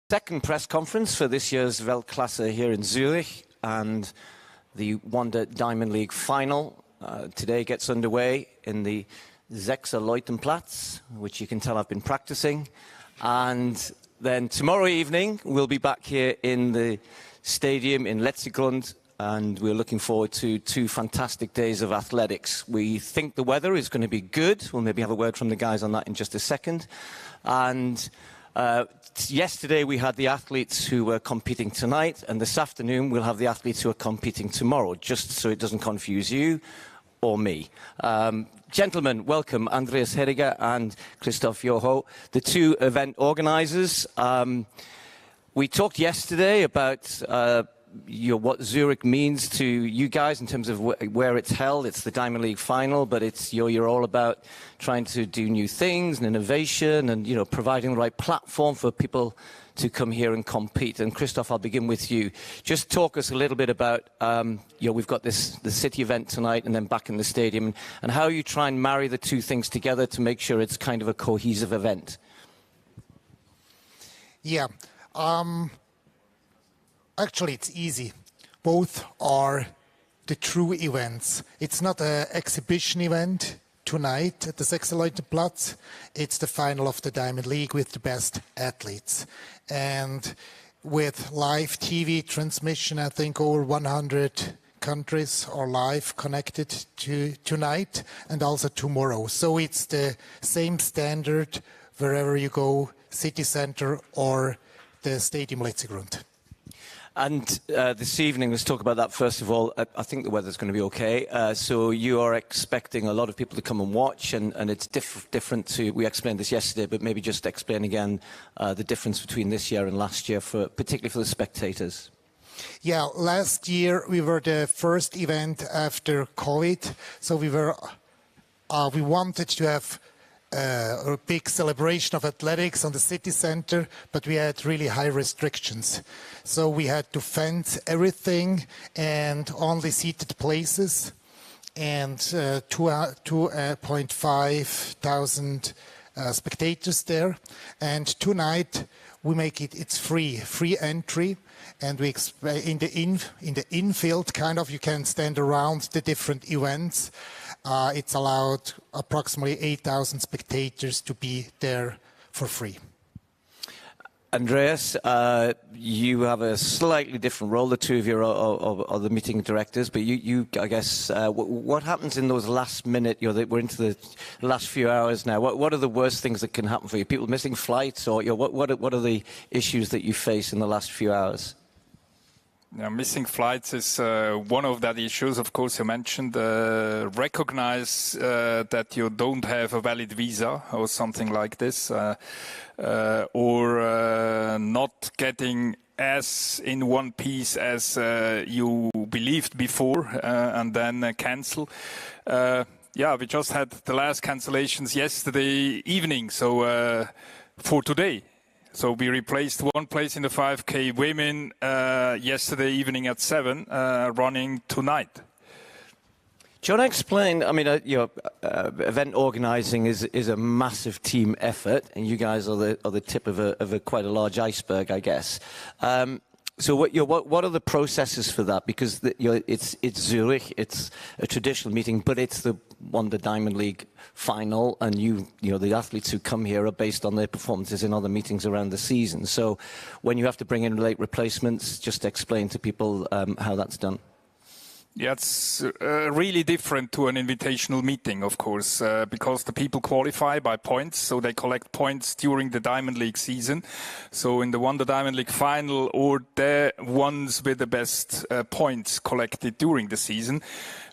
Second press conference for this year's Weltklasse here in Zurich, and the Wanda Diamond League final today gets underway in the Sechser-Leutenplatz, which you can tell I've been practicing. And then tomorrow evening we'll be back here in the stadium in Letzigrund, and we're looking forward to 2 fantastic days of athletics. We think the weather is going to be good. We'll maybe have a word from the guys on that in just a second. And yesterday we had the athletes who were competing tonight, and this afternoon we'll have the athletes who are competing tomorrow, just so it doesn't confuse you or me. Gentlemen, welcome, Andreas Hediger and Christoph Joho, the 2 event organisers. We talked yesterday about what Zurich means to you guys in terms of where it's held. It's the Diamond League final, but it's you're all about trying to do new things and innovation, and providing the right platform for people to come here and compete. And Christoph, I'll begin with you. Just talk us a little bit about we've got the city event tonight and then back in the stadium, and how you try and marry the 2 things together to make sure it's kind of a cohesive event. Yeah. Actually, it's easy. Both are the true events. It's not an exhibition event tonight at the Sechser-Leutenplatz. It's the final of the Diamond League with the best athletes. And with live TV transmission, I think over 100 countries are live connected to tonight and also tomorrow. So it's the same standard wherever you go, city center or the Stadium Letzigrund. And this evening, let's talk about that first of all. I think the weather's going to be okay. So you are expecting a lot of people to come and watch, and it's different to, we explained this yesterday, but maybe just explain again the difference between this year and last year, particularly for the spectators. Yeah, last year we were the first event after COVID, so we wanted to have a big celebration of athletics on the city center, but we had really high restrictions. So we had to fence everything and only seated places, and 2,500 spectators there. And tonight we make it's free entry, and we in the infield kind of you can stand around the different events. It's allowed approximately 8,000 spectators to be there for free. Andreas, you have a slightly different role. The 2 of you are the meeting directors, but you I guess, what happens in those last minute, we're into the last few hours now, what are the worst things that can happen for you? People missing flights, or what are the issues that you face in the last few hours? Yeah, missing flights is one of that issues. Of course, you mentioned recognize that you don't have a valid visa or something like this, or not getting as in one piece as you believed before, and then cancel. Yeah, we just had the last cancellations yesterday evening, so for today. So we replaced one place in the 5K women yesterday evening at 7, running tonight. Do you want to explain? I mean, event organising is a massive team effort, and you guys are the tip of a quite a large iceberg, I guess. So what are the processes for that? Because it's Zurich, it's a traditional meeting, but it's the Wanda Diamond League final, and the athletes who come here are based on their performances in other meetings around the season. So when you have to bring in late replacements, just explain to people how that's done. Yeah, it's really different to an invitational meeting, of course, because the people qualify by points, so they collect points during the Diamond League season. So in the Wanda Diamond League final, or the ones with the best points collected during the season,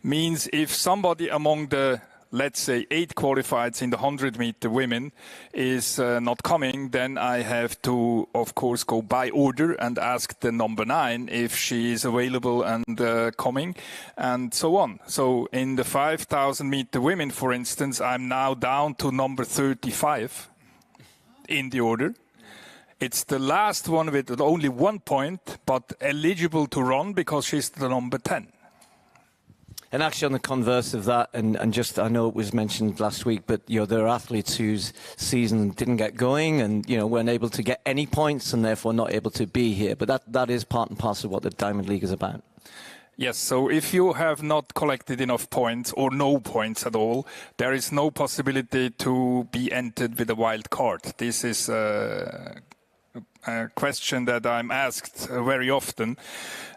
means if somebody among the, let's say, 8 qualifieds in the 100-meter women is not coming, then I have to, of course, go by order and ask the number 9 if she is available and coming, and so on. So in the 5,000-meter women, for instance, I'm now down to number 35 in the order. It's the last one with only 1 point, but eligible to run because she's the number 10. And actually, on the converse of that, and just I know it was mentioned last week, but there are athletes whose season didn't get going, and weren't able to get any points, and therefore not able to be here. But that is part and parcel of what the Diamond League is about. Yes, so if you have not collected enough points or no points at all, there is no possibility to be entered with a wild card. This is a question that I'm asked very often.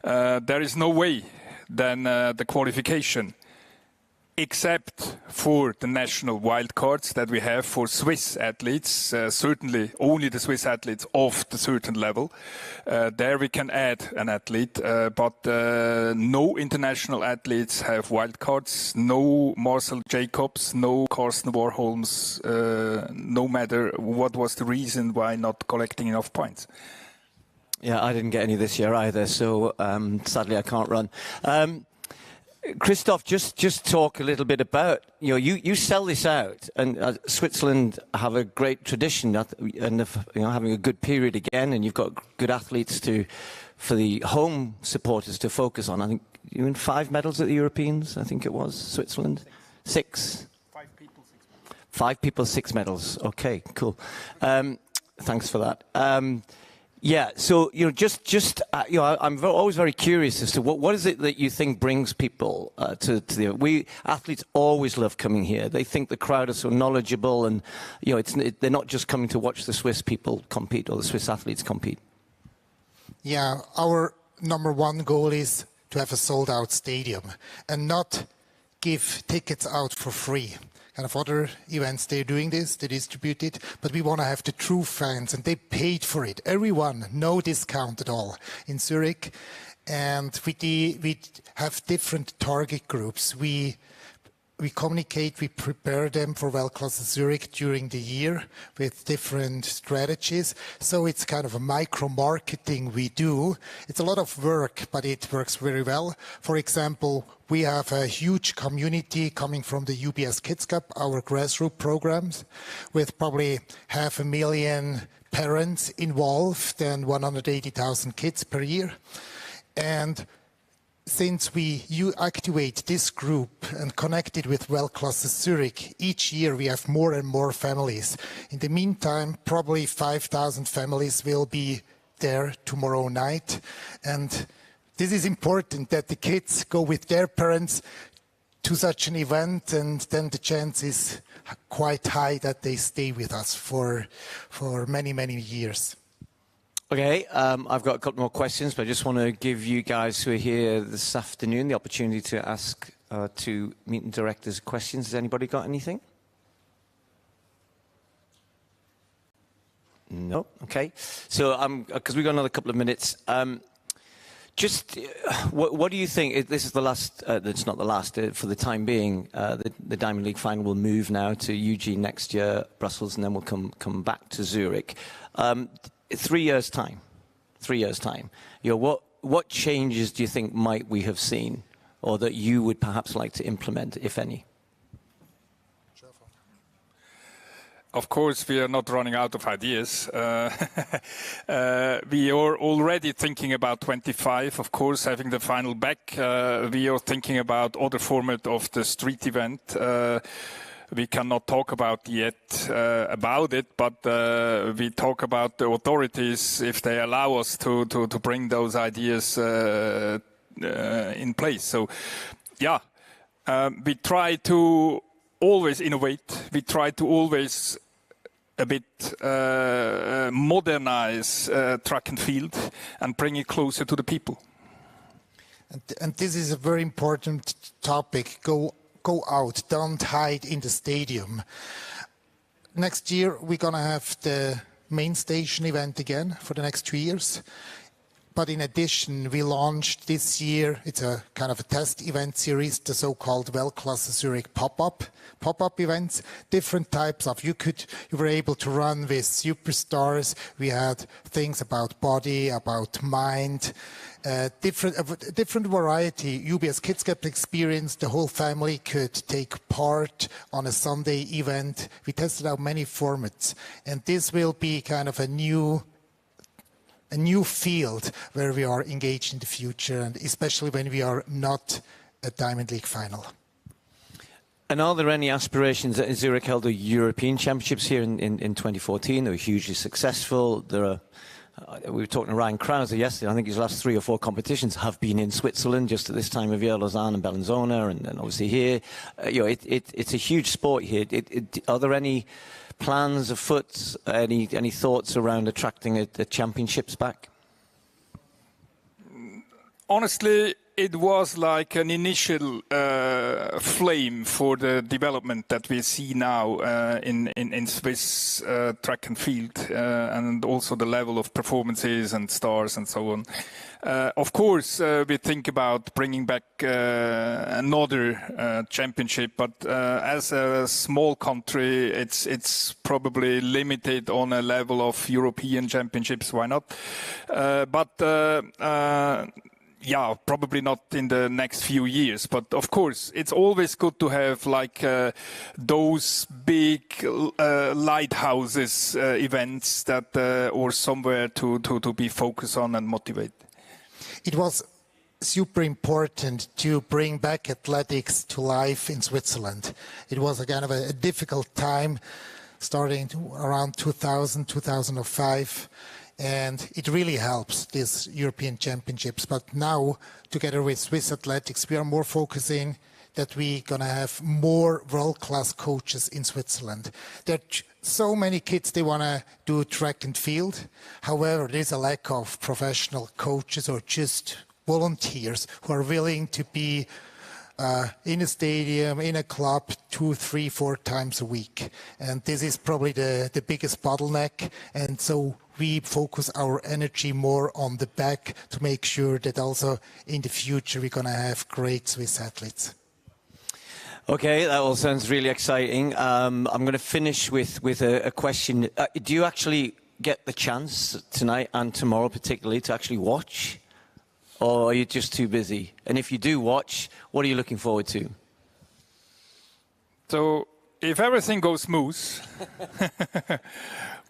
There is no way then the qualification, except for the national wildcards that we have for Swiss athletes, certainly only the Swiss athletes of the certain level. There we can add an athlete, but no international athletes have wildcards, no Marcel Jacobs, no Karsten Warholms, no matter what was the reason why not collecting enough points. Yeah, I didn't get any this year either, so sadly I can't run. Christoph, just talk a little bit about, you sell this out, and Switzerland have a great tradition and having a good period again, and you've got good athletes for the home supporters to focus on. I think you win 5 medals at the Europeans, I think it was, Switzerland? 6. 5 people, 6 medals. 5 people, 6 medals. Okay, cool. Thanks for that. Yeah, so I'm always very curious as to what is it that you think brings people to the. We athletes always love coming here. They think the crowd are so knowledgeable, and they're not just coming to watch the Swiss people compete or the Swiss athletes compete. Yeah, our number one goal is to have a sold-out stadium and not give tickets out for free. Kind of other events, they're doing this, they distribute it, but we want to have the true fans, and they paid for it. Everyone, no discount at all in Zurich. And we have different target groups. We communicate, we prepare them for Weltklasse Zurich during the year with different strategies. So it's kind of a micro-marketing we do. It's a lot of work, but it works very well. For example, we have a huge community coming from the UBS Kids Cup, our grassroots programs, with probably 500,000 parents involved and 180,000 kids per year. And since we activate this group and connect it with Weltklasse Zurich, each year we have more and more families. In the meantime, probably 5,000 families will be there tomorrow night. And this is important that the kids go with their parents to such an event, and then the chance is quite high that they stay with us for many, many years. Okay, I've got a couple more questions, but I just want to give you guys who are here this afternoon the opportunity to ask two meeting directors questions. Has anybody got anything? No? Okay. So, because we've got another couple of minutes, what do you think? This is the last, it's not the last, for the time being, the Diamond League final will move now to Eugene next year, Brussels, and then we'll come back to Zurich. 3 years' time. What changes do you think might we have seen, or that you would perhaps like to implement, if any? Of course, we are not running out of ideas. We are already thinking about 25, of course, having the final back. We are thinking about other format of the street event. We cannot talk about yet about it, but we talk about the authorities if they allow us to bring those ideas in place. So, yeah, we try to always innovate. We try to always a bit modernize track and field and bring it closer to the people. And this is a very important topic. Go out, don't hide in the stadium. Next year, we're going to have the main station event again for the next 2 years. But in addition, we launched this year, it's a kind of a test event series, the so-called Weltklasse Zurich pop-up events, different types of, you were able to run with superstars. We had things about body, about mind, different variety. UBS Kids Cup experience, the whole family could take part on a Sunday event. We tested out many formats, and this will be kind of a new field where we are engaged in the future, and especially when we are not a Diamond League final. And are there any aspirations? Zurich held the European Championships here in 2014. They were hugely successful. There are, we were talking to Ryan Krauser yesterday. I think his last 3 or 4 competitions have been in Switzerland just at this time of year, Lausanne and Bellinzona, and obviously here. It's a huge sport here. Are there any plans afoot, any thoughts around attracting the championships back? Honestly, it was like an initial flame for the development that we see now in Swiss track and field, and also the level of performances and stars and so on. Of course, we think about bringing back another championship, but as a small country, it's probably limited on a level of European championships. Why not? Yeah, probably not in the next few years. But of course, it's always good to have like those big lighthouses events that or somewhere to be focused on and motivate. It was super important to bring back athletics to life in Switzerland. It was a kind of a difficult time, starting around 2000, 2005. And it really helps, these European Championships. But now, together with Swiss Athletics, we are more focusing that we're going to have more world-class coaches in Switzerland. There are so many kids, they want to do track and field. However, there's a lack of professional coaches or just volunteers who are willing to be in a stadium, in a club, 2, 3, 4 times a week. And this is probably the biggest bottleneck. And so we focus our energy more on the back to make sure that also in the future we're going to have great Swiss athletes. Okay, that all sounds really exciting. I'm going to finish with a question. Do you actually get the chance tonight and tomorrow particularly to actually watch? Or are you just too busy? And if you do watch, what are you looking forward to? So, if everything goes smooth,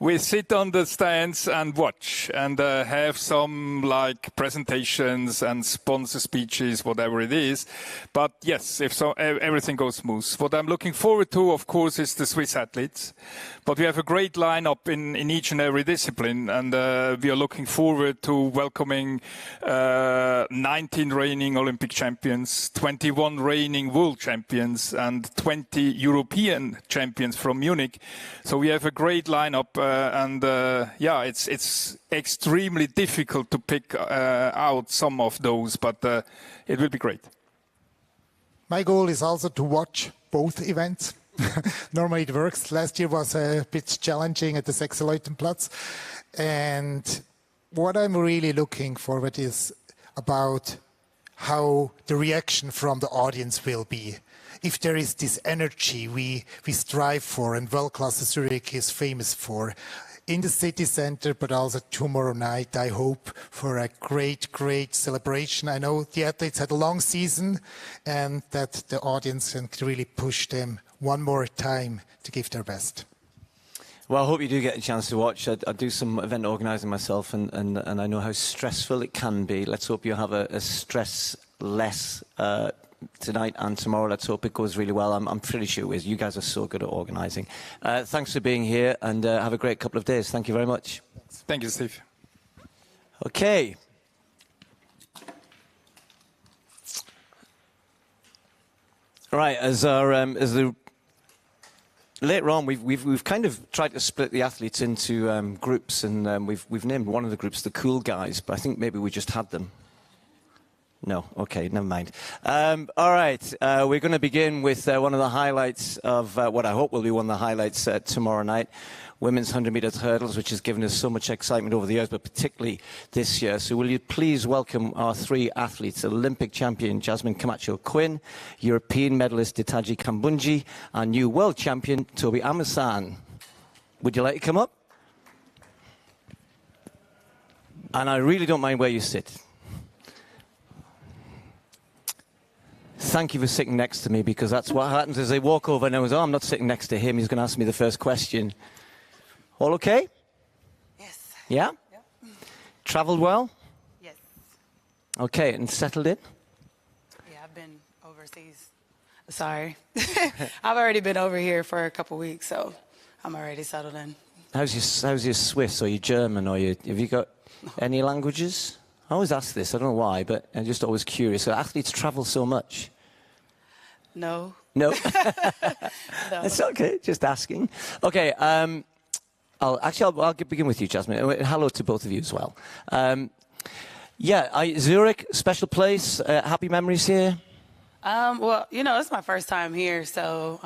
we sit on the stands and watch and have some like presentations and sponsor speeches, whatever it is. But yes, if so, everything goes smooth. What I'm looking forward to, of course, is the Swiss athletes. But we have a great lineup in each and every discipline, and we are looking forward to welcoming 19 reigning Olympic champions, 21 reigning world champions, and 20 European champions from Munich. So we have a great lineup, and yeah, it's extremely difficult to pick out some of those, but it will be great. My goal is also to watch both events. Normally it works. Last year was a bit challenging at the Sechserleutenplatz. And what I'm really looking forward is about how the reaction from the audience will be. If there is this energy we strive for and world-class Zurich is famous for, in the city center, but also tomorrow night, I hope for a great, great celebration. I know the athletes had a long season and that the audience can really push them one more time to give their best. Well, I hope you do get a chance to watch. I do some event organising myself, and I know how stressful it can be. Let's hope you have a stress-less tonight and tomorrow. Let's hope it goes really well. I'm pretty sure it is. You guys are so good at organising. Thanks for being here, and have a great couple of days. Thank you very much. Thank you, Steve. Okay. Right, later on, we've kind of tried to split the athletes into groups, and we've named one of the groups the cool guys, but I think maybe we just had them. No, okay, never mind. All right, we're going to begin with one of the highlights of what I hope will be one of the highlights tomorrow night. Women's 100-metre hurdles, which has given us so much excitement over the years, but particularly this year. So will you please welcome our 3 athletes: Olympic champion Jasmine Camacho-Quinn, European medalist Ditaji Kambundji, and new world champion Tobi Amusan. Would you like to come up? And I really don't mind where you sit. Thank you for sitting next to me, because that's what happens as they walk over and knows, oh, I'm not sitting next to him. He's going to ask me the first question. All okay? Yes. Yeah? Yep. Travelled well? Yes. Okay, and settled in? Yeah, I've been Overseas. Sorry. I've already been over here for a couple weeks, so I'm already settled in. How's your Swiss or your German or have you got any languages? I always ask this, I don't know why, but I'm just always curious. So athletes travel so much. No. No? No. It's okay, just asking. Okay, I'll begin with you, Jasmine. Hello to both of you as well. Zurich, special place, happy memories here? Well, it's my first time here, so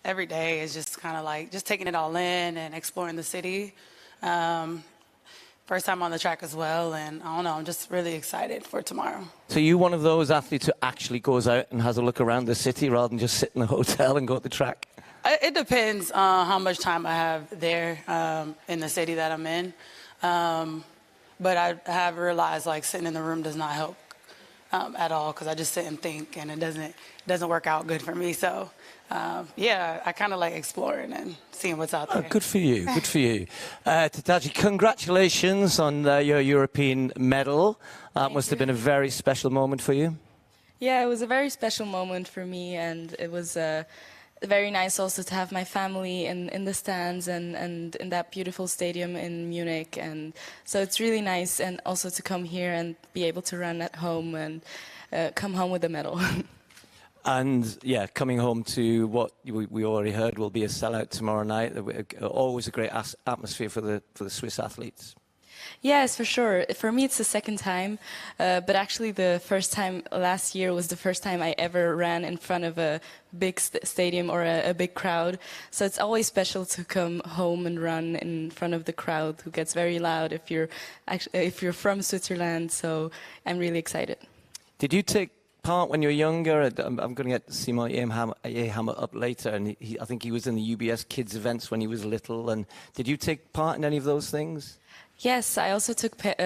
every day is just kind of like just taking it all in and exploring the city. First time on the track as well, and I don't know, I'm just really excited for tomorrow. So you one of those athletes who actually goes out and has a look around the city rather than just sit in a hotel and go to the track? It depends on how much time I have there in the city that I'm in. But I have realized like sitting in the room does not help at all because I just sit and think, and it doesn't work out good for me. So I kind of like exploring and seeing what's out there. Good for you, good for you. Ditaji, congratulations on your European medal. That must have been a very special moment for you. Yeah, it was a very special moment for me, and it was very nice also to have my family in the stands and in that beautiful stadium in Munich. And so it's really nice, and also to come here and be able to run at home and come home with a medal. And yeah, coming home to what we already heard will be a sellout tomorrow night. Always a great atmosphere for the Swiss athletes. Yes, for sure. For me, it's the second time, but actually the first time last year was the first time I ever ran in front of a big stadium or a big crowd. So it's always special to come home and run in front of the crowd, who gets very loud if you're from Switzerland. So I'm really excited. Did you take part when you were younger? I'm going to get Simon Ehammer up later, and I think he was in the UBS Kids events when he was little. And did you take part in any of those things? Yes, I also took part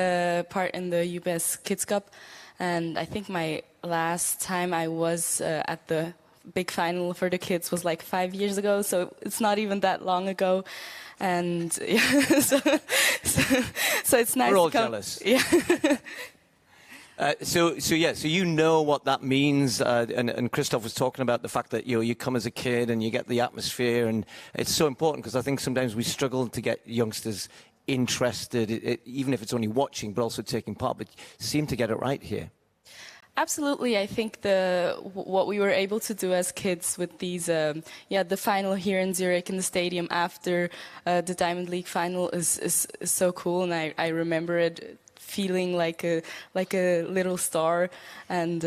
in the UBS Kids Cup, and I think my last time I was at the big final for the kids was like 5 years ago, so it's not even that long ago. And yeah, so it's nice. We're all jealous. Yeah. So you know what that means, and Christoph was talking about the fact that you come as a kid and you get the atmosphere, and it's so important because I think sometimes we struggle to get youngsters interested, even if it's only watching, but also taking part. But you seem to get it right here. Absolutely, I think what we were able to do as kids with these, the final here in Zurich in the stadium after the Diamond League final is so cool, and I remember it feeling like a little star, and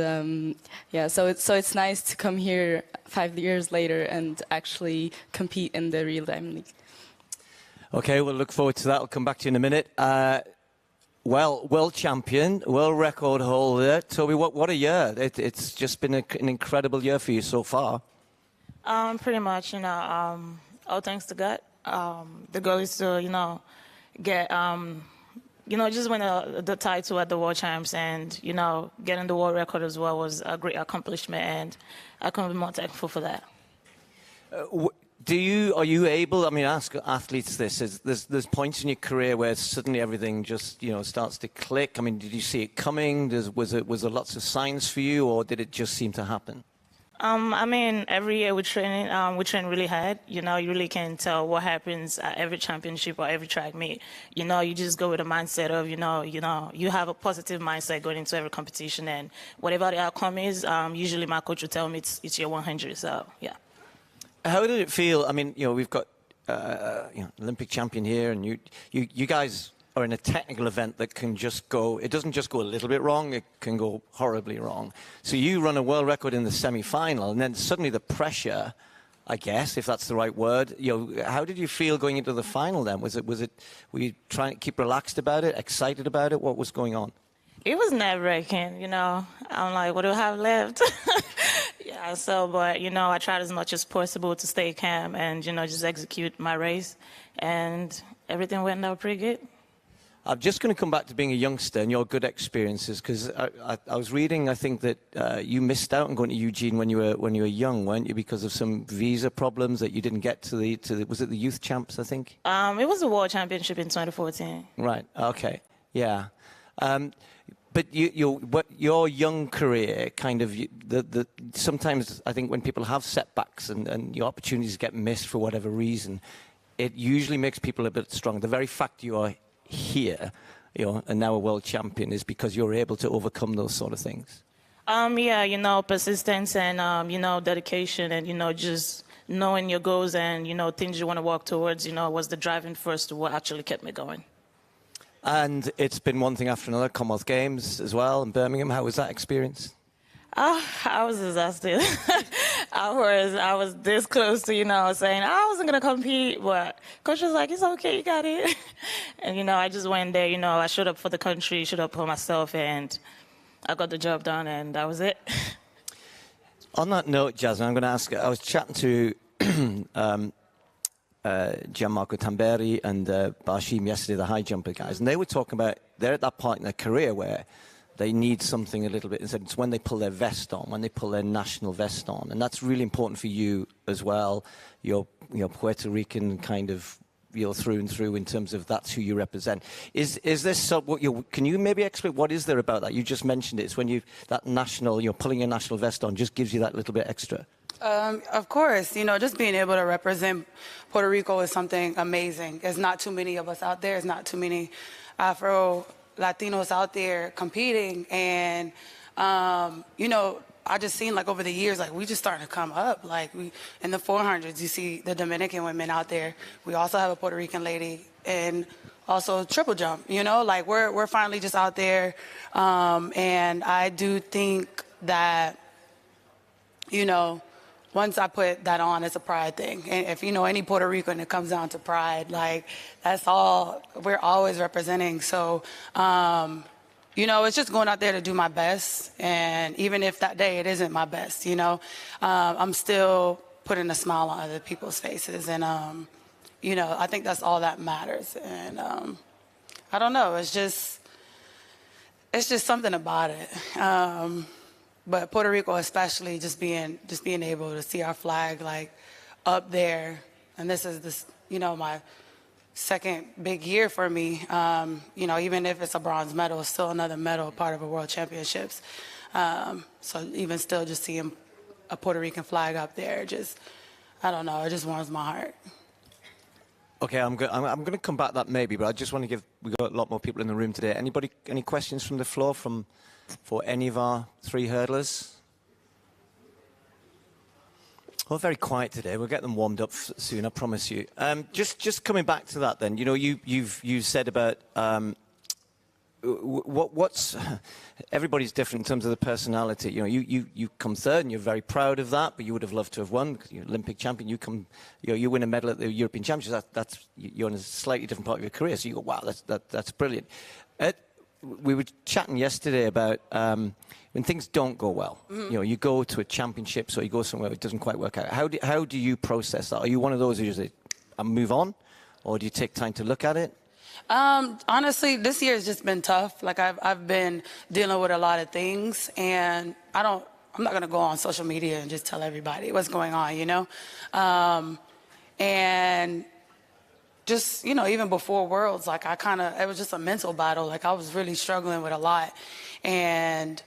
so it's nice to come here 5 years later and actually compete in the real Diamond League. Okay, we'll look forward to that. I'll come back to you in a minute. World champion, world record holder. Tobi, what a year. It's just been an incredible year for you so far. Pretty much, all thanks to God. The goal is to, get, just win the title at the World Champs, and, getting the world record as well was a great accomplishment, and I couldn't be more thankful for that. Are you able, ask athletes this, there's points in your career where suddenly everything just, starts to click. Did you see it coming? Was there lots of signs for you, or did it just seem to happen? Every year we train really hard. You really can tell what happens at every championship or every track meet. You just go with a mindset of, you have a positive mindset going into every competition, and whatever the outcome is, usually my coach will tell me it's your 100, so yeah. How did it feel? We've got Olympic champion here, and you guys are in a technical event that can just go. It doesn't just go a little bit wrong; it can go horribly wrong. So you run a world record in the semi-final, and then suddenly the pressure, I guess, if that's the right word. How did you feel going into the final? Then were you trying to keep relaxed about it, excited about it? What was going on? It was nerve-wracking, I'm like, what do I have left? But, I tried as much as possible to stay calm and, just execute my race. And everything went out pretty good. I'm just going to come back to being a youngster and your good experiences, because I was reading, I think, that you missed out on going to Eugene when you were young, weren't you, because of some visa problems that you didn't get to was it the Youth Champs, I think? It was the World Championship in 2014. Right, okay, yeah. But your young career, kind of, sometimes I think when people have setbacks and your opportunities get missed for whatever reason, it usually makes people a bit stronger. The very fact you are here, and now a world champion, is because you're able to overcome those sort of things. Yeah, persistence and, dedication and, just knowing your goals and, things you want to work towards, was the driving force to what actually kept me going. And it's been one thing after another, Commonwealth Games as well in Birmingham. How was that experience? I was exhausted. I was this close to, saying I wasn't going to compete, but coach was like, it's okay, you got it. And, I just went there, I showed up for the country, showed up for myself, and I got the job done, and that was it. On that note, Jasmine, I'm going to ask, I was chatting to Gianmarco Tamberi and Bashim yesterday, the high jumper guys, and they were talking about, they're at that point in their career where they need something a little bit, instead it's when they pull their vest on, when they pull their national vest on, and that's really important for you as well. You're Puerto Rican kind of, through and through in terms of that's who you represent. Is this can you maybe explain what is there about that? You just mentioned it. It's when you're pulling your national vest on just gives you that little bit extra. Of course, just being able to represent Puerto Rico is something amazing. There's not too many of us out there. There's not too many Afro-Latinos out there competing. And, I just seen over the years, we just starting to come up. In the 400s, you see the Dominican women out there. We also have a Puerto Rican lady and also triple jump, we're finally just out there. And I do think that, once I put that on, it's a pride thing. And if any Puerto Rican, it comes down to pride. That's all we're always representing. So, it's just going out there to do my best. And even if that day it isn't my best, I'm still putting a smile on other people's faces. And, I think that's all that matters. And I don't know. It's just something about it. But Puerto Rico especially, just being able to see our flag up there, and this is my second big year for me. Even if it's a bronze medal, it's still another medal, part of a world championships. So even still, just seeing a Puerto Rican flag up there, I don't know, it just warms my heart. Okay, I'm going to come back to that maybe, but I just want to we've got a lot more people in the room today. Any questions from the floor for any of our three hurdlers? Well, very quiet today. We'll get them warmed up soon, I promise you. Just coming back to that then, you said about what's everybody's different in terms of the personality. You come third and you're very proud of that, but you would have loved to have won because you're Olympic champion. You win a medal at the European Championships. You're in a slightly different part of your career. So you go, wow, that's brilliant. We were chatting yesterday about when things don't go well. Mm-hmm. You go to a championships or you go somewhere it doesn't quite work out. How do you process that? Are you one of those who just move on, or do you take time to look at it? Honestly, this year has just been tough. I've been dealing with a lot of things, and I'm not gonna go on social media and just tell everybody what's going on, and just, even before Worlds, it was just a mental battle. I was really struggling with a lot. And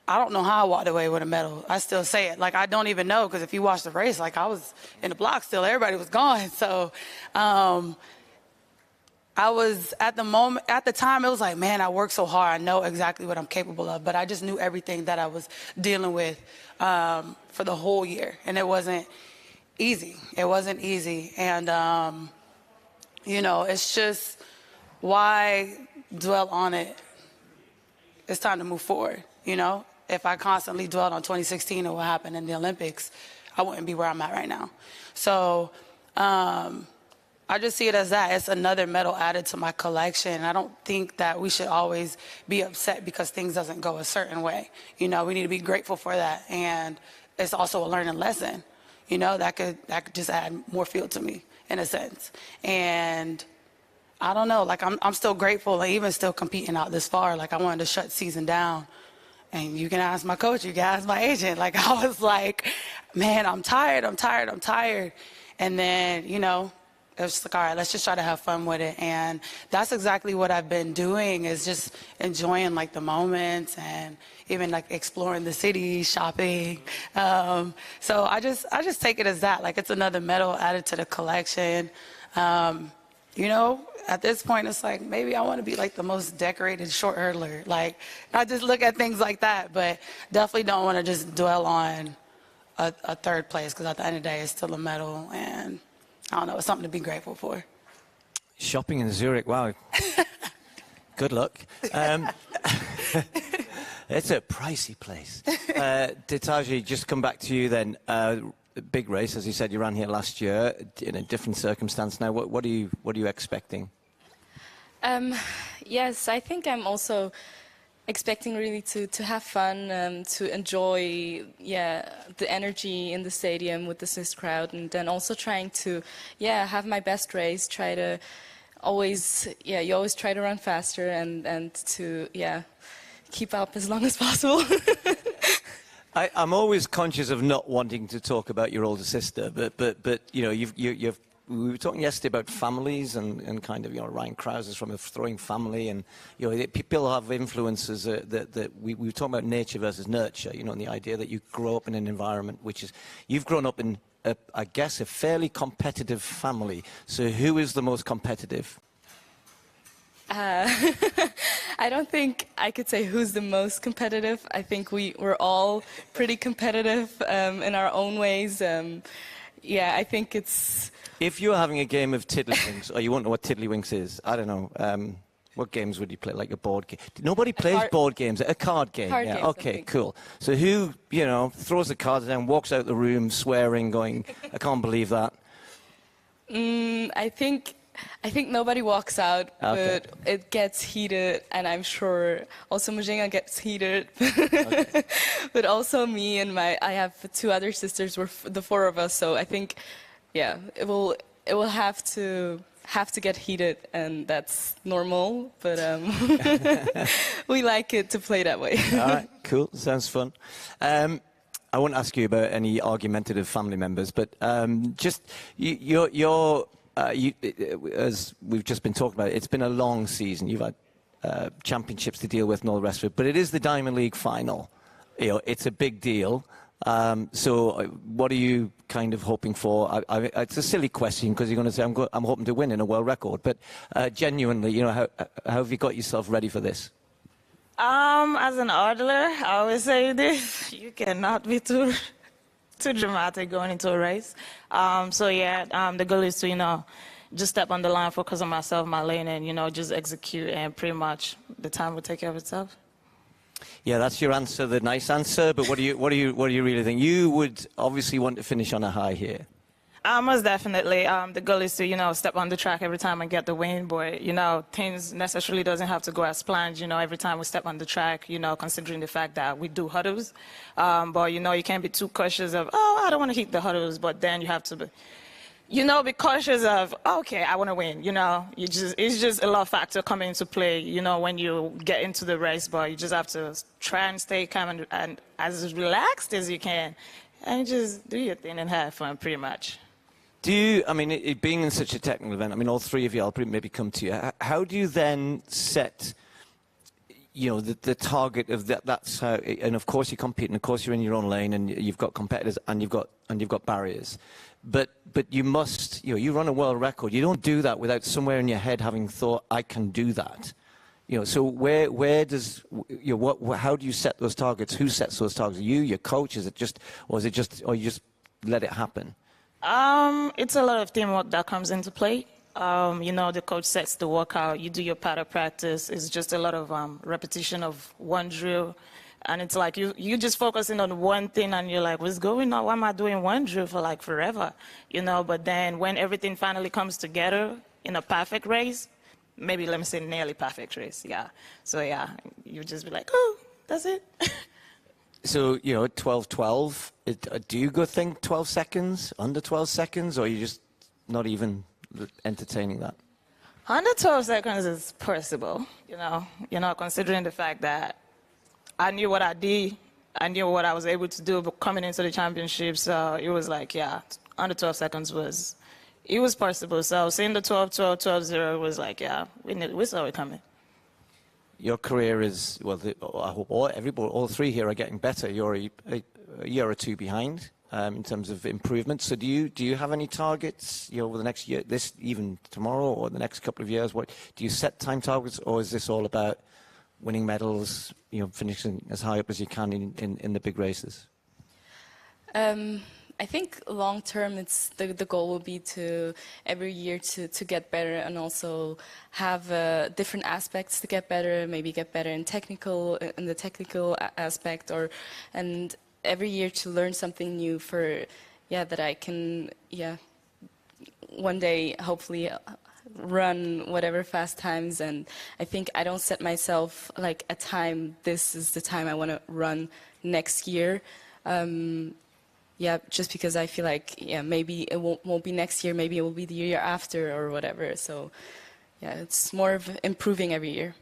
I don't know how I walked away with a medal. I still say it. I don't even know, because if you watch the race, I was in the block still. Everybody was gone. So I was, at the time, it was man, I worked so hard. I know exactly what I'm capable of. But I just knew everything that I was dealing with for the whole year. And it wasn't easy. It wasn't easy. And, it's just, why dwell on it? It's time to move forward, If I constantly dwelled on 2016 and what happened in the Olympics, I wouldn't be where I'm at right now. So I just see it as that. It's another medal added to my collection. I don't think that we should always be upset because things doesn't go a certain way. We need to be grateful for that. And it's also a learning lesson. That could just add more fuel to me in a sense. And I don't know, I'm still grateful, even still competing out this far. I wanted to shut season down. And you can ask my coach, you can ask my agent. I was man, I'm tired. And then, it was like, all right, let's just try to have fun with it. And that's exactly what I've been doing, is just enjoying like the moments and even like exploring the city, shopping. So I just take it as that, like it's another medal added to the collection. You know, at this point, it's like, maybe I want to be like the most decorated short hurdler. Like, I just look at things like that, but definitely don't want to just dwell on a third place, because at the end of the day, it's still a medal, and I don't know, it's something to be grateful for. Shopping in Zurich, wow. Good luck. It's a pricey place. Ditaji, just come back to you then. Big race, as you said, you ran here last year in a different circumstance. Now, what are you expecting? Yes, I think I'm also expecting really to have fun, to enjoy, the energy in the stadium with the CEST crowd, and then also trying to, have my best race. Try to always, you always try to run faster and to, keep up as long as possible. I'm always conscious of not wanting to talk about your older sister, but you know, we were talking yesterday about families and kind of, you know, Ryan Krause is from a throwing family, and you know, people have influences that we were talking about nature versus nurture, you know, and the idea that you grow up in an environment which is, you've grown up in, I guess, a fairly competitive family. So who is the most competitive? I don't think I could say who's the most competitive. I think we're all pretty competitive in our own ways. I think it's... If you're having a game of Tiddlywinks, or you won't know what Tiddlywinks is, I don't know, what games would you play, like a board game? Nobody plays board games, a card game. Card games, okay, cool. So who, you know, throws the cards down, walks out the room swearing, going, I can't believe that? I think nobody walks out, Okay. but it gets heated, and I'm sure also Mujinga gets heated. Okay. But also me and I have two other sisters, we're the four of us, so I think, it will have to get heated, and that's normal, but we like it to play that way. All right, cool, sounds fun. I won't ask you about any argumentative family members, but just as we've just been talking about, it's been a long season. You've had championships to deal with and all the rest of it, but it is the Diamond League final. You know, it's a big deal. So what are you kind of hoping for? It's a silly question, because you're going to say, I'm hoping to win in a world record, but genuinely, you know, how have you got yourself ready for this? As an hurdler, I always say this: you cannot be too dramatic going into a race. The goal is to, you know, just step on the line, focus on myself, my lane, and, you know, just execute, and pretty much the time will take care of itself. Yeah, that's your answer, the nice answer. But what do you really think? You would obviously want to finish on a high here. Most definitely. The goal is to, you know, step on the track every time and get the win. But, you know, things necessarily doesn't have to go as planned, you know, every time we step on the track, you know, considering the fact that we do hurdles. But, you know, you can't be too cautious of, I don't want to hit the hurdles. But then you have to be, you know, be cautious of, okay, I want to win, you know. It's just a lot of factors coming into play, you know, when you get into the race. But you just have to try and stay calm and as relaxed as you can. And just do your thing and have fun, pretty much. Do you, I mean, it being in such a technical event, I mean, all three of you, I'll maybe come to you. How do you then set, you know, the target of that? That's how, and of course you compete, and of course you're in your own lane, and you've got competitors, and you've got barriers. But you must, you know, you run a world record. You don't do that without somewhere in your head having thought, I can do that. You know, so where does, you know, how do you set those targets? Who sets those targets? You, your coach? Is it just, or you just let it happen? It's a lot of teamwork that comes into play. You know, the coach sets the workout, you do your pattern practice. It's just a lot of repetition of one drill. And it's like you just focusing on one thing, and you're like, what's going on? Why am I doing one drill for like forever? You know, but then when everything finally comes together in a perfect race, maybe let me say nearly perfect race, So you just be like, oh, that's it. So, you know, 12-12, do you go think 12 seconds, under 12 seconds, or are you just not even entertaining that? Under 12 seconds is possible, you know, considering the fact that I knew what I did, I knew what I was able to do, but coming into the championships, it was like, under 12 seconds was, it was possible. So seeing the 12-12, 12-0 was like, yeah, we saw it coming. Your career is, well, I hope all three here are getting better. You're a year or two behind in terms of improvement. So do you have any targets, over the next year, even tomorrow or the next couple of years? What do you set time targets, or is this all about winning medals, finishing as high up as you can in the big races? I think long term, it's the goal will be to every year to get better, and also have different aspects to get better. Maybe get better in the technical aspect, and every year to learn something new that I can one day hopefully run whatever fast times. And I think I don't set myself like a time. This is the time I want to run next year. Just because I feel like, maybe it won't be next year, maybe it will be the year after or whatever. So, it's more of improving every year.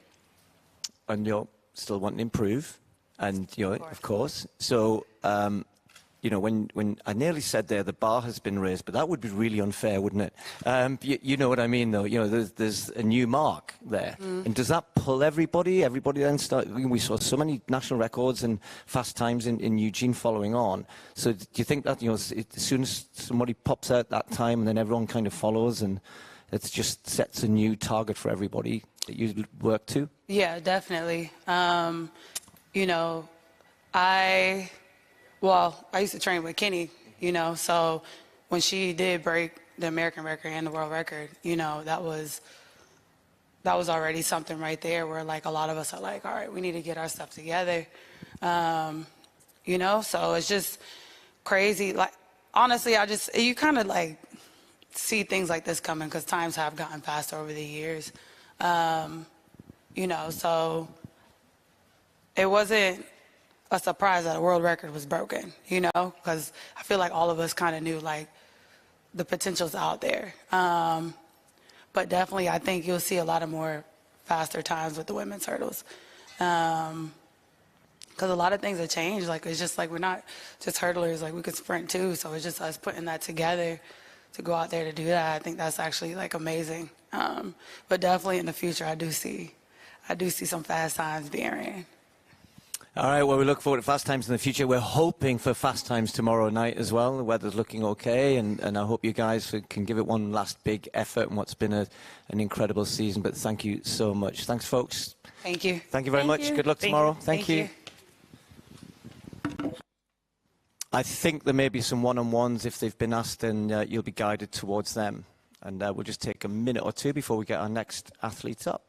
And you're still wanting to improve, and of course. So, when I nearly said there the bar has been raised, but that would be really unfair, wouldn't it? You know what I mean, though. There's a new mark there, and does that pull everybody? Everybody then start. We saw so many national records and fast times in Eugene following on. So do you think that as soon as somebody pops out that time, and then everyone kind of follows, and it just sets a new target for everybody that you work to? Yeah, definitely. I used to train with Kenny, so when she did break the American record and the world record, that was already something right there where, like, a lot of us are like, all right, we need to get our stuff together. So it's just crazy. Like, honestly, you kind of like see things like this coming because times have gotten faster over the years. So it wasn't a surprise that a world record was broken, because I feel like all of us kind of knew, like, the potential's out there. But definitely, I think you'll see a lot of more faster times with the women's hurdles. Because a lot of things have changed. Like, it's just like we're not just hurdlers. Like, we could sprint too. So it's just us putting that together to go out there to do that. I think that's actually, like, amazing. But definitely in the future, I do see some fast times being ran. All right, well, we look forward to fast times in the future. We're hoping for fast times tomorrow night as well. The weather's looking okay, and I hope you guys can give it one last big effort in what's been an incredible season. But thank you so much. Thanks, folks. Thank you. Thank you very much. Good luck tomorrow. Thank you. I think there may be some one-on-ones if they've been asked, and you'll be guided towards them. And we'll just take a minute or two before we get our next athletes up.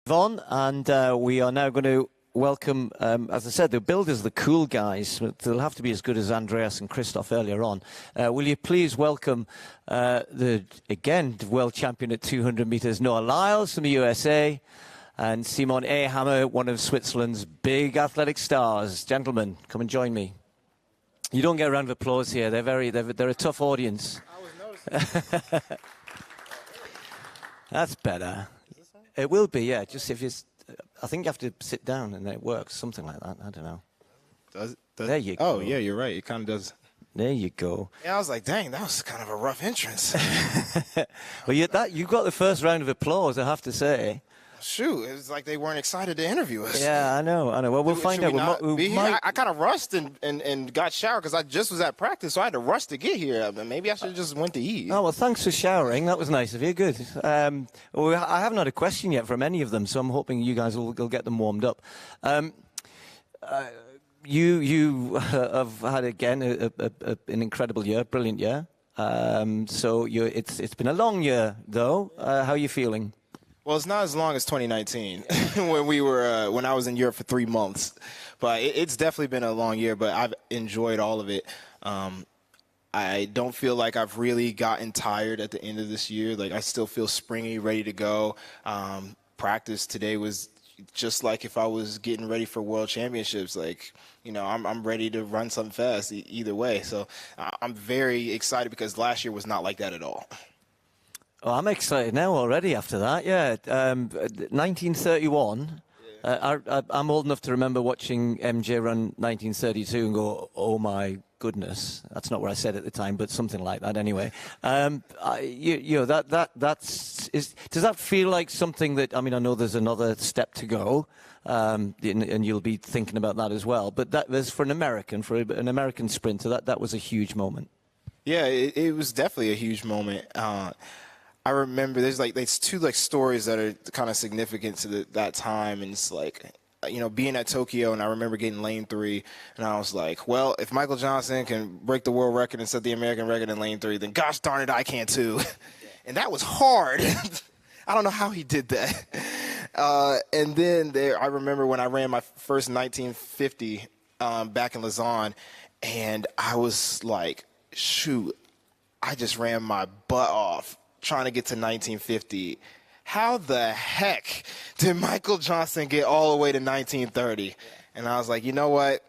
On, and we are now going to welcome, as I said, the builders, the cool guys. They'll have to be as good as Andreas and Christoph earlier on. Will you please welcome the world champion at 200 metres, Noah Lyles from the USA, and Simon Ehammer, one of Switzerland's big athletic stars. Gentlemen, come and join me. You don't get a round of applause here. They're a tough audience. I was noticing. That's better. It will be, yeah. Just if you, I think you have to sit down and then it works, something like that. I don't know. Does there you go. Oh yeah, you're right. It kind of does. There you go. Yeah, I was like, dang, that was kind of a rough entrance. Well, you got the first round of applause, I have to say. Shoot, it was like they weren't excited to interview us. Yeah, I know. Well, we'll find out. I kind of rushed and got showered because I just was at practice, so I had to rush to get here. Maybe I should have just went to eat. Oh, well, thanks for showering. That was nice of you. Good. Well, I haven't had a question yet from any of them, so I'm hoping you guys will get them warmed up. You have had, again, an incredible year, brilliant year. So it's been a long year, though. How are you feeling? Well, it's not as long as 2019 when I was in Europe for 3 months, but it's definitely been a long year. But I've enjoyed all of it. I don't feel like I've really gotten tired at the end of this year. Like I still feel springy, ready to go. Practice today was just like if I was getting ready for World Championships. Like I'm ready to run something fast either way. So I'm very excited because last year was not like that at all. Oh, I'm excited now already after that, yeah. 1931, I'm old enough to remember watching MJ run 1932 and go, oh my goodness. That's not what I said at the time, but something like that anyway. Does that feel like something that, I know there's another step to go, and you'll be thinking about that as well, but that was for an American sprinter, that was a huge moment. Yeah, it was definitely a huge moment. I remember there's two stories that are kind of significant to that time, and it's being at Tokyo, and I remember getting lane 3, and I was like, well, if Michael Johnson can break the world record and set the American record in lane 3, then gosh darn it, I can too. And that was hard. I don't know how he did that. And then I remember when I ran my first 1950 back in Lausanne, and I was like, shoot, I just ran my butt off trying to get to 1950. How the heck did Michael Johnson get all the way to 1930? And I was like, you know what?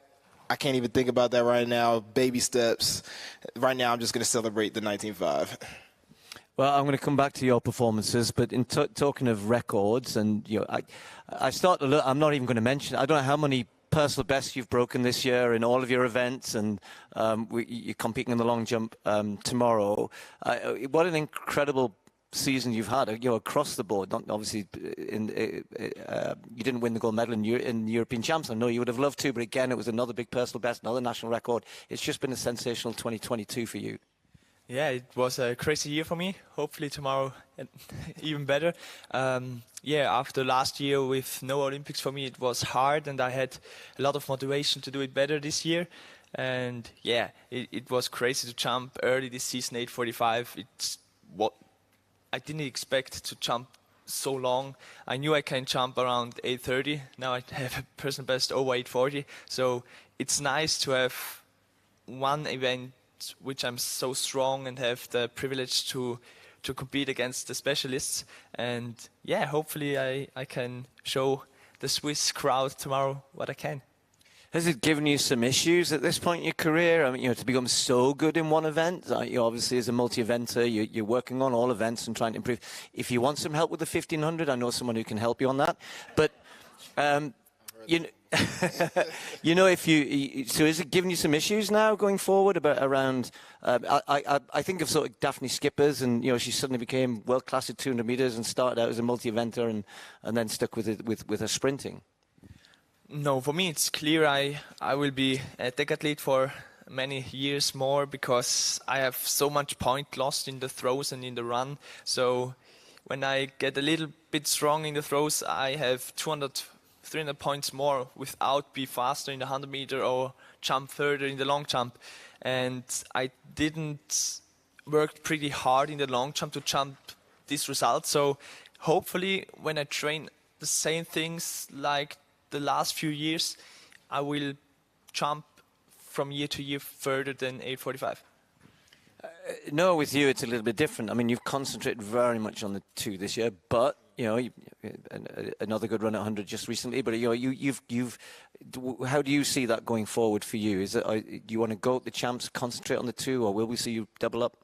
I can't even think about that right now. Baby steps. Right now, I'm just going to celebrate the 19.5. Well, I'm going to come back to your performances, but in talking of records, and I start to look. I'm not even going to mention. I don't know how many personal bests you've broken this year in all of your events, and you're competing in the long jump tomorrow. What an incredible season you've had, across the board. Not obviously, you didn't win the gold medal in European Champs. I know you would have loved to, but again, it was another big personal best, another national record. It's just been a sensational 2022 for you. Yeah, it was a crazy year for me. Hopefully tomorrow even better. After last year with no Olympics for me, it was hard, and I had a lot of motivation to do it better this year. And yeah, it was crazy to jump early this season, 8:45. It's what I didn't expect to jump so long. I knew I can jump around 8:30. Now I have a personal best over 8:40. So it's nice to have one event which I'm so strong and have the privilege to compete against the specialists. And yeah, hopefully I can show the Swiss crowd tomorrow what I can. Has it given you some issues at this point in your career? To become so good in one event, you obviously as a multi-eventer, you're working on all events and trying to improve. If you want some help with the 1500, I know someone who can help you on that. But, so is it giving you some issues now going forward around? I think of sort of Daphne Skippers, and she suddenly became world class at 200 meters and started out as a multi-eventer and then stuck with it with her sprinting. No, for me it's clear I will be a decathlete for many years more, because I have so much point lost in the throws and in the run. So when I get a little bit strong in the throws, I have 200, 300 points more without be faster in the 100 meter or jump further in the long jump. And I didn't work pretty hard in the long jump to jump this result. So hopefully when I train the same things like the last few years. I will jump from year to year further than 8:45. No, with you it's a little bit different. I mean, you've concentrated very much on the 2 this year, but another good run at 100 just recently. But you've how do you see that going forward for you? Is it do you want to go at the champs, concentrate on the 2, or will we see you double up?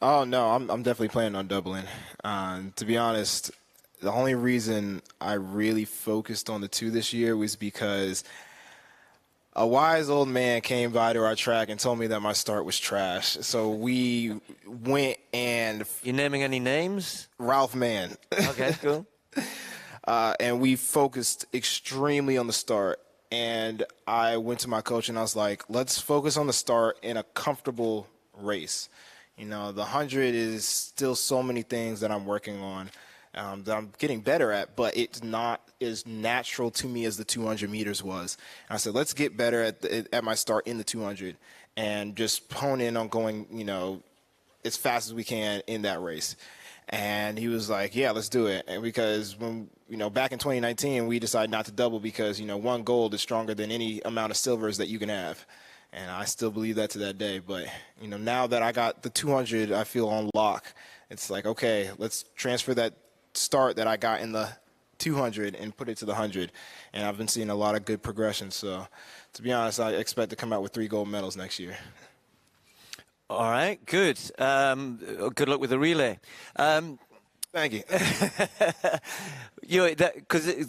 Oh no, I'm definitely planning on doubling. To be honest, the only reason I really focused on the 2 this year was because a wise old man came by to our track and told me that my start was trash. So we went and... You naming any names? Ralph Mann. Okay, cool. And we focused extremely on the start. And I went to my coach and I was like, let's focus on the start in a comfortable race. The 100 is still so many things that I'm working on. That I'm getting better at, but it's not as natural to me as the 200 meters was. And I said, let's get better at my start in the 200 and just hone in on going, as fast as we can in that race. And he was like, yeah, let's do it. And because when, back in 2019, we decided not to double because, 1 gold is stronger than any amount of silvers that you can have. And I still believe that to that day. But, now that I got the 200, I feel on lock. It's like, okay, let's transfer that start that I got in the 200 and put it to the 100, and I've been seeing a lot of good progression. So to be honest, I expect to come out with 3 gold medals next year. All right, good. Good luck with the relay. Thank you.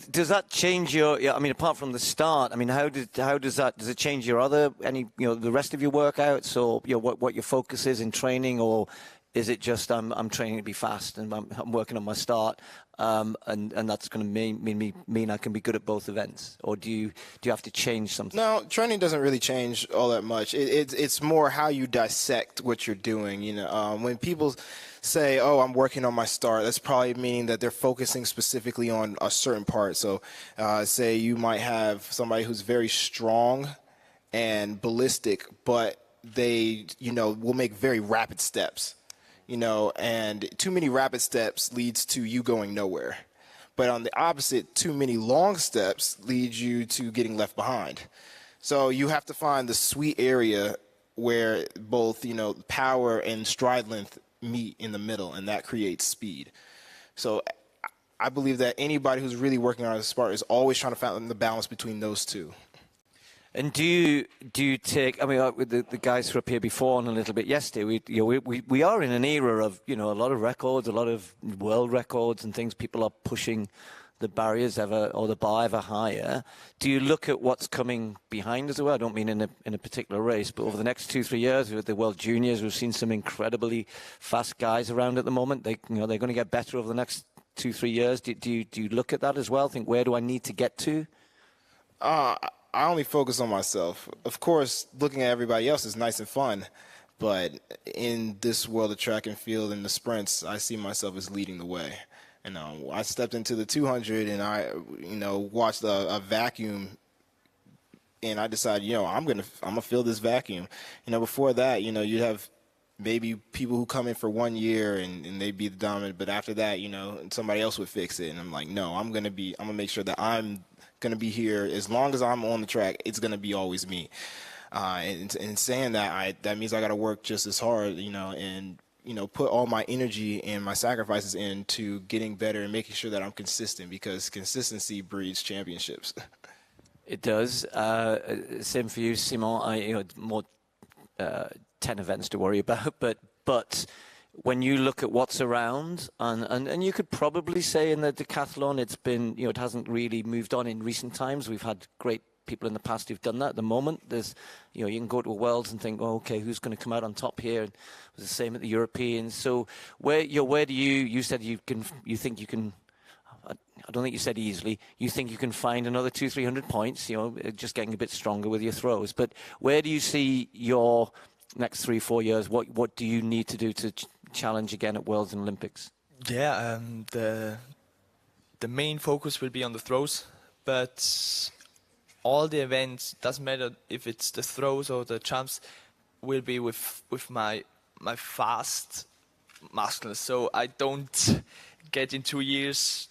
Does that change your? I mean, apart from the start, I mean, how does it change your the rest of your workouts, or what your focus is in training, or is it just I'm training to be fast and I'm working on my start, and that's going to mean I can be good at both events? Or do you have to change something? No, training doesn't really change all that much. It's more how you dissect what you're doing. When people say, "Oh, I'm working on my start," that's probably meaning that they're focusing specifically on a certain part. So, say you might have somebody who's very strong and ballistic, but they will make very rapid steps. And too many rapid steps leads to you going nowhere. But on the opposite, too many long steps leads you to getting left behind. So you have to find the sweet area where both, power and stride length meet in the middle, and that creates speed. So I believe that anybody who's really working on a Spartan is always trying to find the balance between those two. And do you take? I mean, the guys who were up here before and a little bit yesterday. We are in an era of a lot of records, a lot of world records and things. People are pushing the barriers or the bar ever higher. Do you look at what's coming behind as well? I don't mean in a particular race, but over the next 2-3 years with the World Juniors, we've seen some incredibly fast guys around at the moment. They're going to get better over the next 2-3 years. Do you look at that as well? Think, where do I need to get to? I only focus on myself. Of course, looking at everybody else is nice and fun, but in this world of track and field and the sprints, I see myself as leading the way. And I stepped into the 200 and I, watched a vacuum, and I decided, I'm gonna fill this vacuum. Before that, you'd have maybe people who come in for 1 year and they'd be the dominant, but after that, somebody else would fix it. And I'm like, no, I'm gonna make sure that I'm going to be here as long as I'm on the track. It's going to be always me. And saying that, that means I got to work just as hard, and put all my energy and my sacrifices into getting better and making sure that I'm consistent, because consistency breeds championships. It does. Same for you, Simon. More 10 events to worry about, but when you look at what's around, and you could probably say in the decathlon, it's been, it hasn't really moved on in recent times. We've had great people in the past who've done that. At the moment, there's, you can go to a Worlds and think, oh, okay, who's going to come out on top here? And it was the same at the Europeans. So where do you said you think you can, I don't think you said easily, you think you can find another 200-300 points, just getting a bit stronger with your throws. But where do you see your next 3-4 years? What do you need to do to challenge again at Worlds and Olympics? Yeah, the main focus will be on the throws, but all the events, doesn't matter if it's the throws or the jumps, will be with my fast muscles. So I don't get in 2 years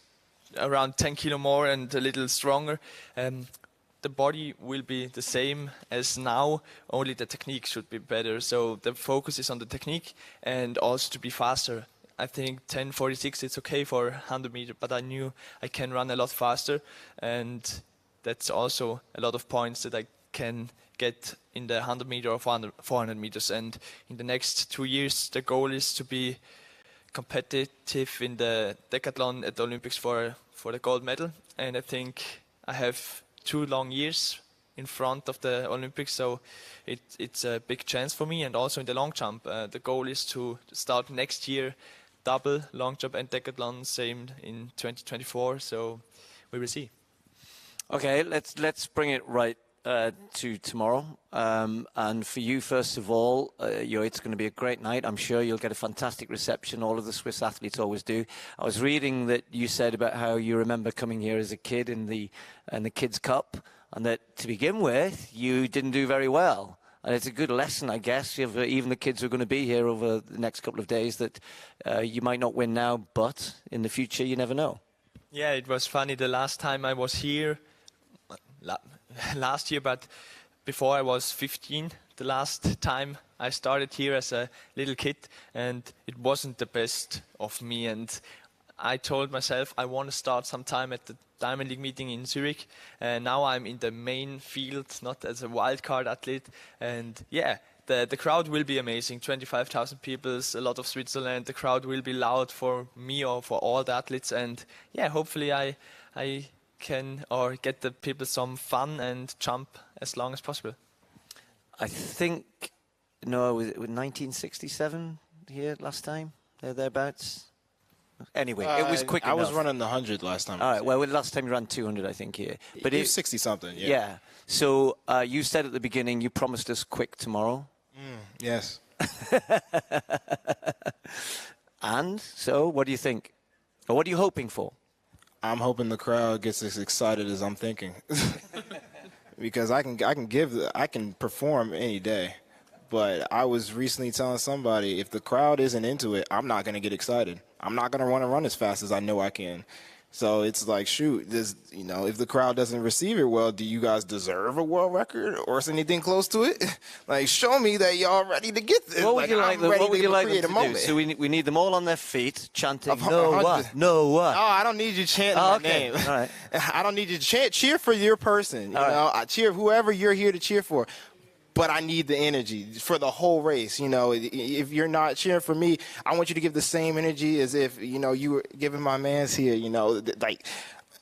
around 10 kilo more and a little stronger. The body will be the same as now, only the technique should be better. So the focus is on the technique and also to be faster. I think 10:46 it's okay for 100 meters, but I knew I can run a lot faster, and that's also a lot of points that I can get in the 100 meter or 400 meters. And in the next 2 years, the goal is to be competitive in the decathlon at the Olympics for the gold medal. And I think I have 2 long years in front of the Olympics, so it's a big chance for me. And also in the long jump, the goal is to start next year double long jump and decathlon, same in 2024. So we will see. Okay, let's bring it right to tomorrow. And for you, first of all, it's going to be a great night. I'm sure you'll get a fantastic reception. All of the Swiss athletes always do. I was reading that you said about how you remember coming here as a kid in the Kids Cup, and that to begin with, you didn't do very well. And it's a good lesson, I guess, of even the kids who are going to be here over the next couple of days, that you might not win now, but in the future, you never know. Yeah, it was funny. The last time I was here, last year, but before I was 15, the last time I started here as a little kid, and it wasn't the best of me. And I told myself I want to start sometime at the Diamond League meeting in Zurich. And now I'm in the main field, not as a wildcard athlete. And yeah, the crowd will be amazing. 25,000 people, a lot of Switzerland. The crowd will be loud for me or for all the athletes. And yeah, hopefully I can or get the people some fun and jump as long as possible. I think, no, was it 1967 here last time? Thereabouts? Anyway, it was quick enough. I was running the 100 last time. All right, well, last time you ran 200, I think, here. But it was 60-something, yeah. Yeah. So you said at the beginning you promised us quick tomorrow. Yes. And so what do you think? Or what are you hoping for? I'm hoping the crowd gets as excited as I'm thinking. Because I can perform any day. But I was recently telling somebody, if the crowd isn't into it, I'm not going to get excited. I'm not going to want to run as fast as I know I can. So it's like, shoot, if the crowd doesn't receive it well, do you guys deserve a world record or anything close to it? Like, show me that y'all ready to get this. What would you like them to do? So we need them all on their feet, chanting, no what? No what? Oh, I don't need you chanting my name. All right. I don't need you to cheer for your person. You know, I cheer whoever you're here to cheer for. But I need the energy for the whole race. You know, if you're not cheering for me, I want you to give the same energy as if, you were giving my mans here. Like,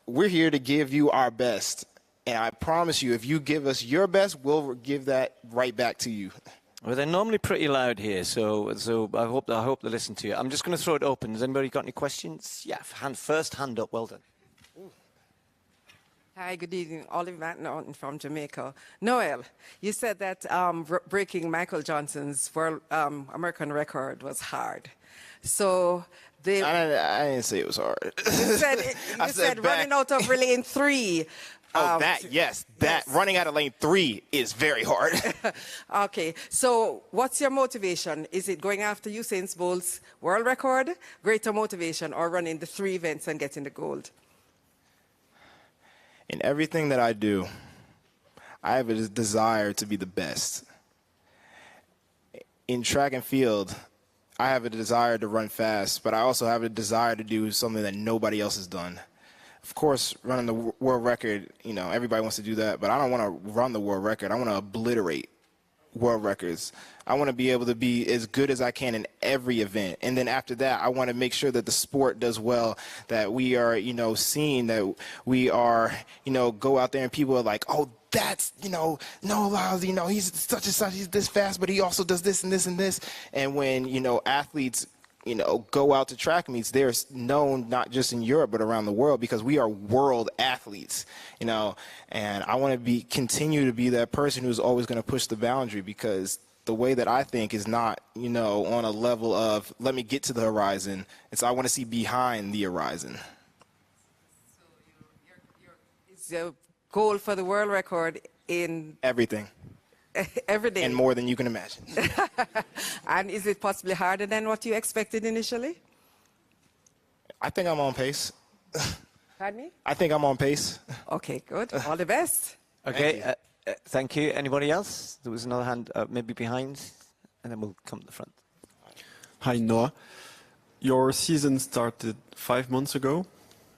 we're here to give you our best. And I promise you, if you give us your best, we'll give that right back to you. Well, they're normally pretty loud here, so I hope they listen to you. I'm just going to throw it open. Has anybody got any questions? Yeah, first hand up. Well done. Hi, good evening. Olive McNaughton from Jamaica. Noel, you said that breaking Michael Johnson's world American record was hard. So I didn't say it was hard. You said running out of lane 3. Running out of lane 3 is very hard. Okay, so what's your motivation? Is it going after Usain Bolt's world record, greater motivation, or running the 3 events and getting the gold? In everything that I do, I have a desire to be the best. In track and field, I have a desire to run fast, but I also have a desire to do something that nobody else has done. Of course, running the world record, everybody wants to do that, but I don't want to run the world record. I want to obliterate world records. I want to be able to be as good as I can in every event. And then after that, I want to make sure that the sport does well, that we are, seeing that we are, go out there and people are like, oh, that's, no, Lyles, he's such and such, he's this fast, but he also does this and this and this. And when, athletes, go out to track meets, they're known not just in Europe, but around the world because we are world athletes, and I want to continue to be that person who's always going to push the boundary because the way that I think is not, on a level of let me get to the horizon. It's I want to see behind the horizon. So is the goal for the world record in everything? Every day. And more than you can imagine. And is it possibly harder than what you expected initially? I think I'm on pace. Pardon me? I think I'm on pace. Okay, good. All the best. Okay, thank you. Anybody else? There was another hand maybe behind, and then we'll come to the front. Hi, Noah. Your season started 5 months ago,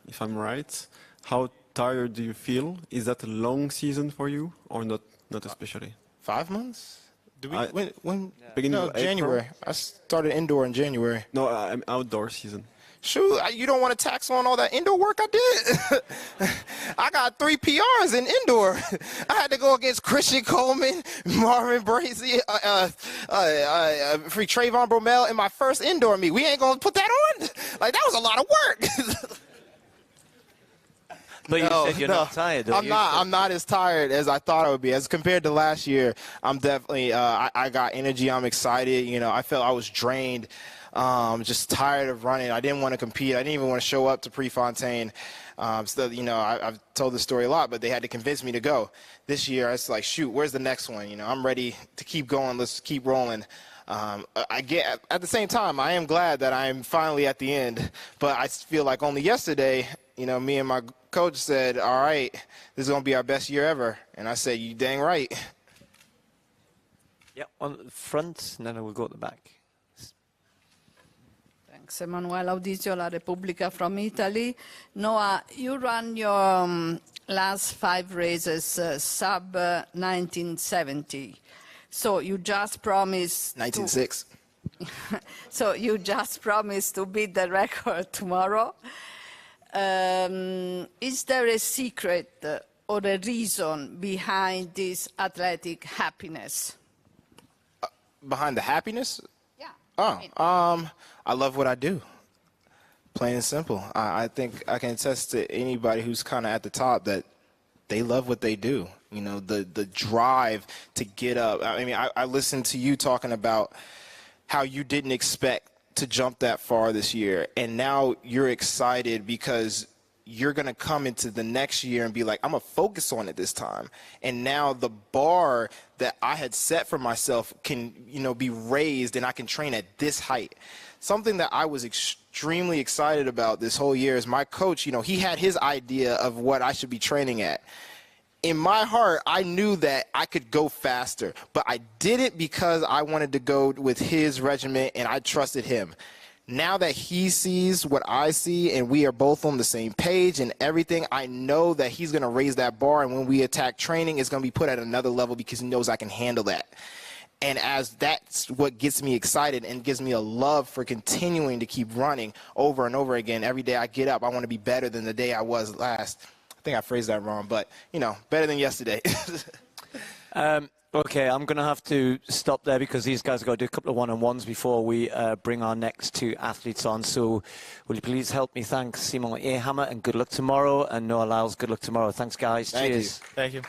if I'm right. How tired do you feel? Is that a long season for you, or not especially? 5 months? Beginning of January. April? I started indoor in January. No, I'm outdoor season. Shoot, you don't want to tax on all that indoor work I did? I got 3 PRs in indoor. I had to go against Christian Coleman, Marvin Brazier, free Trayvon Bromell in my first indoor meet. We ain't going to put that on? Like, that was a lot of work. But you said you're not tired, though. I'm not as tired as I thought I would be. As compared to last year, I'm definitely, I got energy. I'm excited. You know, I felt I was drained. Just tired of running. I didn't want to compete. I didn't even want to show up to Prefontaine. You know, I've told the story a lot, but they had to convince me to go. This year, it's like, shoot, where's the next one? You know, I'm ready to keep going. Let's keep rolling. At the same time, I am glad that I'm finally at the end, but I feel like only yesterday, you know, me and my coach said, all right, this is going to be our best year ever. And I said, you dang right. Yeah, on the front, and then we'll go at the back. Thanks, Emanuele Audizio, La Repubblica from Italy. Noah, you ran your last 5 races sub 1970. So you just promised 1906. So you just promised to beat the record tomorrow. Is there a secret or a reason behind this athletic happiness? Behind the happiness? Yeah. Oh, I love what I do. Plain and simple. I think I can attest to anybody who's kind of at the top that they love what they do. You know, the drive to get up. I mean, I listened to you talking about how you didn't expect to jump that far this year, and now you're excited because you're going to come into the next year and be like, I'm going to focus on it this time. And now the bar that I had set for myself can, you know, be raised, and I can train at this height. Something that I was extremely excited about this whole year is my coach, you know, he had his idea of what I should be training at. In my heart, I knew that I could go faster, but I did it because I wanted to go with his regiment and I trusted him. Now that he sees what I see and we are both on the same page and everything, I know that he's going to raise that bar, and when we attack training, it's going to be put at another level because he knows I can handle that. And as that's what gets me excited and gives me a love for continuing to keep running over and over again. Every day I get up, I want to be better than the day I was last. I think I phrased that wrong, but, you know, better than yesterday. Okay, I'm going to have to stop there because these guys have got to do a couple of one-on-ones before we bring our next 2 athletes on. So will you please help me thank Simon Ehammer, and good luck tomorrow, and Noah Lyles, good luck tomorrow. Thanks, guys. Cheers. Thank you.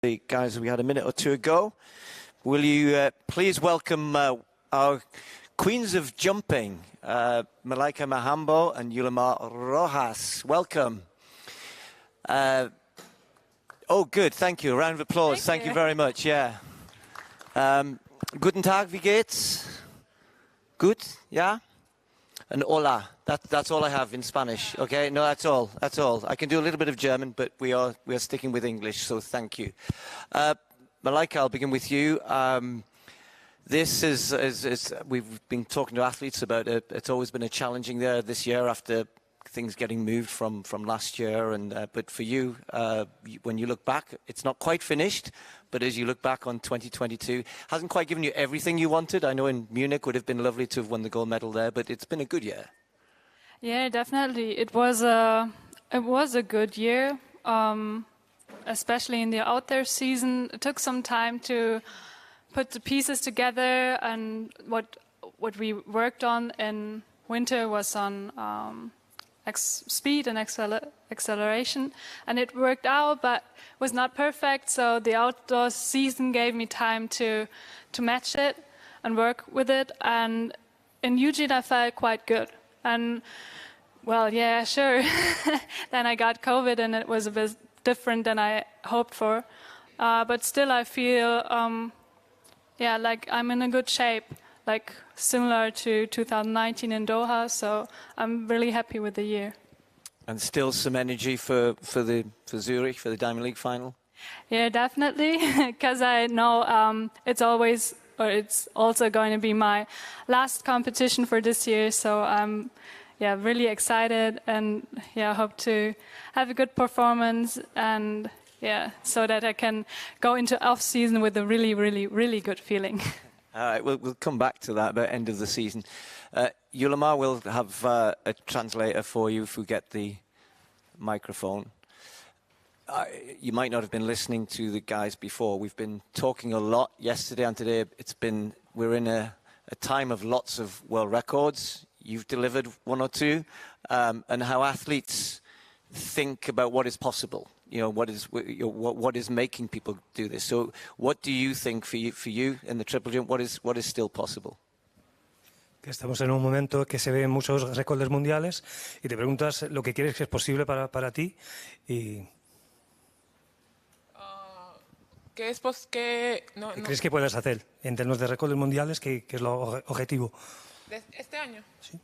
The guys, we had a minute or two ago. Will you please welcome our queens of jumping, Malaika Mihambo and Yulimar Rojas. Welcome. Oh, good. Thank you. A round of applause. Thank you very much. Yeah. Guten Tag, wie geht's? Good? Yeah? And hola. That's all I have in Spanish. Okay? No, that's all. That's all. I can do a little bit of German, but we are sticking with English, so thank you. Malaika, I'll begin with you. This is we've been talking to athletes about it. It's always been a challenging there this year after things getting moved from last year. But for you, when you look back, it's not quite finished. But as you look back on 2022, hasn't quite given you everything you wanted. I know in Munich would have been lovely to have won the gold medal there, but it's been a good year. Yeah, definitely. It was a good year, especially in the out there season. It took some time to put the pieces together, and what we worked on in winter was on speed and acceleration, and it worked out, but was not perfect. So the outdoor season gave me time to match it and work with it. And in Eugene, I felt quite good. And well, yeah, sure. Then I got COVID, and it was a bit different than I hoped for. But still, I feel, like I'm in a good shape, like similar to 2019 in Doha. So I'm really happy with the year. And still some energy for Zurich, for the Diamond League final? Yeah, definitely, because I know it's also going to be my last competition for this year. So I'm really excited, and hope to have a good performance, and so that I can go into off season with a really, really, really good feeling. All right, we'll come back to that at the end of the season. Yulimar will have a translator for you if we get the microphone. You might not have been listening to the guys before. We've been talking a lot yesterday and today. We're in a time of lots of world records. You've delivered one or two, and how athletes think about what is possible. What is making people do this. So what do you think for you in the triple jump, what is still possible? Que estamos en un momento que se ven muchos récords mundiales y te preguntas lo que quieres que es posible para ti y ¿qué crees que puedes hacer en términos de récords mundiales, que es lo objetivo? ¿Este año? Sí.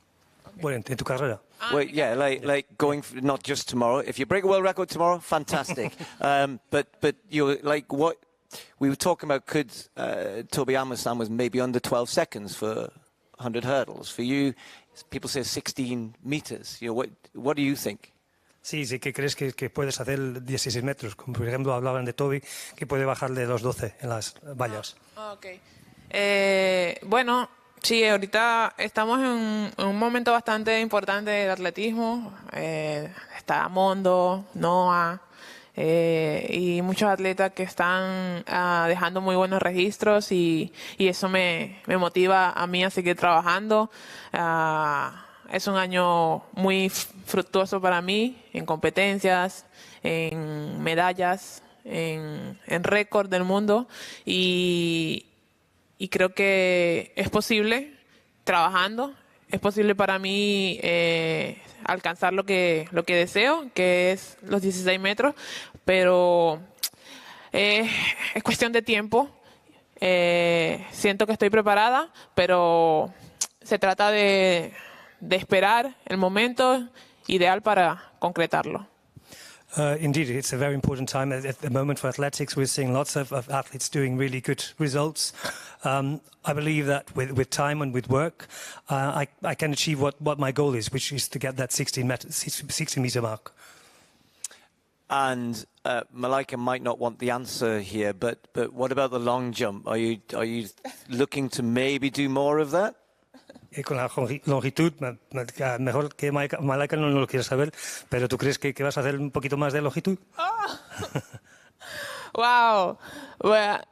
Bueno, en tu carrera. Well, yeah, like going not just tomorrow. If you break a world record tomorrow, fantastic. But like what we were talking about, could Tobi Amusan was maybe under 12 seconds for 100 hurdles. For you, people say 16 meters. What do you think? Sí, que crees que puedes hacer 16 metros. Como por ejemplo hablaban de Tobi, que puede bajar de los 12 en las vallas. Okay. Bueno. Sí, ahorita estamos en un momento bastante importante del atletismo. Está Mondo, Noah y muchos atletas que están dejando muy buenos registros y eso me motiva a mí a seguir trabajando. Es un año muy fructuoso para mí en competencias, en medallas, en récord del mundo y creo que es posible, trabajando, es posible para mí alcanzar lo que deseo, que es los 16 metros, pero es cuestión de tiempo. Siento que estoy preparada, pero se trata de esperar el momento ideal para concretarlo. Indeed, it's a very important time at the moment for athletics. We're seeing lots of athletes doing really good results. I believe that with time and with work, I can achieve what my goal is, which is to get that 60 meter mark. And Malaika might not want the answer here, but what about the long jump? Are you looking to maybe do more of that? Con la longitud, mejor que Malaika no lo quiere saber, pero ¿tú crees que vas a hacer un poquito más de longitud? Wow. Bueno,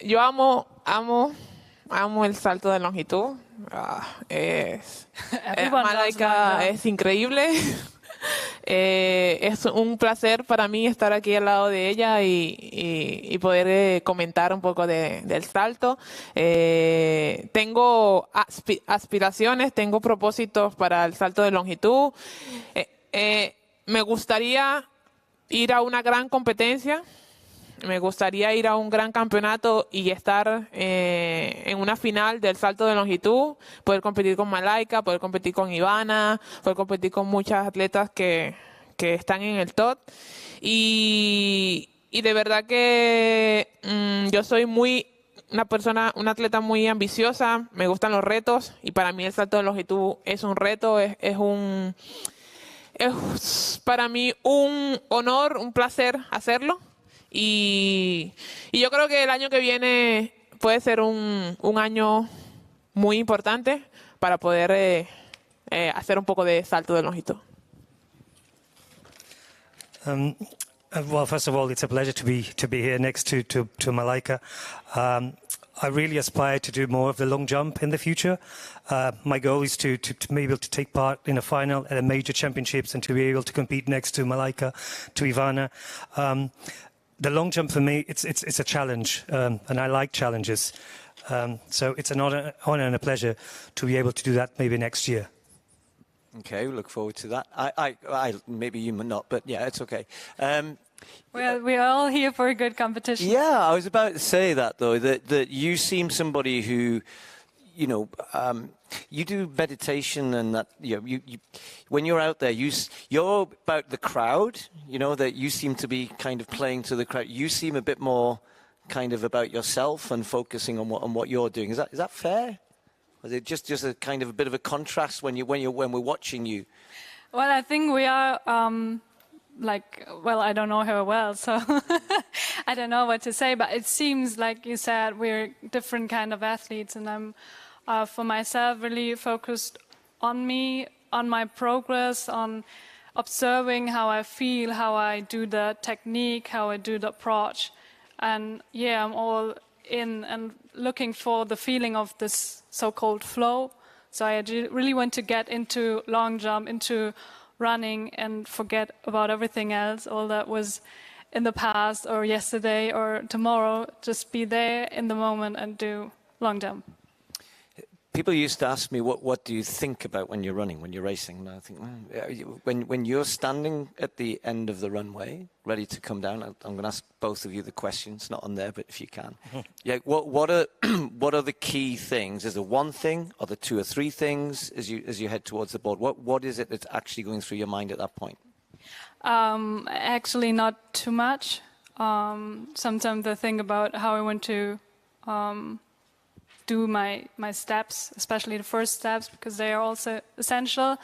yo amo el salto de longitud. Malaika es increíble. Es un placer para mí estar aquí al lado de ella y poder comentar un poco del salto. Tengo aspiraciones, tengo propósitos para el salto de longitud. Me gustaría ir a una gran competencia. Me gustaría ir a un gran campeonato y estar en una final del salto de longitud, poder competir con Malaika, poder competir con Ivana, poder competir con muchas atletas que están en el top. Y de verdad que yo soy una atleta muy ambiciosa, me gustan los retos y para mí el salto de longitud es un reto, es para mí un honor, un placer hacerlo. Y yo creo que el año que viene puede ser un año muy importante para poder hacer un poco de salto de longitud. Well, first of all, it's a pleasure to be here next to Malaika. I really aspire to do more of the long jump in the future. My goal is to be able to take part in a final at a major championships and to be able to compete next to Malaika, to Ivana. The long jump for me, it's a challenge, and I like challenges. So it's an honor and a pleasure to be able to do that maybe next year. Okay, we look forward to that. I maybe you not, but yeah, it's okay. Well, we are all here for a good competition. Yeah, I was about to say that though, that you seem somebody who, you know, you do meditation and that, you know, you when you're out there, you're about the crowd, you know, that you seem to be kind of playing to the crowd. You seem a bit more kind of about yourself and focusing on what you're doing. Is that fair? Or is it just a kind of a bit of a contrast when we're watching you? Well, I think we are I don't know her well, so I don't know what to say, but it seems like you said we're different kind of athletes, and I'm for myself really focused on me, on my progress, on observing how I feel, how I do the technique, how I do the approach. And yeah, I'm all in and looking for the feeling of this so-called flow. So I really want to get into long jump, into running, and forget about everything else, all that was in the past or yesterday or tomorrow. Just be there in the moment and do long jump. People used to ask me, what do you think about when you're running, when you're racing? And I think, when you're standing at the end of the runway, ready to come down, I'm going to ask both of you the question. It's not on there, but if you can. Yeah, what are the key things? Is there one thing, or the two or three things as you head towards the board? What is it that's actually going through your mind at that point? Actually, not too much. Sometimes I think about how I want to do my steps, especially the first steps, because they are also essential.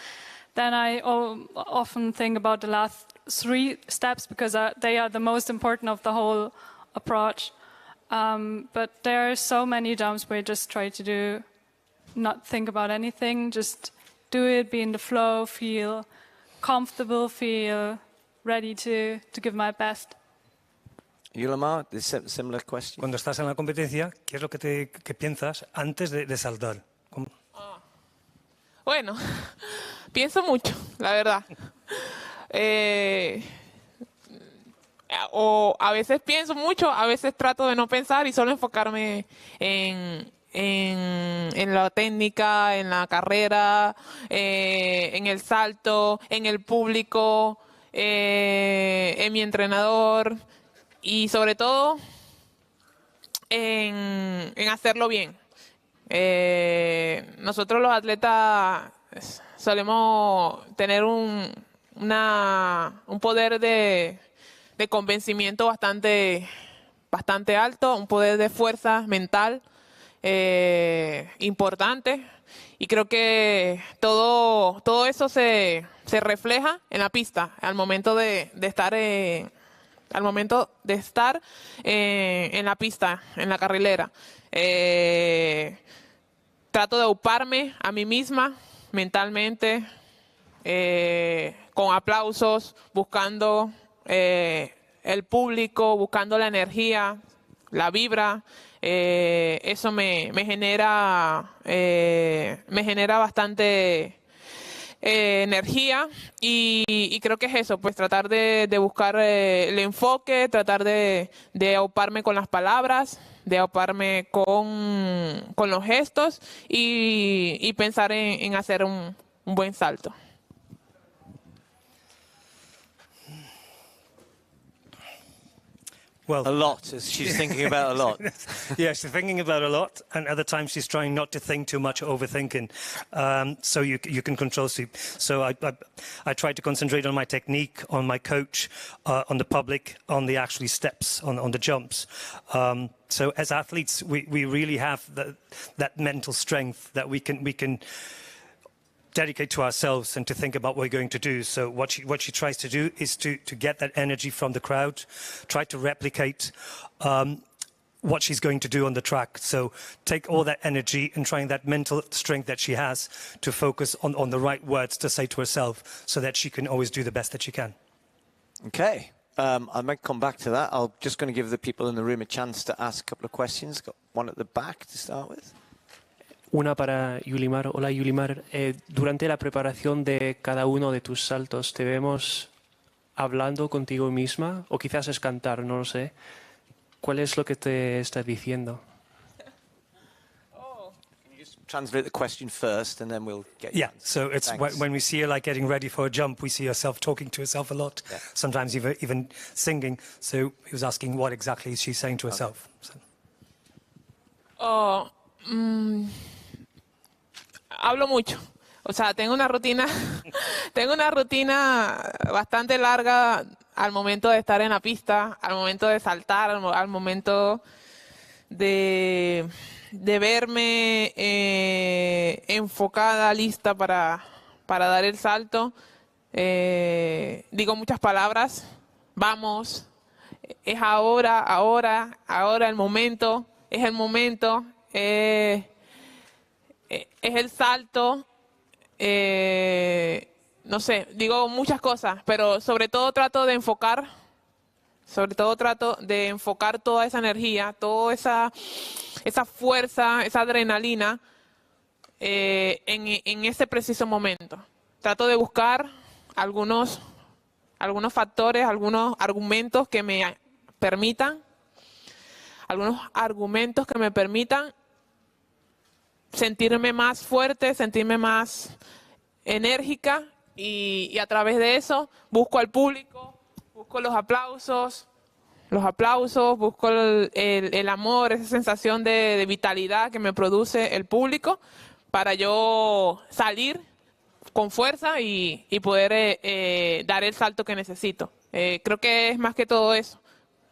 Then I often think about the last 3 steps, because they are the most important of the whole approach. But there are so many jumps where I just try to not think about anything, just do it, be in the flow, feel comfortable, feel ready to give my best. Yulimar, similar question. Cuando estás en la competencia, ¿qué es lo que piensas antes de saltar? Bueno, pienso mucho, la verdad. O a veces pienso mucho, a veces trato de no pensar y solo enfocarme en la técnica, en la carrera, en el salto, en el público, en mi entrenador. Y sobre todo en hacerlo bien. Nosotros los atletas solemos tener un poder de convencimiento bastante alto, un poder de fuerza mental importante. Y creo que todo eso se refleja en la pista al momento de estar en la pista, en la carrilera. Trato de auparme a mí misma mentalmente, con aplausos, buscando el público, buscando la energía, la vibra. Eso me genera bastante energía y creo que es eso, pues tratar de buscar el enfoque, tratar de auparme con las palabras, de auparme con los gestos y pensar en hacer un buen salto. Well, a lot. She's thinking about a lot. Yeah, she's thinking about a lot, and other times she's trying not to think too much, overthinking. So you can control sleep. So I try to concentrate on my technique, on my coach, on the public, on the actually steps, on the jumps. So as athletes, we really have that mental strength that we can dedicate to ourselves and to think about what we're going to do. So what she tries to do is to get that energy from the crowd, try to replicate what she's going to do on the track. So take all that energy and trying that mental strength that she has to focus on the right words to say to herself so that she can always do the best that she can. Okay. I might come back to that. I'm just going to give the people in the room a chance to ask a couple of questions. Got one at the back to start with. Una para Yulimar. Hola Yulimar, durante la preparación de cada uno de tus saltos, ¿te vemos hablando contigo misma? O quizás es cantar, no lo sé. ¿Cuál es lo que te estás diciendo? Can you just translate the question first and then we'll get you. Yeah, so it's when we see her like getting ready for a jump, we see herself talking to herself a lot, sometimes even singing. So he was asking what exactly is she saying to herself. So. Hablo mucho, o sea, tengo una rutina bastante larga al momento de estar en la pista, al momento de saltar, al momento de verme enfocada, lista para dar el salto. Digo muchas palabras, vamos, es ahora el momento, es el momento. Es el salto, no sé, digo muchas cosas, pero sobre todo trato de enfocar toda esa energía, toda esa fuerza, esa adrenalina en ese preciso momento. Trato de buscar algunos factores, algunos argumentos que me permitan sentirme más fuerte, sentirme más enérgica y a través de eso busco al público, busco los aplausos, busco el amor, esa sensación de vitalidad que me produce el público para yo salir con fuerza y poder dar el salto que necesito. Creo que es más que todo eso.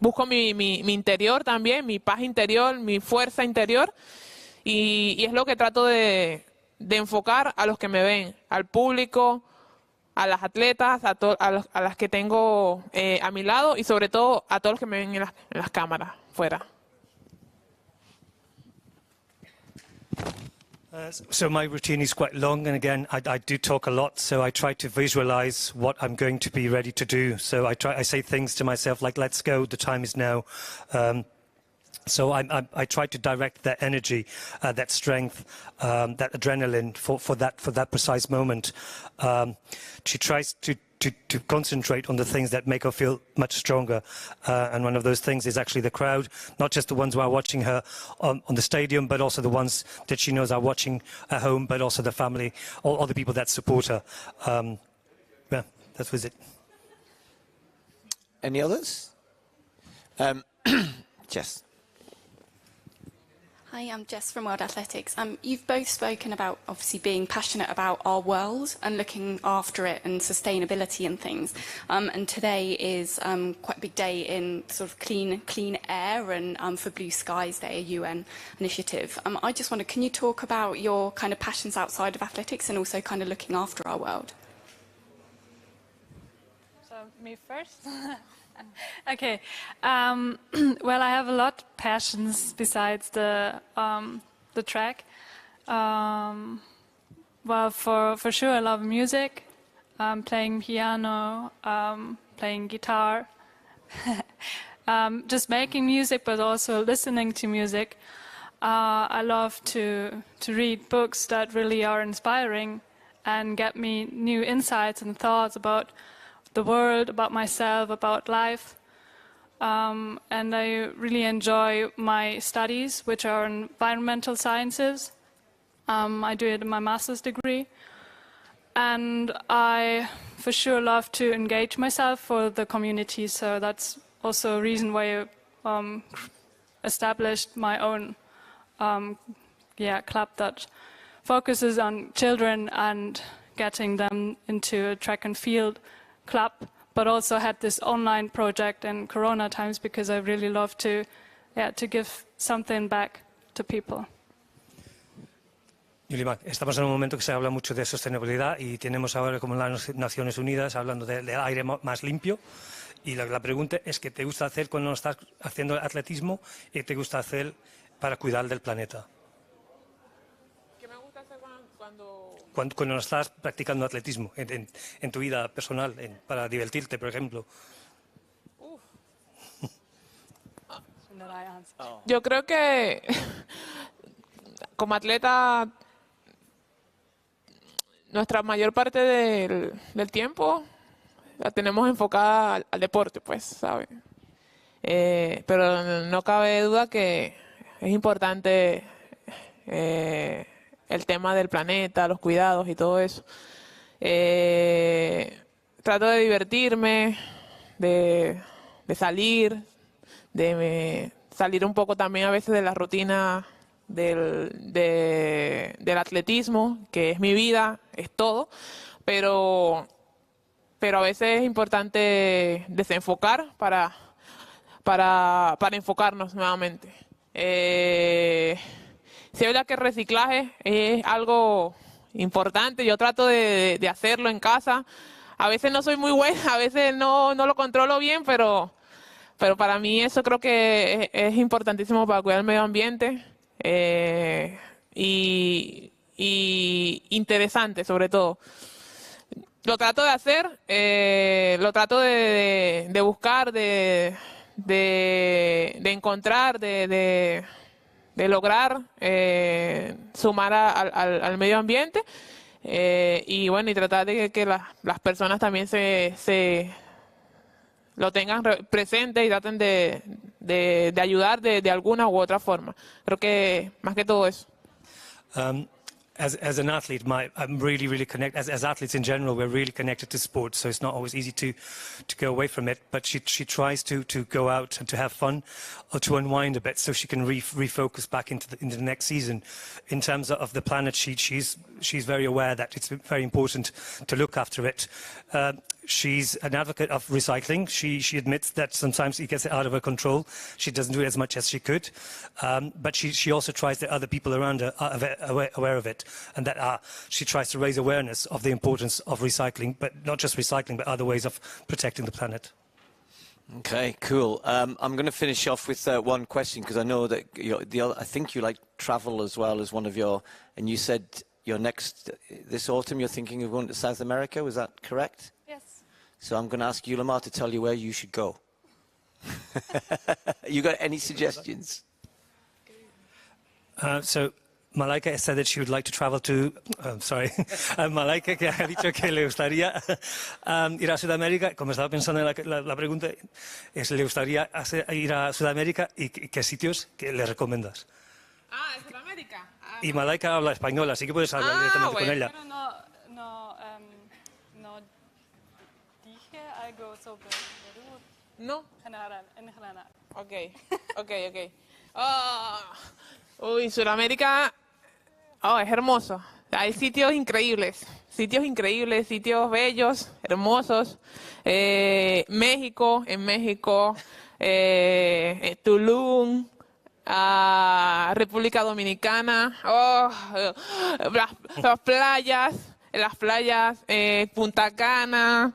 Busco mi interior también, mi paz interior, mi fuerza interior. Y es lo que trato de enfocar a los que me ven, al público, a las atletas, a las que tengo a mi lado y sobre todo a todos los que me ven en las cámaras fuera. So my routine is quite long, and again, I do talk a lot, so I try to visualize what I'm going to be ready to do. So I say things to myself like, let's go, the time is now. So I try to direct that energy, that strength, that adrenaline for that precise moment. She tries to concentrate on the things that make her feel much stronger. And one of those things is actually the crowd, not just the ones who are watching her on the stadium, but also the ones that she knows are watching at home, but also the family, all the people that support her. Yeah, that was it. Any others? Jess. Hi, I'm Jess from World Athletics. You've both spoken about obviously being passionate about our world and looking after it and sustainability and things. And today is quite a big day in sort of clean air and for Blue Skies Day, a UN initiative. I just wonder, can you talk about your kind of passions outside of athletics and also kind of looking after our world? So me first? Okay. Well, I have a lot of passions besides the track. Well, for sure, I love music. Playing piano, playing guitar, just making music, but also listening to music. I love to read books that really are inspiring, and get me new insights and thoughts about the world, about myself, about life. And I really enjoy my studies, which are environmental sciences. I do it in my master's degree. And I, for sure, love to engage myself for the community. So that's also a reason why I established my own club that focuses on children and getting them into a track and field club, but also had this online project in Corona times because I really love to give something back to people. Yulimar, estamos en un momento que se habla mucho de sostenibilidad y tenemos ahora como las Naciones Unidas hablando de aire más limpio. Y la pregunta es ¿qué te gusta hacer cuando estás haciendo atletismo y te gusta hacer para cuidar del planeta? ¿Qué me gusta hacer cuando Cuando estás practicando atletismo en tu vida personal, para divertirte, por ejemplo. Yo creo que como atleta nuestra mayor parte del tiempo la tenemos enfocada al deporte, pues, ¿sabes? Pero no cabe duda que es importante el tema del planeta, los cuidados y todo eso. Trato de divertirme, de salir, de salir un poco también a veces de la rutina del atletismo, que es mi vida, es todo, pero a veces es importante desenfocar para enfocarnos nuevamente. Si es verdad que el reciclaje es algo importante, yo trato de hacerlo en casa. A veces no soy muy buena, a veces no lo controlo bien, pero para mí eso creo que es importantísimo para cuidar el medio ambiente y interesante sobre todo. Lo trato de hacer, lo trato de buscar, de encontrar, de lograr sumar al medio ambiente y bueno, y tratar de que las personas también se lo tengan presente y traten de ayudar de alguna u otra forma. Creo que más que todo eso. As an athlete, I'm really connected. As athletes in general, we're really connected to sports, so it's not always easy to go away from it. But she tries to go out and to have fun, or to unwind a bit, so she can refocus back into the next season. In terms of the planet, she's very aware that it's very important to look after it. She's an advocate of recycling. She admits that sometimes it gets out of her control. She doesn't do it as much as she could. But she also tries that other people around her are aware of it, and that she tries to raise awareness of the importance of recycling, but not just recycling, but other ways of protecting the planet. Okay, cool. I'm going to finish off with one question, because I know that I think you like travel as well as one of your, and you said this autumn you're thinking of going to South America, was that correct? Yes. So I'm going to ask Yulimar to tell you where you should go. You got any suggestions? So Malaika said that she would like to travel to... Malaika que ha dicho que le gustaría ir a Sudamérica. Como estaba pensando en la pregunta, le gustaría ir a Sudamérica y qué sitios que le recomiendas. ¿En Sudamérica? Y Malaika habla español, así que puedes hablar directamente con ella. Pero no dije algo sobre Perú. No. En general. Ok. Uy, Sudamérica, es hermoso. Hay sitios increíbles, sitios bellos, hermosos. En México, Tulum, República Dominicana, las playas, Punta Cana,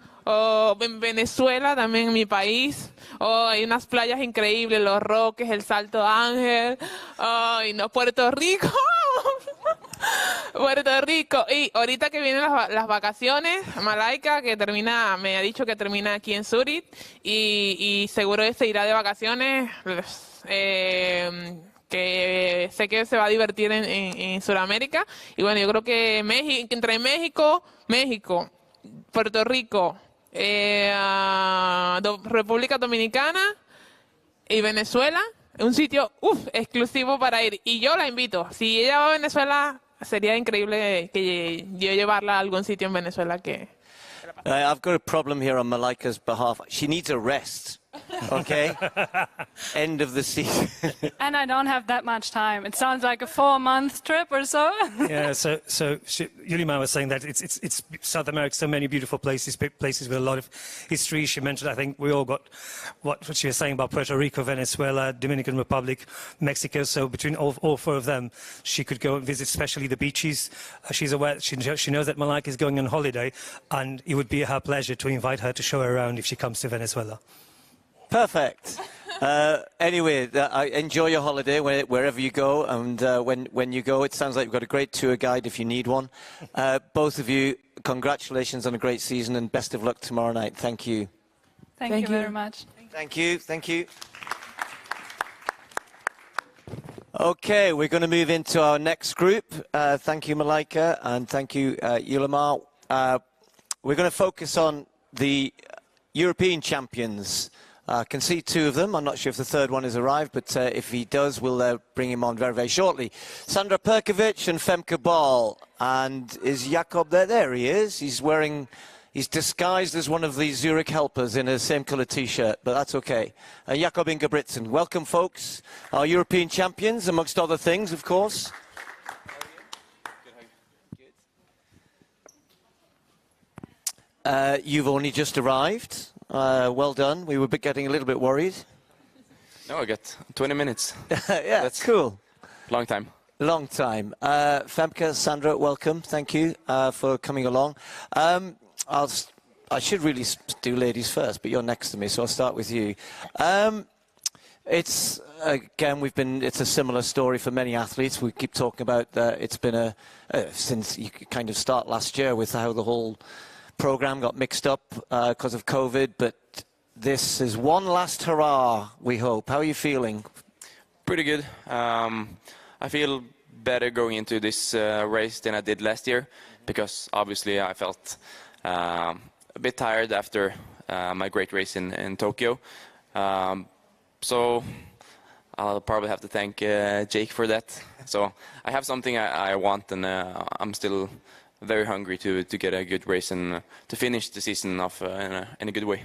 en Venezuela, también en mi país. Hay unas playas increíbles, Los Roques, el Salto Ángel, Puerto Rico. Puerto Rico. Y ahorita que vienen las vacaciones, Malaika, me ha dicho que termina aquí en Zurich y seguro se irá de vacaciones, que sé que se va a divertir en Sudamérica. Y bueno, yo creo que entre México, Puerto Rico, República Dominicana y Venezuela, un sitio exclusivo para ir. Y yo la invito. Si ella va a Venezuela, sería increíble que yo llevarla a algún sitio en Venezuela que... I've got a problem here on Malaika's behalf. She needs a rest. Okay? End of the season. And I don't have that much time. It sounds like a 4-month trip or so. Yeah, so Yulimar was saying that it's South America, so many beautiful places, big places with a lot of history. She mentioned, I think we all got what she was saying about Puerto Rico, Venezuela, Dominican Republic, Mexico. So between all four of them, she could go and visit, especially the beaches. She's aware, she knows that Malaika is going on holiday, and it would be her pleasure to invite her to show her around if she comes to Venezuela. Perfect. Anyway, enjoy your holiday wherever you go, and when you go, it sounds like you've got a great tour guide if you need one. Both of you, congratulations on a great season, and best of luck tomorrow night. Thank you. Thank you very much. Thank you. Thank you. Okay, we're going to move into our next group. Thank you, Malaika, and thank you, Yulimar. We're going to focus on the European champions. I can see two of them. I'm not sure if the third one has arrived, but if he does, we'll bring him on very, very shortly. Sandra Perkovic and Femke Ball. And is Jakob there? There he is. He's disguised as one of the Zurich helpers in a same colour T-shirt, but that's okay. Jakob Ingebrigtsen. Welcome, folks. Our European champions, amongst other things, of course. You've only just arrived. Well done. We were getting a little bit worried. No, I got 20 minutes. Yeah, that's cool. Long time. Long time. Femke, Sandra, welcome. Thank you for coming along. I should really do ladies first, but you're next to me, so I'll start with you. It's a similar story for many athletes. We keep talking about it's been since you kind of start last year with how the whole program got mixed up because of COVID, but this is one last hurrah, we hope. How are you feeling? Pretty good. I feel better going into this race than I did last year, because obviously I felt a bit tired after my great race in Tokyo. So I'll probably have to thank Jake for that. So I have something I want, and I'm still very hungry to get a good race and to finish the season off in a good way.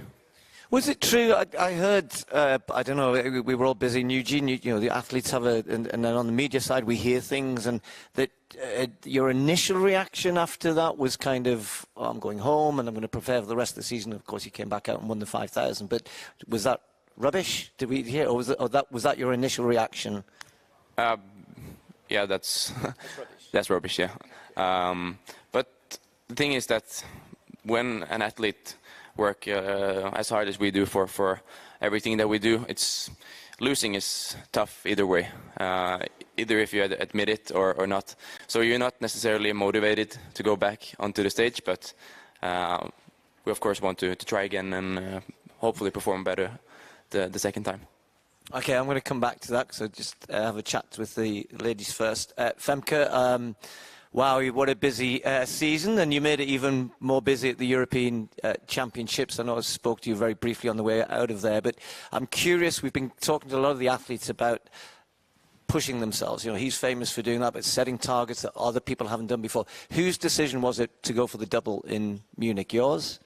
Was it true? I heard, I don't know, we were all busy in Eugene, you know, the athletes have and then on the media side we hear things, and that your initial reaction after that was kind of, oh, I'm going home and I'm going to prepare for the rest of the season. Of course, you came back out and won the 5,000, but was that rubbish? Did we hear, or was that your initial reaction? Yeah, that's that's rubbish, yeah. But the thing is that when an athlete work as hard as we do for everything that we do, losing is tough either way, either if you admit it or not. So you're not necessarily motivated to go back onto the stage, but we of course want to try again and hopefully perform better the second time. Okay, I'm going to come back to that, so just have a chat with the ladies first. Femke, wow, what a busy season, and you made it even more busy at the European Championships. I know I spoke to you very briefly on the way out of there, but I'm curious, we've been talking to a lot of the athletes about pushing themselves. You know, he's famous for doing that, but setting targets that other people haven't done before. Whose decision was it to go for the double in Munich? Yours?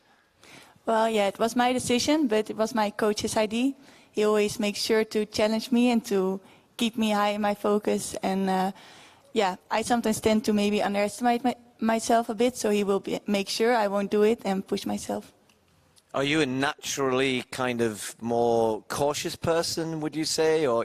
Well, yeah, it was my decision, but it was my coach's idea. He always makes sure to challenge me and to keep me high in my focus, and yeah, I sometimes tend to maybe underestimate myself a bit, so he will make sure I won't do it and push myself. Are you a naturally kind of more cautious person, would you say? Or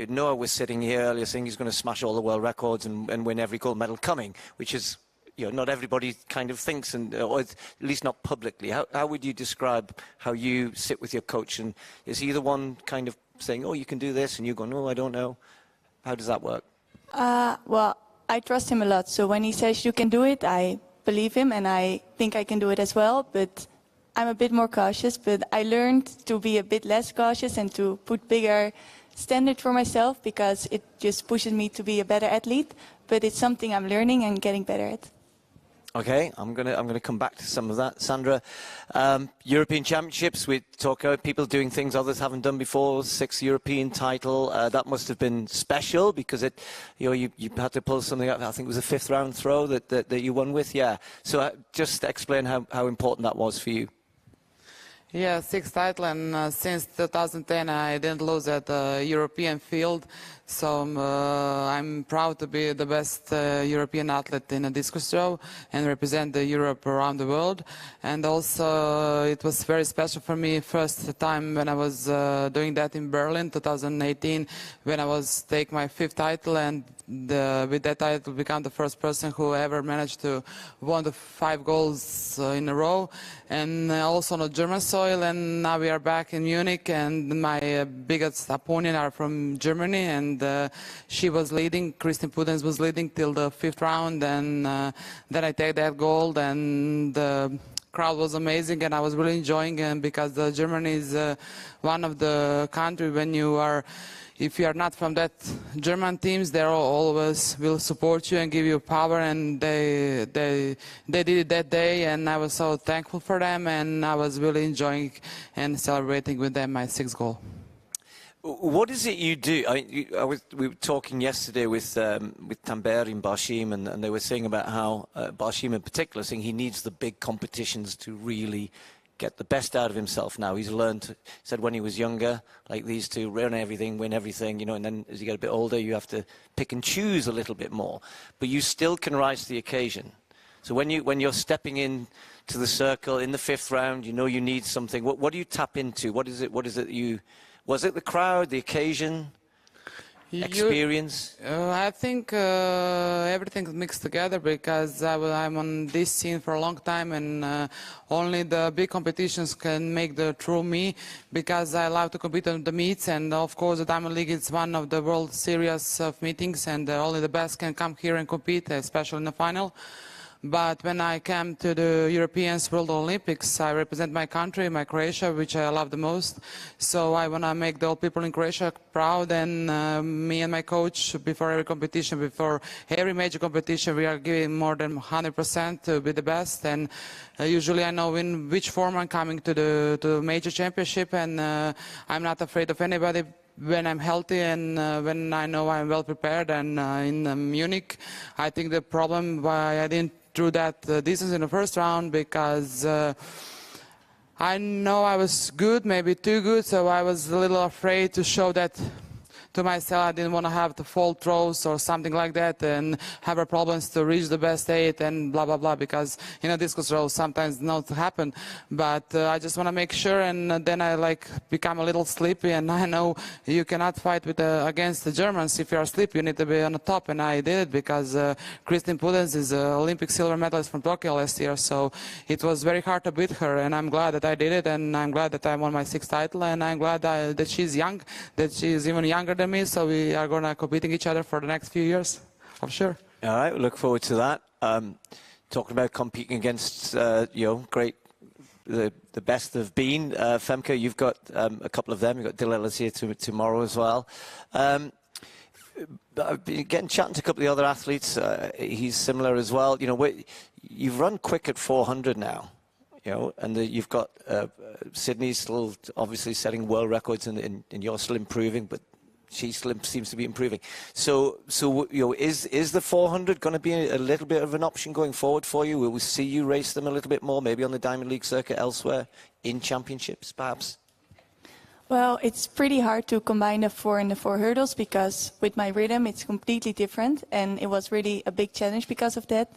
Noah was sitting here earlier saying he's going to smash all the world records and win every gold medal coming, which is, you know, not everybody kind of thinks, or at least not publicly. How would you describe how you sit with your coach? And is he the one kind of saying, oh, you can do this, and you go, no, I don't know? How does that work? Well, I trust him a lot. So when he says you can do it, I believe him, and I think I can do it as well. But I'm a bit more cautious. But I learned to be a bit less cautious and to put bigger standard for myself because it just pushes me to be a better athlete, but it's something I'm learning and getting better at. Okay, I'm gonna come back to some of that. Sandra, European Championships, we talk about people doing things others haven't done before, 6th European title. That must have been special because you had to pull something up. I think it was a 5th round throw that you won with, yeah. So just explain how important that was for you. Yeah, 6th title, and since 2010 I didn't lose at the European field. So I'm proud to be the best European athlete in a discus throw and represent Europe around the world. And also it was very special for me first time when I was doing that in Berlin 2018 when I was take my 5th title, and with that title become the first person who ever managed to win the 5 goals in a row, and also on a German soil. And now we are back in Munich, and my biggest opponent are from Germany, and she was leading, Christine Pudens was leading till the 5th round, and then I take that gold, and the crowd was amazing, and I was really enjoying it because Germany is one of the countries when you are, if you are not from that German teams, they always will support you and give you power, and they did it that day, and I was so thankful for them, and I was really enjoying and celebrating with them my 6th goal. What is it you do? We were talking yesterday with Tambert in Barshim, and they were saying about how Barshim in particular, saying he needs the big competitions to really get the best out of himself now. He's learned, said when he was younger, like these two, run everything, win everything, you know, and then as you get a bit older, you have to pick and choose a little bit more. But you still can rise to the occasion. So when you're stepping in to the circle in the 5th round, you know you need something. What do you tap into? What is it you... Was it the crowd, the occasion, experience? I think everything mixed together because I'm on this scene for a long time, and only the big competitions can make the true me because I love to compete on the meets, and of course the Diamond League is one of the World Series of meetings, and only the best can come here and compete, especially in the final. But when I came to the European World Olympics, I represent my country, my Croatia, which I love the most. So I want to make the old people in Croatia proud, and me and my coach, before every competition, before every major competition, we are giving more than 100% to be the best. And usually I know in which form I'm coming to the major championship, and I'm not afraid of anybody when I'm healthy and when I know I'm well prepared. And in Munich, I think the problem why I didn't do that distance in the 1st round because I know I was good, maybe too good, so I was a little afraid to show that to myself. I didn't want to have the fault throws or something like that and have problems to reach the best 8 and blah, blah, blah, because, you know, discus throws sometimes not happen. But I just want to make sure, and then I become a little sleepy, and I know you cannot fight with against the Germans. If you are sleepy, you need to be on the top, and I did it because Christine Pudens is an Olympic silver medalist from Tokyo last year, so it was very hard to beat her, and I'm glad that I did it, and I'm glad that I won my 6th title, and I'm glad that she's young, that she's even younger than me, so we are going to competing each other for the next few years, for sure. All right, we look forward to that. Talking about competing against, great, the best have been. Femke, you've got a couple of them. You've got Dilella's here tomorrow as well. I've been chatting to a couple of the other athletes. He's similar as well. You know, you've run quick at 400 now. You know, and you've got Sydney still obviously setting world records, and you're still improving, but she seems to be improving. So you know, is the 400 going to be a little bit of an option going forward for you? Will we see you race them a little bit more, maybe on the Diamond League circuit elsewhere, in championships, perhaps? Well, it's pretty hard to combine the 4 and the 4 hurdles because with my rhythm, it's completely different, and it was really a big challenge because of that.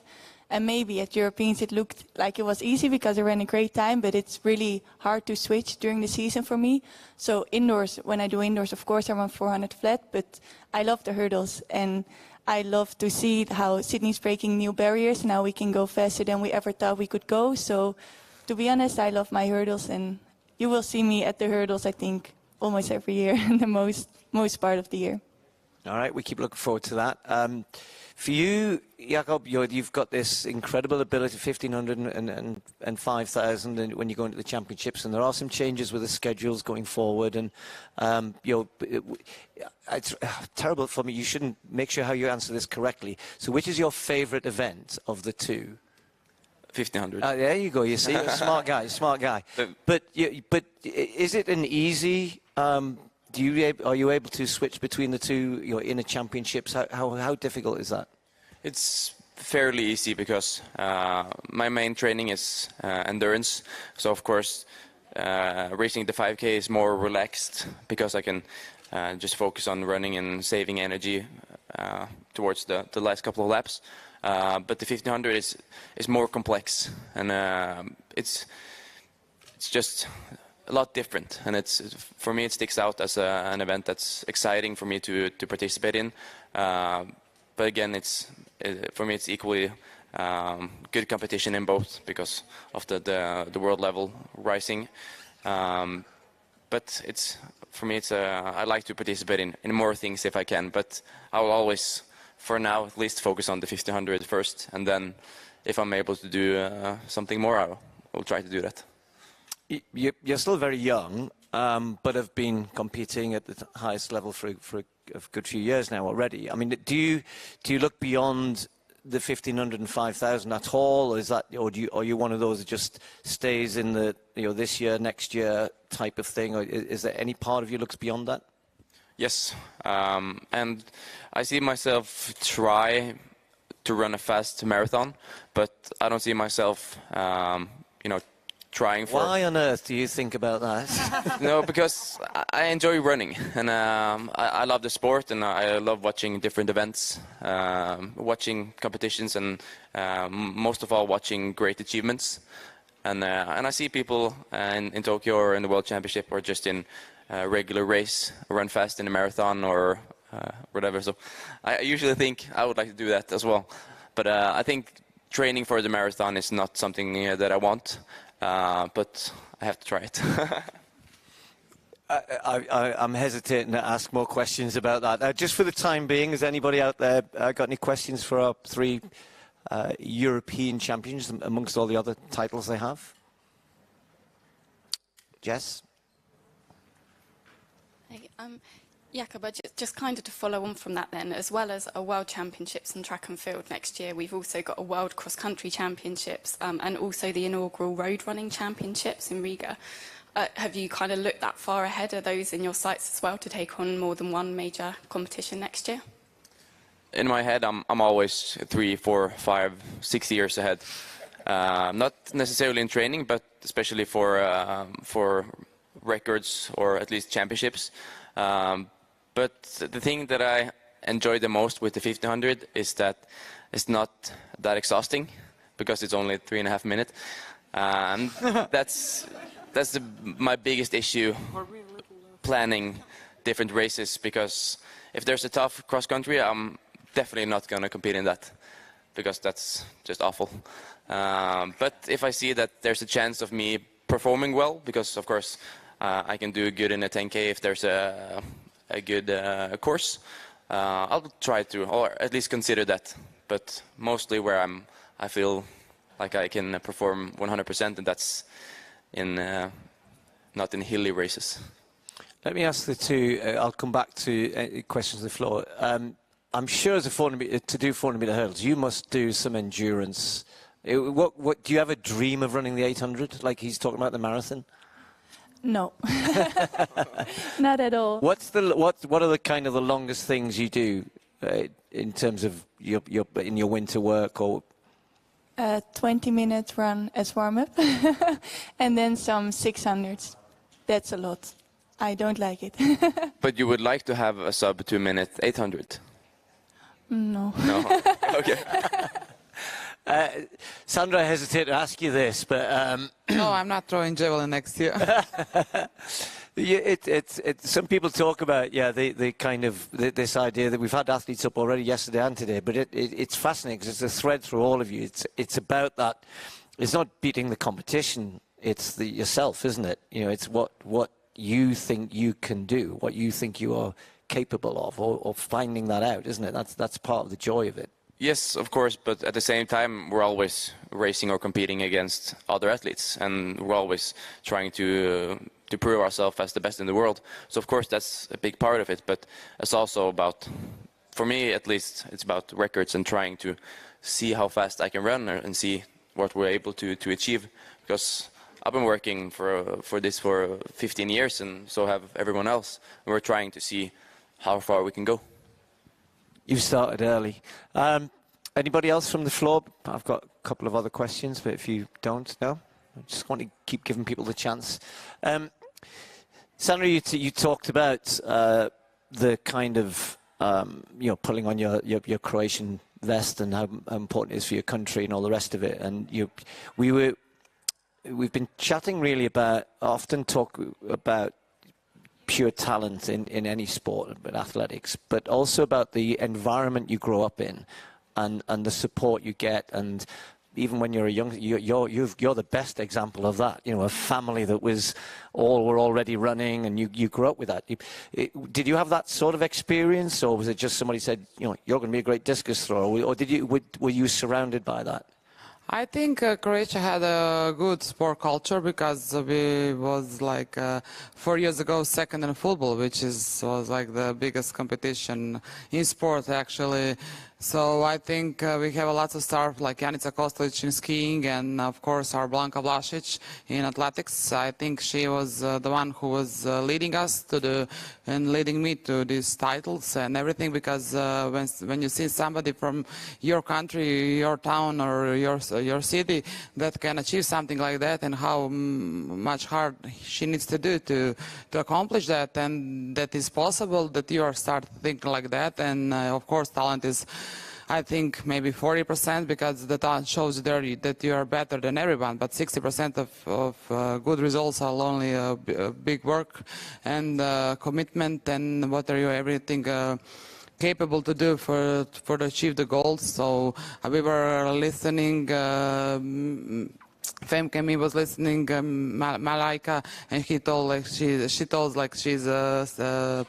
And maybe at Europeans it looked like it was easy because I ran a great time, but it's really hard to switch during the season for me. So indoors, when I do indoors, of course I run 400 flat, but I love the hurdles, and I love to see how Sydney's breaking new barriers. Now we can go faster than we ever thought we could go. So to be honest, I love my hurdles, and you will see me at the hurdles, I think, almost every year, the most part of the year. All right, we keep looking forward to that. For you, Jakob, you've got this incredible ability, 1,500 and 5,000 when you go into the championships, and there are some changes with the schedules going forward. And it's terrible for me. You shouldn't make sure how you answer this correctly. So, which is your favourite event of the two? 1,500. There you go. You see, you're a smart guy. Smart guy. But is it an easy? Are you able to switch between the two? You're in a championships. How difficult is that? It's fairly easy because my main training is endurance. So of course, racing the 5K is more relaxed because I can just focus on running and saving energy towards the last couple of laps. But the 1,500 is more complex, and it's just a lot different, and for me it sticks out as an event that's exciting for me to participate in. But again, for me it's equally good competition in both because of the world level rising. But for me I like to participate in more things if I can. But I will always, for now at least, focus on the 1,500 first, and then if I'm able to do something more, I will try to do that. You're still very young, but have been competing at the highest level for a good few years now already. I mean, do you look beyond the 1,500 and 5,000 at all, or are you one of those that just stays in the this year, next year type of thing, or is there any part of you looks beyond that? Yes, and I see myself try to run a fast marathon, but I don't see myself, trying for... Why on earth do you think about that? No, because I enjoy running, and I love the sport, and I love watching different events, watching competitions, and most of all watching great achievements. And I see people in Tokyo or in the World Championship or just in a regular race run fast in a marathon or whatever. So I usually think I would like to do that as well. But I think training for the marathon is not something that I want. But I have to try it. I'm hesitating to ask more questions about that. Just for the time being, has anybody out there got any questions for our three European champions amongst all the other titles they have? Jess? Jakob, just kind of to follow on from that then, as well as a World Championships in track and field next year, we've also got a World Cross Country Championships and also the inaugural Road Running Championships in Riga. Have you kind of looked that far ahead? Are those in your sights as well to take on more than one major competition next year? In my head, I'm always 3, 4, 5, 6 years ahead. Not necessarily in training, but especially for records or at least championships. But the thing that I enjoy the most with the 1,500 is that it's not that exhausting because it's only 3.5 minutes. And that's my biggest issue planning different races, because if there's a tough cross country, I'm definitely not going to compete in that because that's just awful. But if I see that there's a chance of me performing well, because of course I can do good in a 10K if there's a good course, I'll try to, or at least consider that. But mostly where I feel like I can perform 100%, and that's not in hilly races. Let me ask the two. I'll come back to questions on the floor. I'm sure as to do 400 meter hurdles, you must do some endurance. What do you have a dream of running the 800 like he's talking about the marathon? No, not at all. What are the kind of the longest things you do in terms of in your winter work? Or 20-minute run as warm-up, and then some 600s. That's a lot. I don't like it. But you would like to have a sub 2 minute 800? No. No. Okay. Sandra, I hesitate to ask you this, but no, I'm not throwing javelin next year. Some people talk about the kind of this idea that we've had athletes up already yesterday and today, but it's fascinating because it's a thread through all of you. It's about that. It's not beating the competition. It's yourself, isn't it? It's what you think you can do, what you think you are capable of, or finding that out, isn't it? That's part of the joy of it. Yes, of course, but at the same time, we're always racing or competing against other athletes, and we're always trying to prove ourselves as the best in the world. So, of course, that's a big part of it, but it's also about, for me at least, it's about records and trying to see how fast I can run and see what we're able to achieve, because I've been working for this for 15 years, and so have everyone else. We're trying to see how far we can go. You started early. Anybody else from the floor? I've got a couple of other questions, but if you don't, no? I just want to keep giving people the chance. Sandra, you talked about the kind of, pulling on your Croatian vest and how important it is for your country and all the rest of it. And we've been chatting really about, often talk about pure talent in any sport, but athletics, but also about the environment you grow up in and the support you get. And even when you're you're the best example of that. A family that were already running, and you grew up with that. Did you have that sort of experience, or was it just somebody said, you're going to be a great discus thrower, or were you surrounded by that? I think Croatia had a good sport culture because we was like 4 years ago second in football, which was like the biggest competition in sport actually. So I think we have a lot of stars like Janica Kostelić in skiing, and of course our Blanka Vlašić in athletics. I think she was the one who was leading us and leading me to these titles and everything, because when you see somebody from your country, your town, or your city that can achieve something like that, and how much hard she needs to do to accomplish that, and that is possible, that you start thinking like that. And of course talent is, I think, maybe 40%, because the talent shows there that you are better than everyone, but 60% of good results are only big work and commitment, and what are you everything capable to do to achieve the goals. So we were listening, Femke and me was listening, Malaika, and she told like she's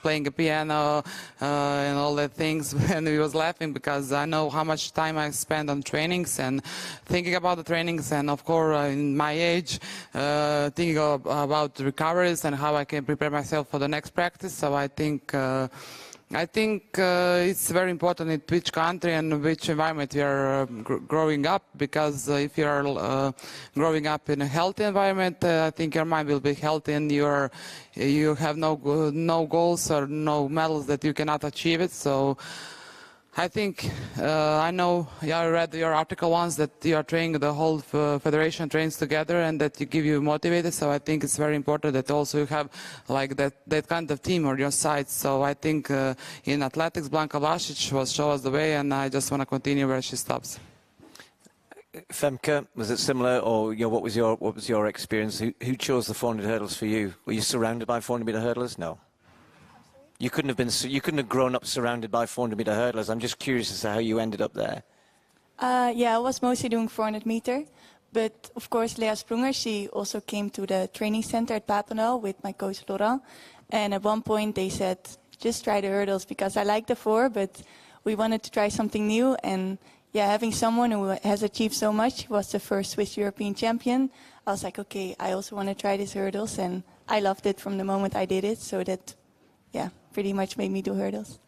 playing a piano and all that things, and we was laughing because I know how much time I spend on trainings and thinking about the trainings, and of course in my age thinking about recoveries and how I can prepare myself for the next practice. So I think it's very important in which country and which environment we are growing up, because if you are growing up in a healthy environment, I think your mind will be healthy, and you have no goals or no medals that you cannot achieve it. So I think, I know, I read your article once that you are training, the whole federation trains together, and that you give you motivated. So I think it's very important that also you have like that kind of team on your side. So I think in athletics, Blanka Vlašić was show us the way, and I just want to continue where she stops. Femke, was it similar, or what was your experience? Who chose the 400 hurdles for you? Were you surrounded by 400-meter hurdlers? No. You couldn't have grown up surrounded by 400-meter hurdlers. I'm just curious as to how you ended up there. Yeah, I was mostly doing 400 meter, but of course Lea Sprunger, she also came to the training center at Papendal with my coach Laurent, and at one point they said, just try the hurdles, because I like the 4, but we wanted to try something new. And yeah, having someone who has achieved so much, was the first Swiss European champion, I was like, okay, I also want to try these hurdles, and I loved it from the moment I did it. So that, yeah, pretty much made me do hurdles.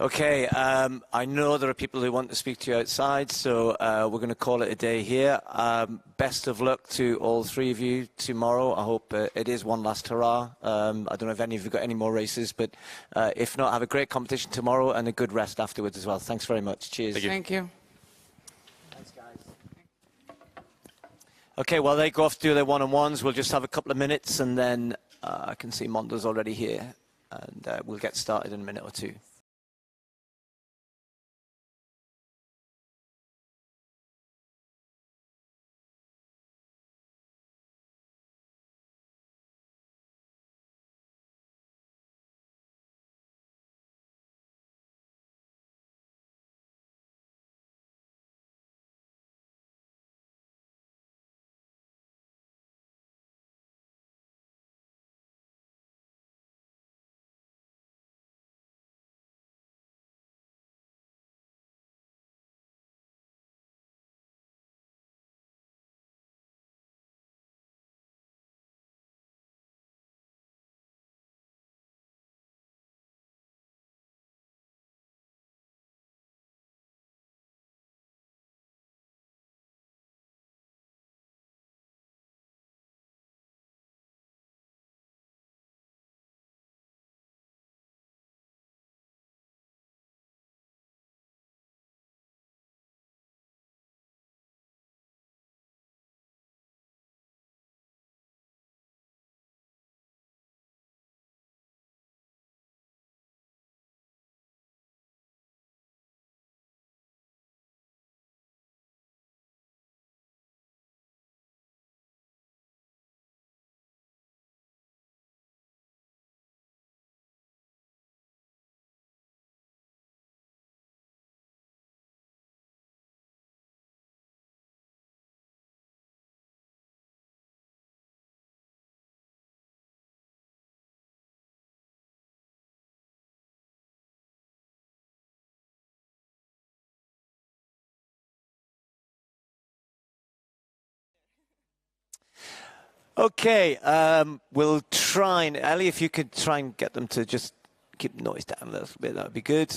Okay, I know there are people who want to speak to you outside, so we're going to call it a day here. Best of luck to all 3 of you tomorrow. I hope it is one last hurrah. I don't know if any of you got any more races, but if not, have a great competition tomorrow and a good rest afterwards as well. Thanks very much. Cheers. Thank you. Thanks, guys. Okay, while they go off to do their one-on-ones, we'll just have a couple of minutes, and then I can see Mondo's already here, and we'll get started in a minute or two. Okay, we'll try and Ellie, if you could try and get them to just keep the noise down a little bit, that would be good.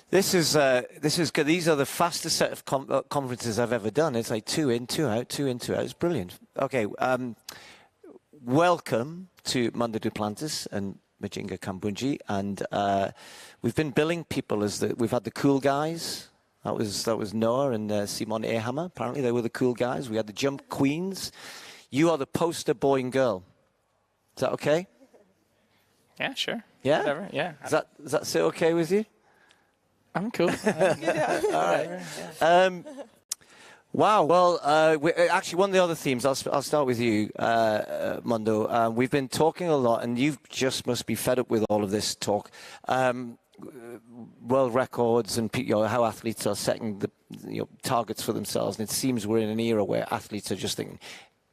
This is good. These are the fastest set of conferences I've ever done. It's like 2 in, 2 out, 2 in, 2 out. It's brilliant. Okay, welcome to Mondo Duplantis and Mujinga Kambundji, and we've been billing people as we've had the cool guys. That was Noah and Simon Ehammer. Apparently they were the cool guys. We had the jump queens. You are the poster boy and girl. Is that okay? Yeah, sure. Yeah? Whatever, yeah. Does that sit okay with you? I'm cool. All right. Wow. Well, actually, one of the other themes, I'll start with you, Mondo. We've been talking a lot, and you just must be fed up with all of this talk. World records and how athletes are setting the targets for themselves. And it seems we're in an era where athletes are just thinking,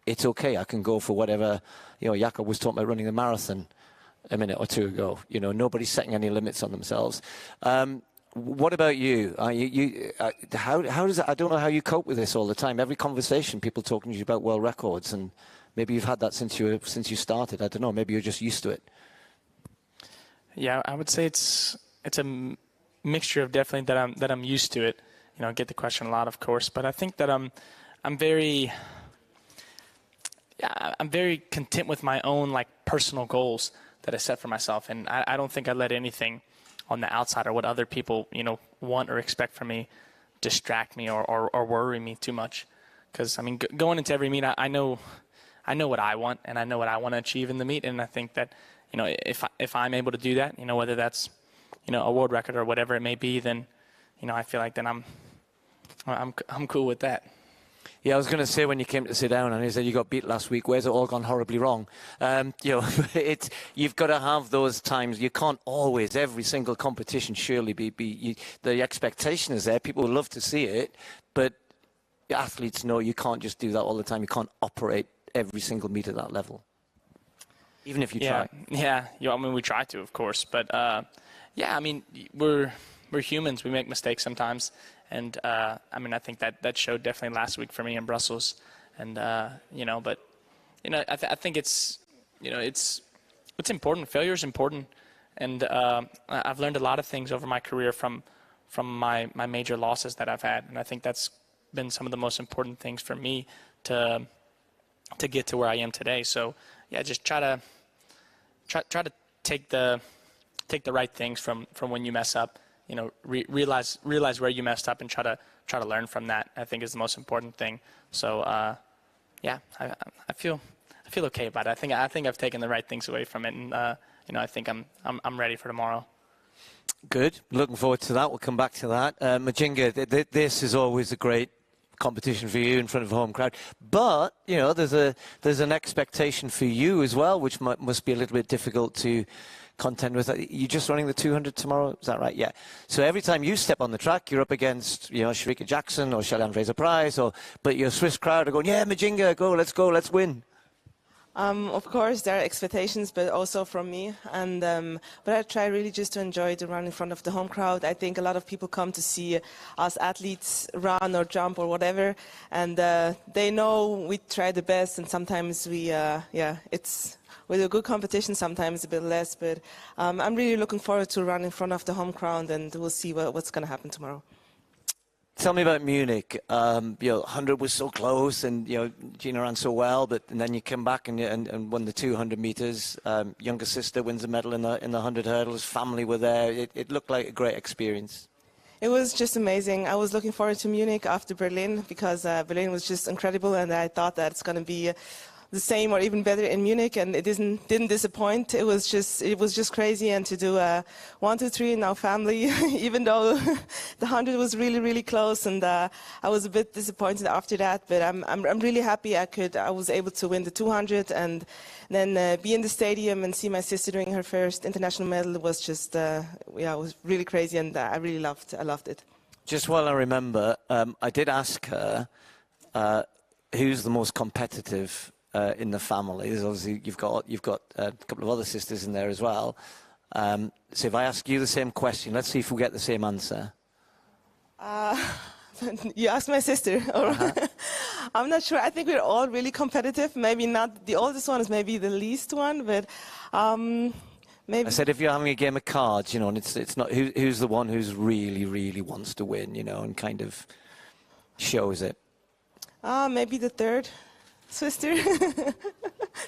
it's okay, I can go for whatever. Jakob was talking about running the marathon a minute or two ago. Nobody's setting any limits on themselves. What about you? How does it, I don't know how you cope with this all the time. Every conversation, people talking to you about world records, and maybe you've had that since you started. I don't know. Maybe you're just used to it. Yeah, I would say it's a mixture of definitely that I'm used to it. I get the question a lot, of course, but I think that I'm very content with my own personal goals that I set for myself, and I don't think I let anything on the outside or what other people want or expect from me distract me or worry me too much. Because going into every meet, I know what I want, and I know what I want to achieve in the meet, and I think that if I'm able to do that, whether that's a world record or whatever it may be, then I feel like then I'm cool with that. Yeah, I was going to say when you came to sit down and you said you got beat last week, where's it all gone horribly wrong? You've got to have those times. You can't always, every single competition, surely the expectation is there. People would love to see it, but athletes know you can't just do that all the time. You can't operate every single meet at that level, even if you try. Yeah. We try to, of course, but we're humans. We make mistakes sometimes. And, I think that showed definitely last week for me in Brussels. And, I think it's important. Failure is important. And I've learned a lot of things over my career from my major losses that I've had. And I think that's been some of the most important things for me to get to where I am today. So, yeah, just try to take the right things from when you mess up. Realize where you messed up and try to learn from that. I think is the most important thing. So I feel okay about it. I think I've taken the right things away from it, and I think I'm ready for tomorrow. Good. Looking forward to that. We'll come back to that. Mujinga, this is always a great competition for you in front of a home crowd, but there's an expectation for you as well, which must be a little bit difficult to contend with. You're just running the 200 tomorrow, is that right? Yeah. So every time you step on the track, you're up against Shericka Jackson or Shelly-Ann Fraser-Pryce, but your Swiss crowd are going, yeah, Mujinga, go, let's win. Of course, there are expectations, but also from me. And but I try really just to enjoy the run in front of the home crowd. I think a lot of people come to see us athletes run or jump or whatever, and they know we try the best. And sometimes it's with a good competition, sometimes a bit less. But I'm really looking forward to run in front of the home crowd, and we'll see what's going to happen tomorrow. Tell me about Munich. 100 was so close, and Gina ran so well, and then you come back and won the 200 meters. Younger sister wins a medal in the 100 hurdles. Family were there. It looked like a great experience. It was just amazing. I was looking forward to Munich after Berlin because Berlin was just incredible, and I thought that it's going to be the same or even better in Munich, and it didn't disappoint. It was just crazy, and to do 1, 2, 3 in our family, even though the 100 was really, really close, and I was a bit disappointed after that. But I'm really happy I was able to win the 200, and then be in the stadium and see my sister doing her first international medal was just it was really crazy, and I really loved it. Just while I remember, I did ask her who's the most competitive in the family. There's obviously you've got a couple of other sisters in there as well. So if I ask you the same question, let's see if we get the same answer. You asked my sister. I'm not sure. I think we're all really competitive. Maybe not the oldest one is maybe the least one, but maybe. I said if you're having a game of cards, and it's not who's the one who's really wants to win, and kind of shows it. Maybe the third sister.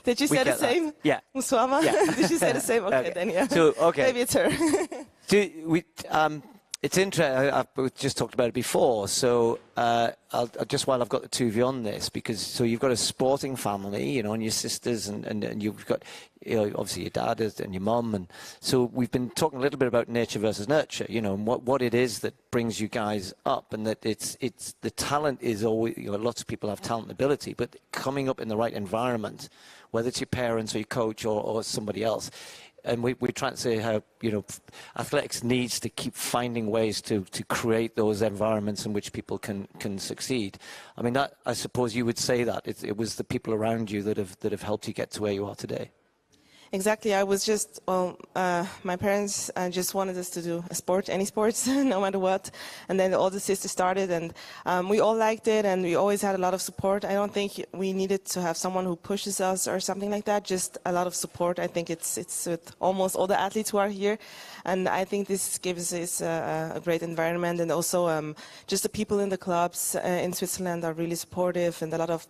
Did you say the same? Yeah. Muswama? Yeah. Did you say the same? Okay, then yeah. So, okay. Maybe it's her. It's interesting. We just talked about it before. So, I'll just while I've got the two of you on this, because you've got a sporting family, and your sisters, and you've got, obviously your dad and your mum, and so we've been talking a little bit about nature versus nurture, and what it is that brings you guys up, and that it's the talent is always, lots of people have talent and ability, but coming up in the right environment, whether it's your parents or your coach or somebody else. And we're trying to say how, athletics needs to keep finding ways to create those environments in which people can succeed. I mean, that, I suppose you would say that it was the people around you that have helped you get to where you are today. Exactly. I was just, my parents just wanted us to do a sport, any sports, no matter what. And then all the sisters started, and we all liked it, and we always had a lot of support. I don't think we needed to have someone who pushes us or something like that, just a lot of support. I think it's with almost all the athletes who are here. And I think this gives us a great environment. And also just the people in the clubs in Switzerland are really supportive, and a lot of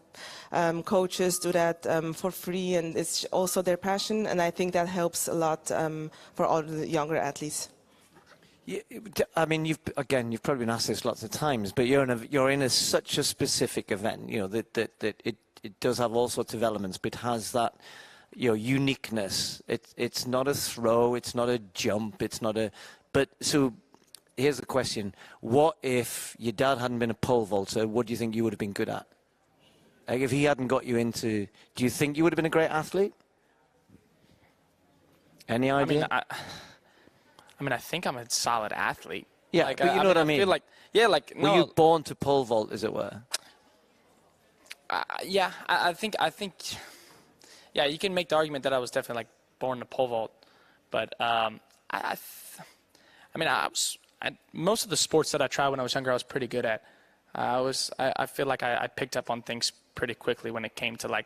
coaches do that for free, and it's also their passion. And I think that helps a lot for all the younger athletes. Yeah, I mean, you've probably been asked this lots of times, but you're in such a specific event, that it does have all sorts of elements, but it has that, uniqueness. It's not a throw, it's not a jump, it's not a. But so, here's the question: what if your dad hadn't been a pole vaulter? What do you think you would have been good at? Like, if he hadn't got you into, do you think you would have been a great athlete? Any idea? I think I'm a solid athlete. Yeah, like, but you know what I mean? I feel like, Were you born to pole vault, as it were? Yeah, I think, yeah, you can make the argument that I was definitely born to pole vault, but most of the sports that I tried when I was younger, I was pretty good at. I feel like I picked up on things pretty quickly when it came to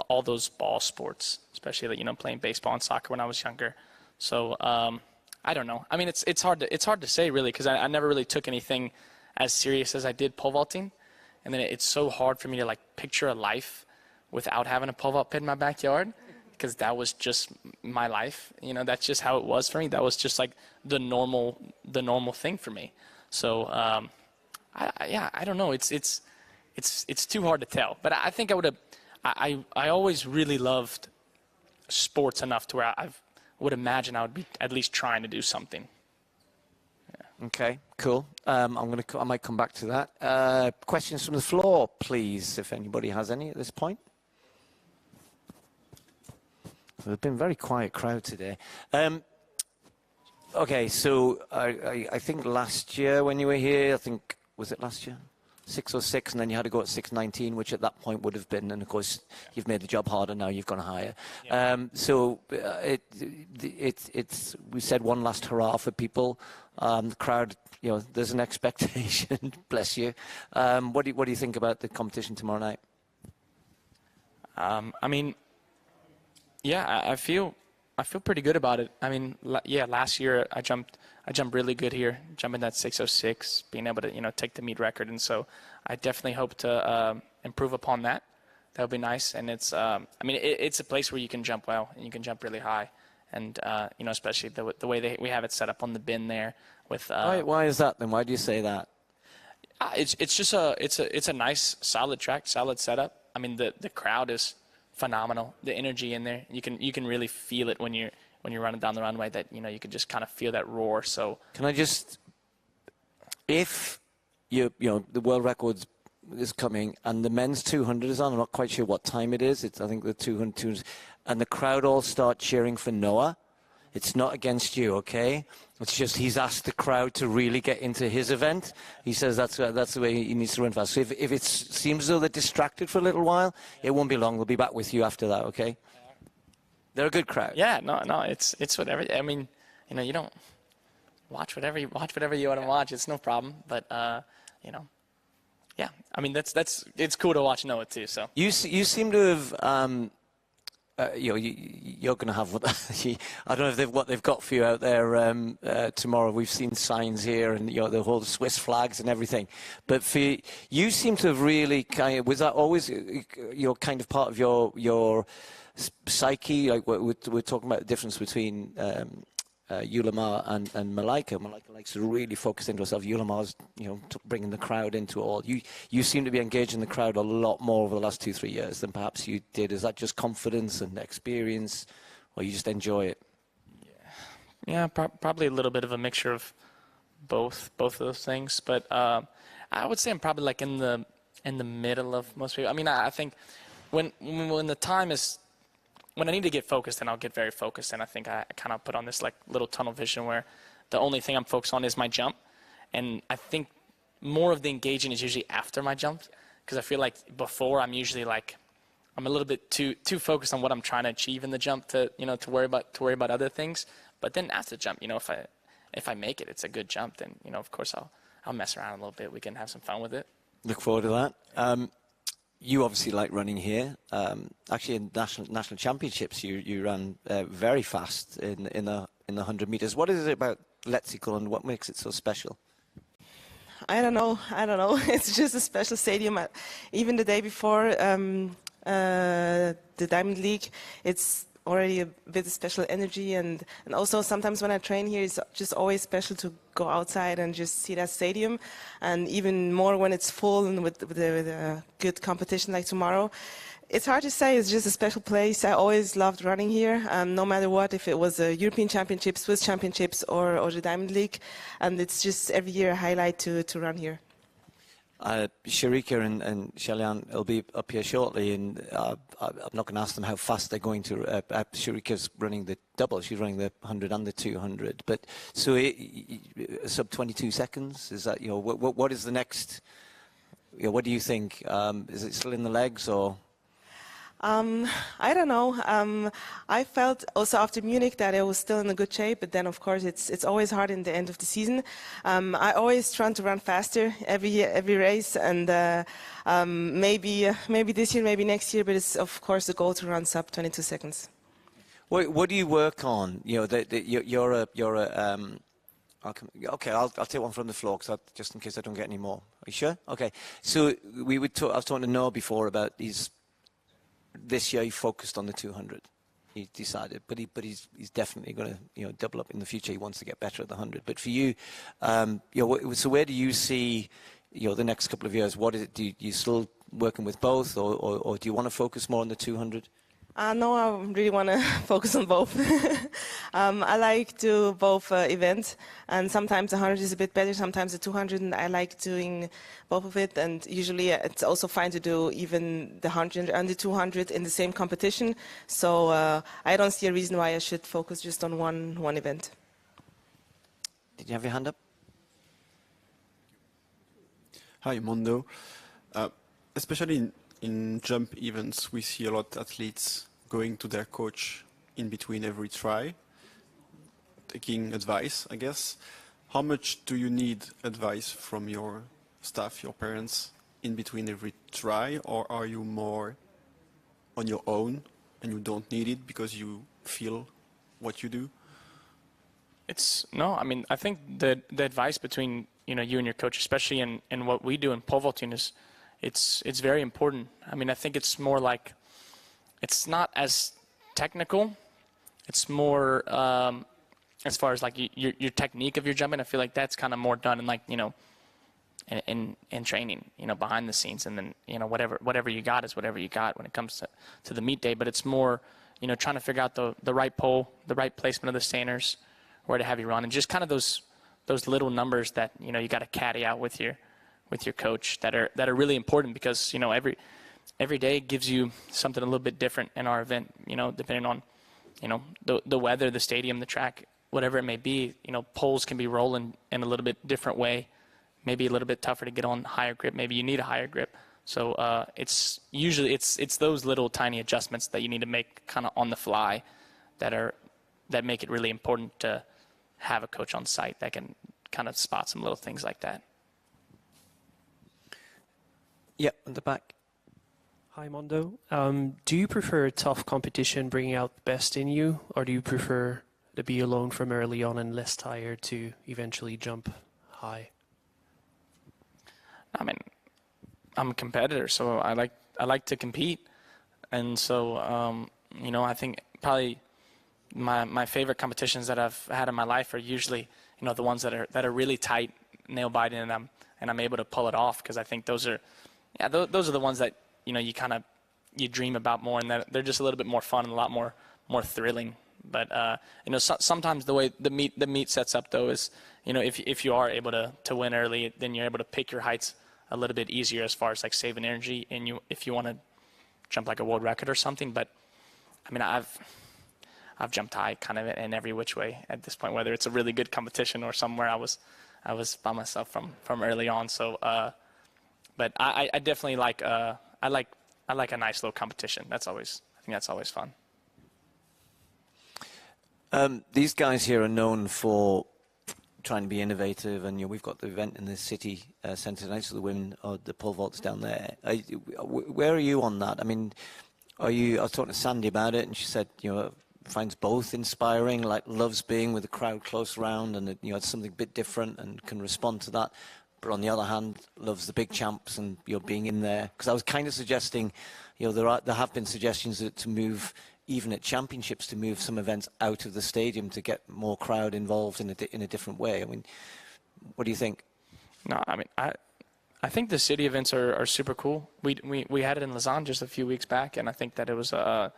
all those ball sports, especially playing baseball and soccer when I was younger. So I don't know. I mean, it's hard to say really, because I never really took anything as serious as I did pole vaulting, and then it's so hard for me to picture a life without having a pole vault pit in my backyard, because that was just my life. That's just how it was for me. That was just the normal thing for me. So I don't know. It's too hard to tell. But I think I would have. I always really loved sports enough to where I would imagine I would be at least trying to do something. Yeah. Okay, cool. I might come back to that. Questions from the floor, please, if anybody has any at this point. We've been a very quiet crowd today. Okay, so I think last year when you were here, was it last year? 606, and then you had to go at 619, which at that point would have been, and of course you've made the job harder now. You've gone higher. Yeah. We said one last hurrah for people. The crowd, there's an expectation. Bless you. What do you think about the competition tomorrow night? I feel pretty good about it. I mean, last year I jumped really good here, jumping that 606, being able to, take the meet record. And so I definitely hope to improve upon that. That would be nice. And it's a place where you can jump well and you can jump really high. And, especially the way we have it set up on the bin there with. Why is that then? Why do you say that? It's just a nice, solid track, solid setup. I mean, the crowd is phenomenal. The energy in there, you can really feel it when you're running down the runway, that you can just kind of feel that roar. So can I just, if the world records is coming and the men's 200 is on, I'm not quite sure what time it is. I think the 200, and the crowd all start cheering for Noah. It's not against you, okay? It's just he's asked the crowd to really get into his event. He says that's the way he needs to run fast. So if it seems as though they're distracted for a little while, it won't be long. They'll be back with you after that, okay? They're a good crowd. Yeah, no, it's whatever. I mean, you don't watch whatever you want to watch. It's no problem. But yeah, I mean it's cool to watch Noah too. So you seem to have. You're going to have what I don't know what they've got for you out there tomorrow. We've seen signs here, and the whole Swiss flags and everything. But you seem to have really was that always your kind of part of your psyche? Like we're talking about the difference between Yulimar and Malaika. Malaika likes to really focus into herself. Yulimar's, bringing the crowd into it all. You seem to be engaging the crowd a lot more over the last 2-3 years than perhaps you did. Is that just confidence and experience, or you just enjoy it? Yeah, probably a little bit of a mixture of both of those things. But I would say I'm probably like in the middle of most people. I mean, I think when the time is. When I need to get focused, then I'll get very focused, and I think I kind of put on this like little tunnel vision where the only thing I'm focused on is my jump, and I think more of the engaging is usually after my jump, because I feel like before I'm usually like I'm a little bit too focused on what I'm trying to achieve in the jump to worry about other things. But then after the jump, if I make it, it's a good jump, then of course I'll mess around a little bit. We can have some fun with it. Look forward to that. You obviously like running here. Actually, in national championships, you ran very fast in the 100 meters. What is it about Letzigrund? What makes it so special? I don't know. It's just a special stadium. Even the day before the Diamond League, it's already a bit of special energy, and also sometimes when I train here, it's just always special to go outside and just see that stadium, and even more when it's full and with a good competition like tomorrow. It's hard to say. It's just a special place. I always loved running here, no matter what, if it was a European Championship, Swiss Championships, or the Diamond League, and it's just every year a highlight to run here. Shericka and Shelly-Ann will be up here shortly, and I'm not going to ask them how fast they're going to. Shericka's running the double. She's running the 100 and the 200. But so sub 22 seconds. Is that what is the next? What do you think? Is it still in the legs or? I don't know. I felt also after Munich that I was still in a good shape, but then of course it's always hard in the end of the season. I always try to run faster every race, and maybe this year, maybe next year, but it's of course the goal to run sub 22 seconds. What do you work on? You're a. Okay, I'll take one from the floor just in case I don't get any more. Are you sure? Okay. So I was talking to Noah before about these. This year he focused on the 200. He decided, but he's definitely going to double up in the future. He wants to get better at the 100. But for you, so where do you see the next couple of years? What is it? Do you still working with both, or do you want to focus more on the 200? No, I really want to focus on both. I like to both events, and sometimes the 100 is a bit better, sometimes the 200, and I like doing both of it. And usually it's also fine to do even the 100 and the 200 in the same competition. So I don't see a reason why I should focus just on one event. Did you have your hand up? Hi, Mondo. Especially in jump events, we see a lot of athletes going to their coach in between every try, taking advice, I guess. How much do you need advice from your staff, your parents, in between every try, or are you more on your own and you don't need it because you feel what you do? I mean, I think the advice between you and your coach, especially in what we do in pole vaulting, is it's very important. I mean, I think it's more like, it's not as technical. It's more as far as like your technique of your jumping. I feel like that's kind of more done in like in training, behind the scenes, and then whatever you got is whatever you got when it comes to the meet day. But it's more trying to figure out the right pole, the right placement of the stanners, where to have you run, and just kind of those little numbers that you got to caddy out with your coach that are really important, because every day gives you something a little bit different in our event, depending on the weather, the stadium, the track, whatever it may be. Poles can be rolling in a little bit different way, maybe a little bit tougher to get on higher grip, maybe you need a higher grip. So it's usually it's those little tiny adjustments that you need to make kind of on the fly that make it really important to have a coach on site that can kind of spot some little things like that. Yeah, at the back. Hi, Mondo. Do you prefer tough competition bringing out the best in you, or do you prefer to be alone from early on and less tired to eventually jump high? I mean, I'm a competitor, so I like to compete, and so you know, I think probably my favorite competitions that I've had in my life are usually, you know, the ones that are really tight, nail biting, and I'm able to pull it off, because I think those are the ones that, you know, you dream about more, and that they're just a little bit more fun and a lot more thrilling. But you know, sometimes the way the meet sets up though is, you know, if you are able to win early, then you're able to pick your heights a little bit easier as far as like saving energy, and if you want to jump like a world record or something. But I mean, I've jumped high kind of in every which way at this point, whether it's a really good competition or somewhere I was by myself from early on. So but I definitely like I like a nice little competition. I think that's always fun. These guys here are known for trying to be innovative, and, you know, we've got the event in the city centre tonight, so the women are the pole vaults down there. Where are you on that? I mean, I was talking to Sandy about it, and she said, you know, finds both inspiring, like loves being with the crowd close around, and, you know, it's something a bit different and can respond to that. But on the other hand, loves the big champs and, you know, being in there. Because I was kind of suggesting, you know, there have been suggestions to move, even at championships, to move some events out of the stadium to get more crowd involved in a different way. I mean, what do you think? No, I mean, I think the city events are super cool. We had it in Lausanne just a few weeks back, and I think that it was a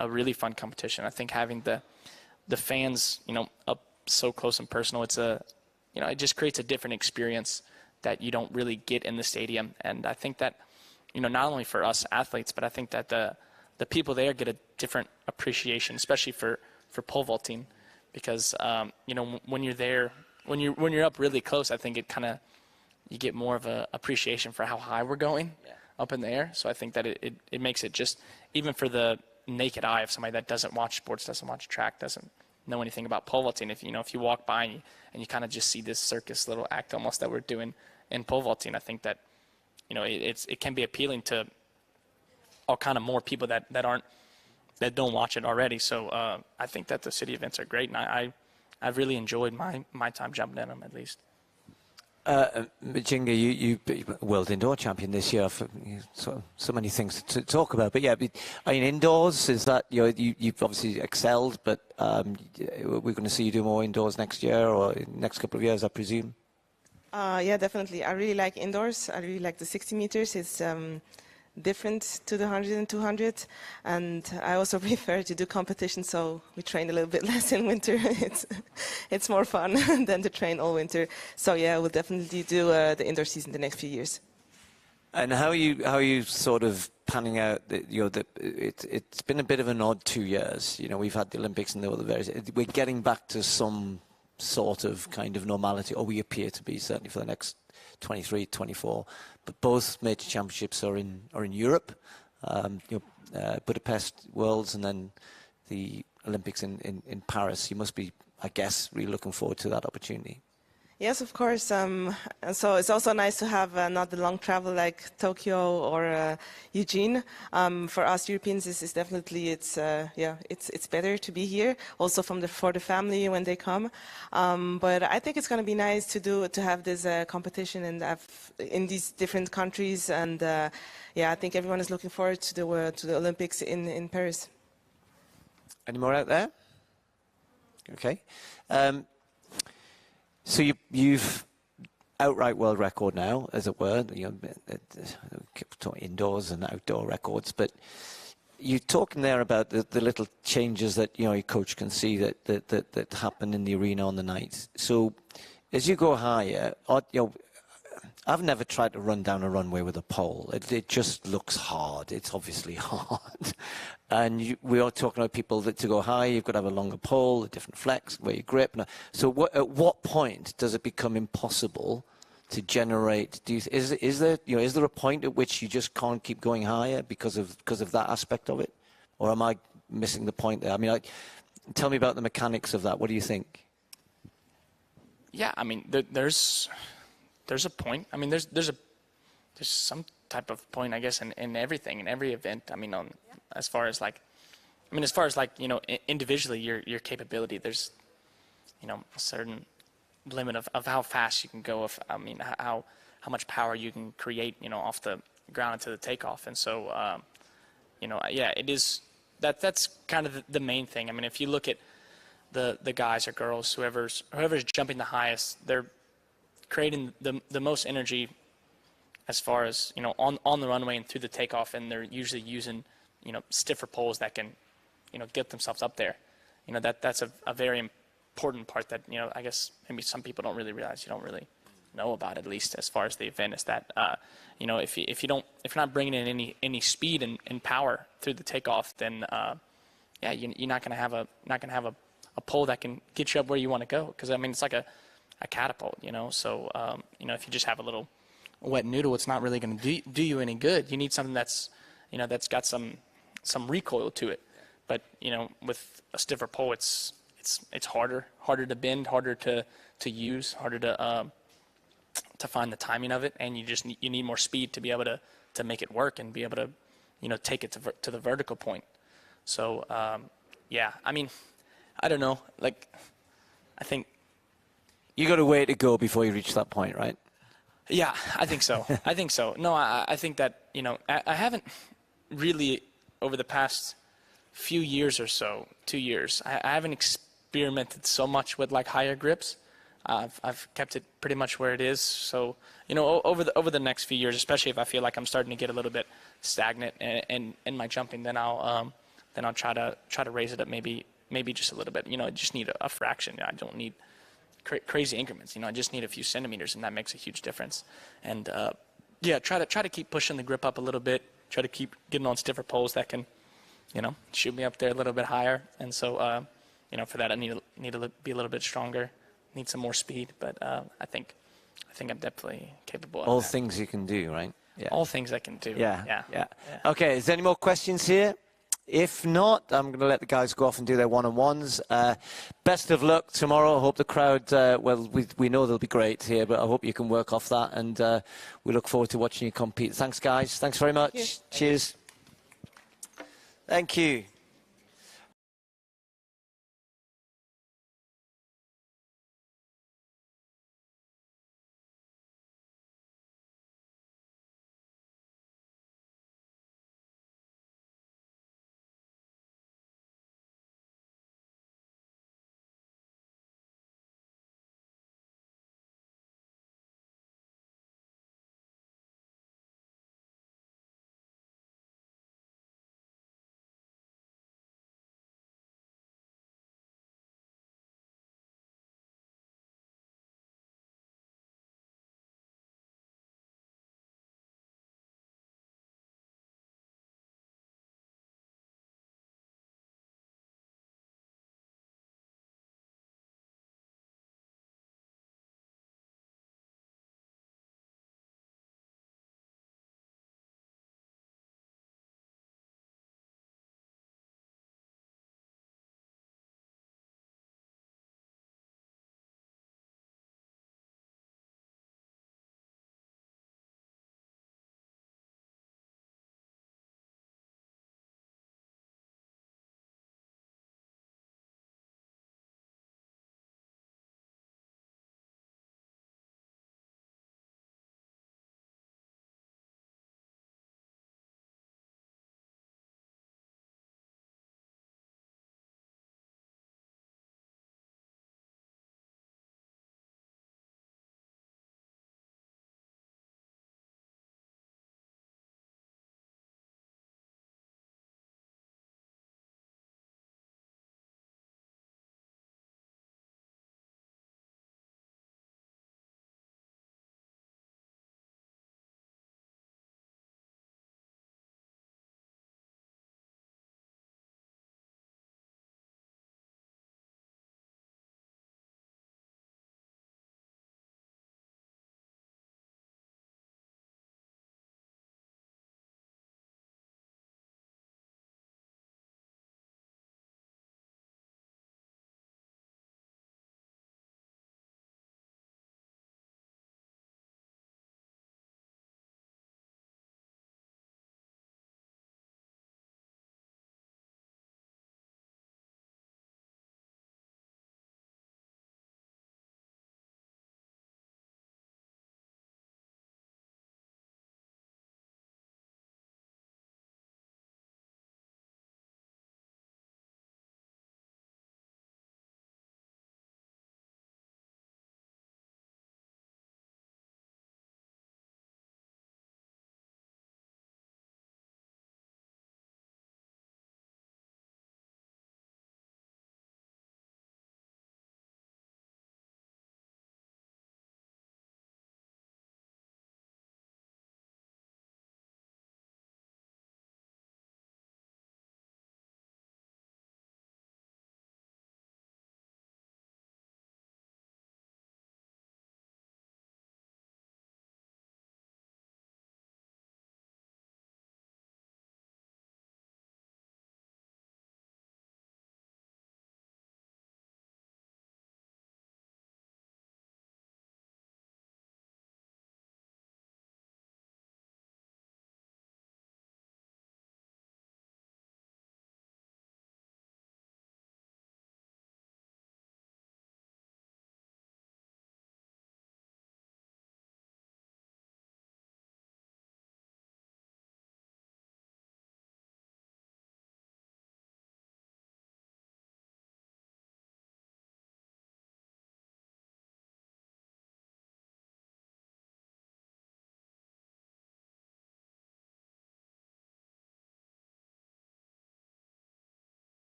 really fun competition. I think having the fans, you know, up so close and personal, you know, it just creates a different experience that you don't really get in the stadium. And I think that, you know, not only for us athletes, but I think that the people there get a different appreciation, especially for pole vaulting, because you know, when you're there, when you're up really close, I think you get more of a appreciation for how high we're going up in the air. So I think that it makes it just, even for the naked eye of somebody that doesn't watch sports, doesn't watch track, doesn't know anything about pole vaulting, if you walk by and you kind of just see this circus little act almost that we're doing in pole vaulting, I think that, you know, it can be appealing to all kind of more people that don't watch it already. So I think that the city events are great, and I've really enjoyed my time jumping in them, at least. Mujinga, you world indoor champion this year. So many things to talk about, but yeah, I mean, indoors, is that, you know, you've obviously excelled, but we're going to see you do more indoors next year or next couple of years, I presume. Yeah, definitely. I really like indoors. I really like the 60 meters. It's different to the 100 and 200, and I also prefer to do competition, so we train a little bit less in winter. It's more fun than to train all winter. So yeah, we'll definitely do the indoor season the next few years. And how are you sort of panning out? It's been a bit of an odd 2 years. You know, we've had the Olympics and the other various. We're getting back to some sort of kind of normality, or we appear to be, certainly for the next 23, 24. But both major championships are in Europe. You know, Budapest Worlds and then the Olympics in Paris. You must be, I guess, really looking forward to that opportunity. Yes, of course. And so it's also nice to have not the long travel like Tokyo or Eugene. For us Europeans, this is definitely it's better to be here. Also for the family when they come. But I think it's going to be nice to have this competition and in these different countries. And yeah, I think everyone is looking forward to the Olympics in Paris. Any more out there? Okay. So you've outright world record now, as it were. You know, talking indoors and outdoor records, but you're talking there about the little changes that, you know, your coach can see that happen in the arena on the night. So as you go higher, you know, I've never tried to run down a runway with a pole. It just looks hard. It's obviously hard. And we are talking about people that to go high, you've got to have a longer pole, a different flex, where you grip. So at what point does it become impossible to generate? Is there a point at which you just can't keep going higher because of that aspect of it, or am I missing the point there? I mean, tell me about the mechanics of that. What do you think? Yeah, I mean, there's a point. I mean, there's there's some type of point, I guess, in everything, in every event. I mean, as far as like individually, your capability. There's, a certain limit of how fast you can go. How much power you can create, off the ground into the takeoff. And so, it is. That's kind of the main thing. I mean, if you look at the guys or girls, whoever's jumping the highest, they're creating the most energy as far as, on the runway and through the takeoff, and they're usually using, stiffer poles that can, get themselves up there. That's a very important part that, I guess maybe some people don't really realize, you don't really know about, at least as far as the event, is that, if you're not bringing in any speed and power through the takeoff, then, you're not going to have a pole that can get you up where you want to go. Because, I mean, it's like a catapult, so, if you just have a little wet noodle, it's not really going to do you any good. You need something that's, that's got some recoil to it. But, with a stiffer pole, it's harder to bend, harder to use, harder to find the timing of it, and you need more speed to be able to make it work and be able to, take it to the vertical point. So, I mean, I don't know. Like, I think you got a way to go before you reach that point, right? Yeah, I think so. No, I think that, I haven't really, over the past few years or so, 2 years, I haven't experimented so much with like higher grips. I've kept it pretty much where it is. So, over the next few years, especially if I feel like I'm starting to get a little bit stagnant in my jumping, then I'll try to raise it up maybe just a little bit. I just need a fraction. I don't need crazy increments. I just need a few centimeters, and that makes a huge difference. And try to keep pushing the grip up a little bit. Try to keep getting on stiffer poles that can, shoot me up there a little bit higher. And so, for that I need to be a little bit stronger. Need some more speed, but I think I'm definitely capable of all that. Things you can do, right? Yeah. All things I can do. Yeah. Okay, is there any more questions here? If not, I'm going to let the guys go off and do their one-on-ones. Best of luck tomorrow. I hope the crowd, we know they'll be great here, but I hope you can work off that, and we look forward to watching you compete. Thanks, guys. Thanks very much. Cheers. Thank you.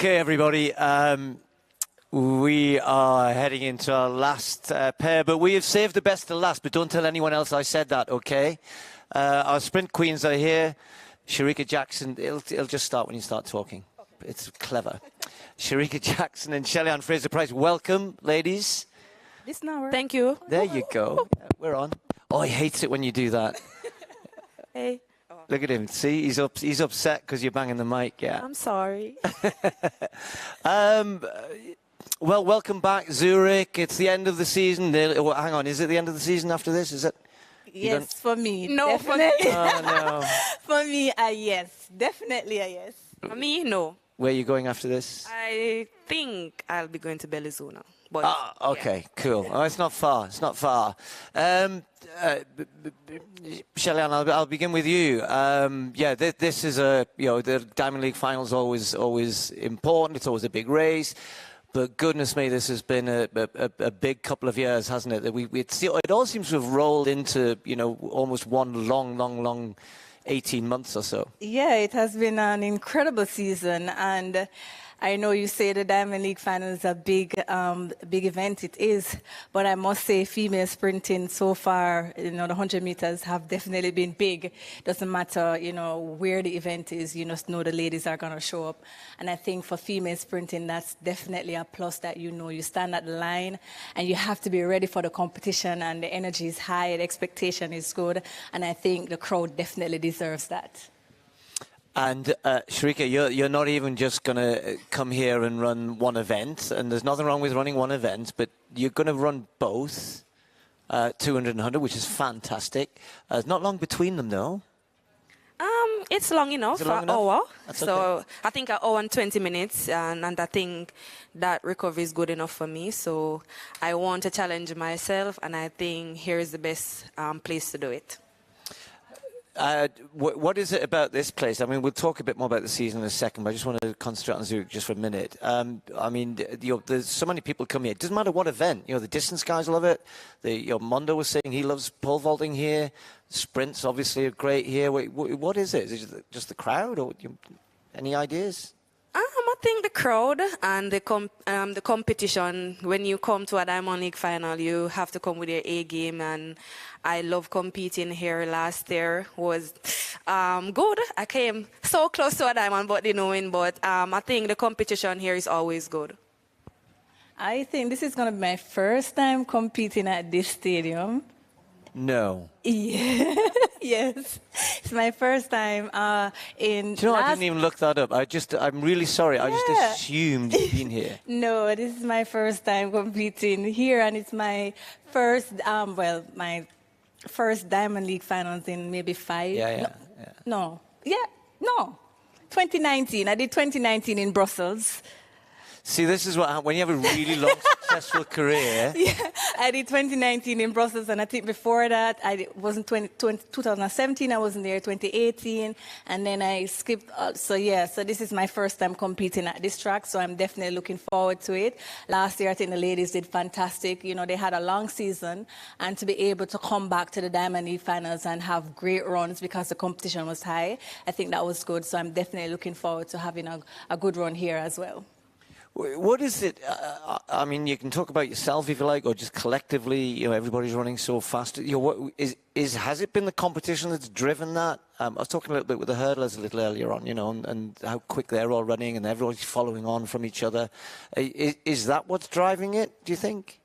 Okay, everybody. We are heading into our last pair, but we have saved the best to last. But don't tell anyone else I said that, okay? Our sprint queens are here. Shericka Jackson, it'll just start when you start talking. Okay. It's clever. Shericka Jackson and Shelly-Ann Fraser-Pryce, welcome, ladies. This now, right? Thank you. There you go. We're on. Oh, he hates it when you do that. Hey. Look at him. See, he's upset because you're banging the mic. Yeah. I'm sorry. Well, welcome back, Zurich. It's the end of the season. Oh, hang on, is it the end of the season after this? Is it? Yes, for me. No, definitely. Oh, no. For me, a yes. Definitely a yes. For me, no. Where are you going after this? I think I'll be going to Belizona. But okay, yeah. Cool. Oh, it's not far. It's not far. Shelly-Ann, I'll begin with you. This is the Diamond League finals always important. It's always a big race. But goodness me, this has been a big couple of years, hasn't it? That it all seems to have rolled into, almost one long 18 months or so. Yeah, it has been an incredible season, and I know you say the Diamond League final is a big event. It is, but I must say, female sprinting so far, the 100 meters have definitely been big. Doesn't matter, where the event is. You just know the ladies are going to show up, and I think for female sprinting, that's definitely a plus. That you stand at the line, and you have to be ready for the competition, and the energy is high, the expectation is good, and I think the crowd definitely deserves that. And Shericka, you're not even just going to come here and run one event, and there's nothing wrong with running one event, but you're going to run both, 200 and 100, which is fantastic. There's not long between them, though. It's long enough, an hour. That's so okay. I think an hour and 20 minutes, and I think that recovery is good enough for me. So I want to challenge myself, and I think here is the best place to do it. What is it about this place? I mean, we'll talk a bit more about the season in a second, but I just want to concentrate on Zurich just for a minute. There's so many people come here. It doesn't matter what event. The distance guys love it. Mondo was saying he loves pole vaulting here. Sprints obviously are great here. What is it? Is it just the crowd, or any ideas? I think the crowd and the competition. When you come to a Diamond League final, you have to come with your A game, and I love competing here. Last year was good. I came so close to a diamond, but didn't win. But I think the competition here is always good. I think this is going to be my first time competing at this stadium. No. Yeah. Yes. It's my first time in... Do you know, I didn't even look that up. I'm really sorry. Yeah. I just assumed you'd been here. No, this is my first time competing here, and it's my first, my first Diamond League finals in maybe 5. Yeah. 2019. I did 2019 in Brussels. See, this is what when you have a really long, successful career. Yeah, I did 2019 in Brussels, and I think before that, I wasn't 2017. I wasn't there. 2018, and then I skipped. So this is my first time competing at this track. So I'm definitely looking forward to it. Last year, I think the ladies did fantastic. They had a long season, and to be able to come back to the Diamond League finals and have great runs because the competition was high, I think that was good. So I'm definitely looking forward to having a good run here as well. What is it? I mean, you can talk about yourself if you like, or just collectively. Everybody's running so fast. Has it been the competition that's driven that? I was talking a little bit with the hurdlers a little earlier on, and how quick they're all running, and everybody's following on from each other. Is that what's driving it? Do you think?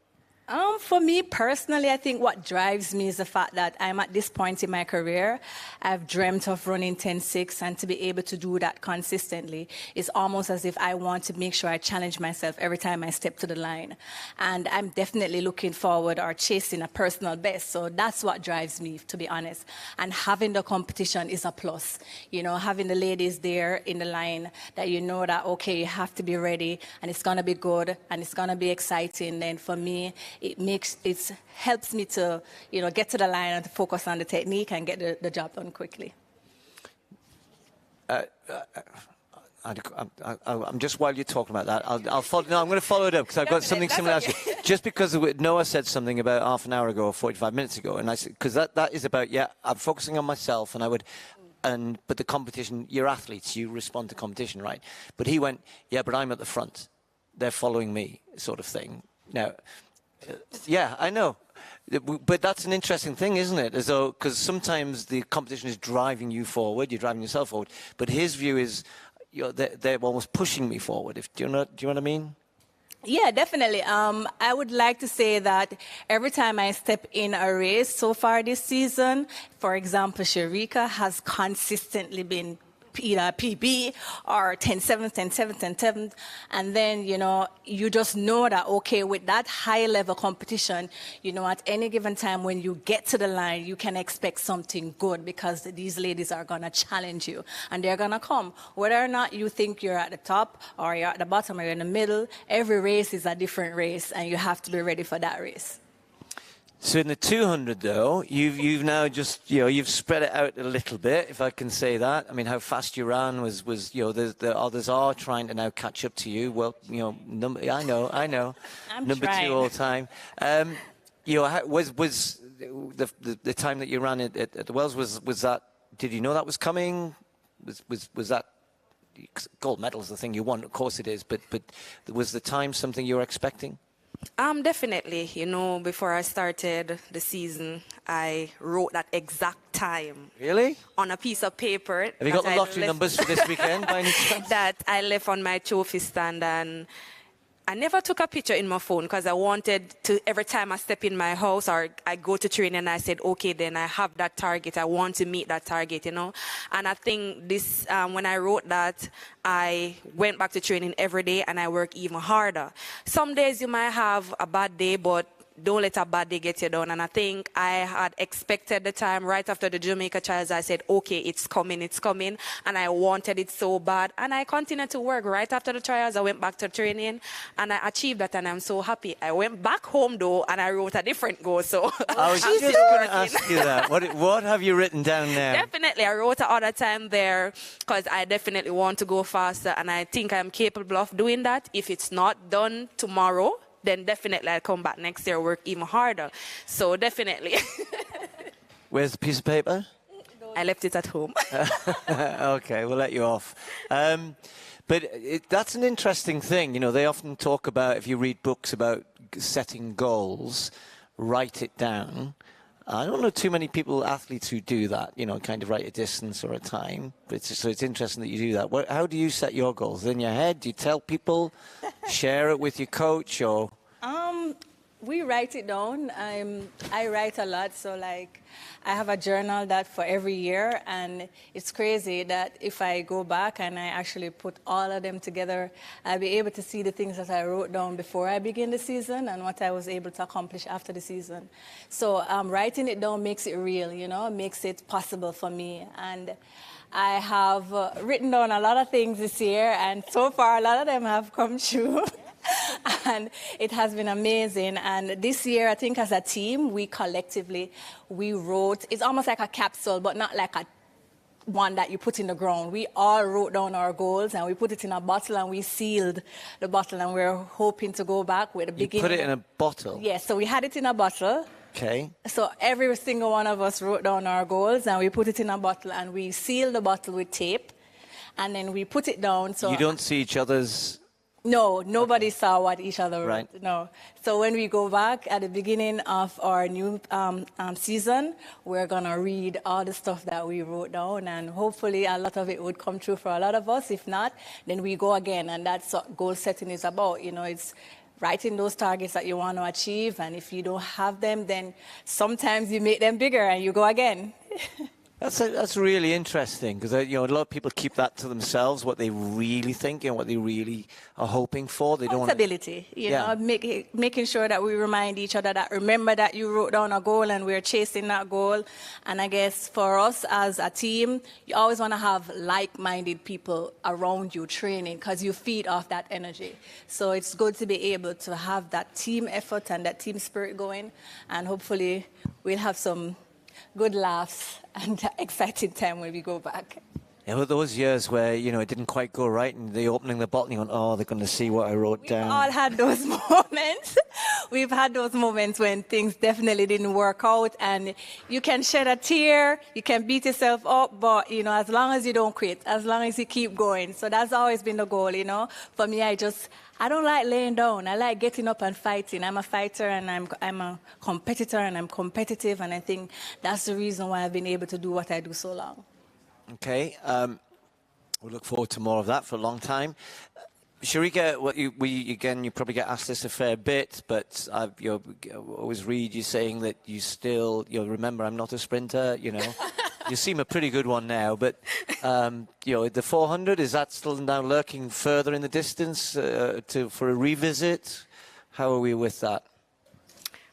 For me personally, I think what drives me is the fact that I'm at this point in my career. I've dreamt of running 10.6, and to be able to do that consistently is almost as if I want to make sure I challenge myself every time I step to the line. And I'm definitely looking forward or chasing a personal best. So that's what drives me, to be honest. And having the competition is a plus. Having the ladies there in the line that that, okay, you have to be ready, and it's going to be good, and it's going to be exciting. Then for me, it helps me to get to the line and to focus on the technique and get the job done quickly. I'm just, while you're talking about that, I'll follow. No, I'm going to follow it up because I've got something similar. Okay. Just because Noah said something about half an hour ago or 45 minutes ago, and I said, because that is about, I'm focusing on myself, and I would but the competition, you're athletes, you respond to competition, right? But he went, yeah, but I'm at the front. They're following me, sort of thing. Now, yeah, I know. But that's an interesting thing, isn't it? As though, because sometimes the competition is driving you forward, you're driving yourself forward. But his view is, they're almost pushing me forward. Do you know what I mean? Yeah, definitely. I would like to say that every time I step in a race so far this season, for example, Shericka has consistently been either PB or 10-7, 10-7, 10-7. And then, you just know that, okay, with that high-level competition, at any given time when you get to the line, you can expect something good because these ladies are going to challenge you and they're going to come. Whether or not you think you're at the top or you're at the bottom or you're in the middle, every race is a different race and you have to be ready for that race. So in the 200, though, you've now just, you've spread it out a little bit, if I can say that. I mean, how fast you ran was the others are trying to now catch up to you. Well, I know. I'm number trying. 2 all the time. Was the time that you ran at the Wells, was that, did you know that was coming? Was that, gold medal is the thing you want, of course it is, but was the time something you were expecting? Definitely. Before I started the season, I wrote that exact time. Really? On a piece of paper. Have you got the lottery numbers for this weekend by any chance? That I left on my trophy stand, and I never took a picture in my phone because I wanted to, every time I step in my house or I go to training, and I said, okay, then I have that target. I want to meet that target, And I think this, when I wrote that, I went back to training every day and I work even harder. Some days you might have a bad day, but don't let a bad day get you down. And I think I had expected the time right after the Jamaica trials. I said, okay, it's coming. And I wanted it so bad. And I continued to work. Right after the trials, I went back to training and I achieved that. And I'm so happy. I went back home, though, and I wrote a different goal. So I was just going to ask you that. What have you written down now? Definitely. I wrote another time there because I definitely want to go faster. And I think I'm capable of doing that. If it's not done tomorrow, then definitely I'll come back next year, work even harder. So definitely. Where's the piece of paper? I left it at home. Okay, we'll let you off. But that's an interesting thing. They often talk about, if you read books about setting goals, write it down. I don't know too many athletes who do that, kind of write a distance or a time. So it's interesting that you do that. How do you set your goals? In your head? Do you tell people? Share it with your coach? Or? We write it down. I write a lot. So, I have a journal that for every year. And it's crazy that if I go back and I actually put all of them together, I'll be able to see the things that I wrote down before I begin the season and what I was able to accomplish after the season. So writing it down makes it real, makes it possible for me. And I have written down a lot of things this year, and so far a lot of them have come true. And it has been amazing. And this year, I think as a team, we wrote, it's almost like a capsule, but not like a one that you put in the ground. We all wrote down our goals and we put it in a bottle and we sealed the bottle, and we're hoping to go back with the beginning. You put it in a bottle? Yes, so we had it in a bottle. Okay. So every single one of us wrote down our goals and we put it in a bottle and we sealed the bottle with tape, and then we put it down. So you don't see each other's... No, nobody saw what each other wrote. Right. No. So when we go back at the beginning of our new season, we're going to read all the stuff that we wrote down, and hopefully a lot of it would come true for a lot of us. If not, then we go again, and that's what goal setting is about. It's writing those targets that you want to achieve, and if you don't have them, then sometimes you make them bigger and you go again. That's really interesting, because a lot of people keep that to themselves, what they really think and what they really are hoping for. They don't want accountability, making sure that we remind each other that remember that you wrote down a goal and we're chasing that goal. And I guess for us as a team, you always want to have like-minded people around you training, because you feed off that energy. So it's good to be able to have that team effort and that team spirit going, and hopefully we'll have some good laughs and exciting time when we go back. There were those years where, you know, it didn't quite go right and the opening the bottle, you went, oh, they're going to see what I wrote down. We've all had those moments. We've had those moments when things definitely didn't work out, and you can shed a tear, you can beat yourself up, but, you know, as long as you don't quit, as long as you keep going. So that's always been the goal, you know. For me, I don't like laying down. I like getting up and fighting. I'm a fighter, and I'm a competitor, and I'm competitive, and I think that's the reason why I've been able to do what I do so long. Okay, we'll look forward to more of that for a long time. Shericka, you probably get asked this a fair bit, but I always read you saying that you'll remember I'm not a sprinter, you know. You seem a pretty good one now, but, you know, the 400, is that still now lurking further in the distance for a revisit? How are we with that?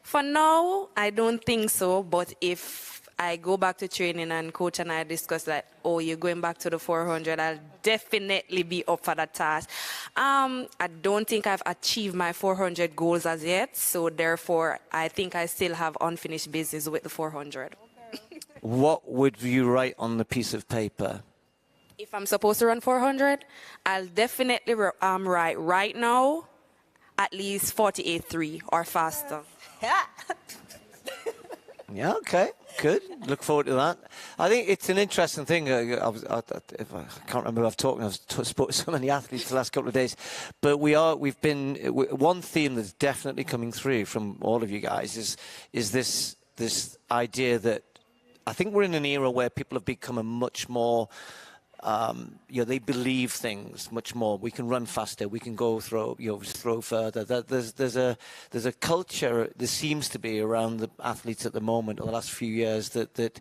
For now, I don't think so, but if I go back to training and coach and I discuss that, oh, you're going back to the 400, I'll definitely be up for that task. I don't think I've achieved my 400 goals as yet, so therefore I think I still have unfinished business with the 400. What would you write on the piece of paper? If I'm supposed to run 400, I'll definitely write right now at least 48.3 or faster. Yeah, okay, good. Look forward to that. I think it's an interesting thing. I can't remember who I've talked to. I've spoken to so many athletes the last couple of days. But one theme that's definitely coming through from all of you guys is this idea that I think we're in an era where people have become a much more, they believe things much more. We can run faster. We can go throw further. There's a culture there seems to be around the athletes at the moment, or the last few years, that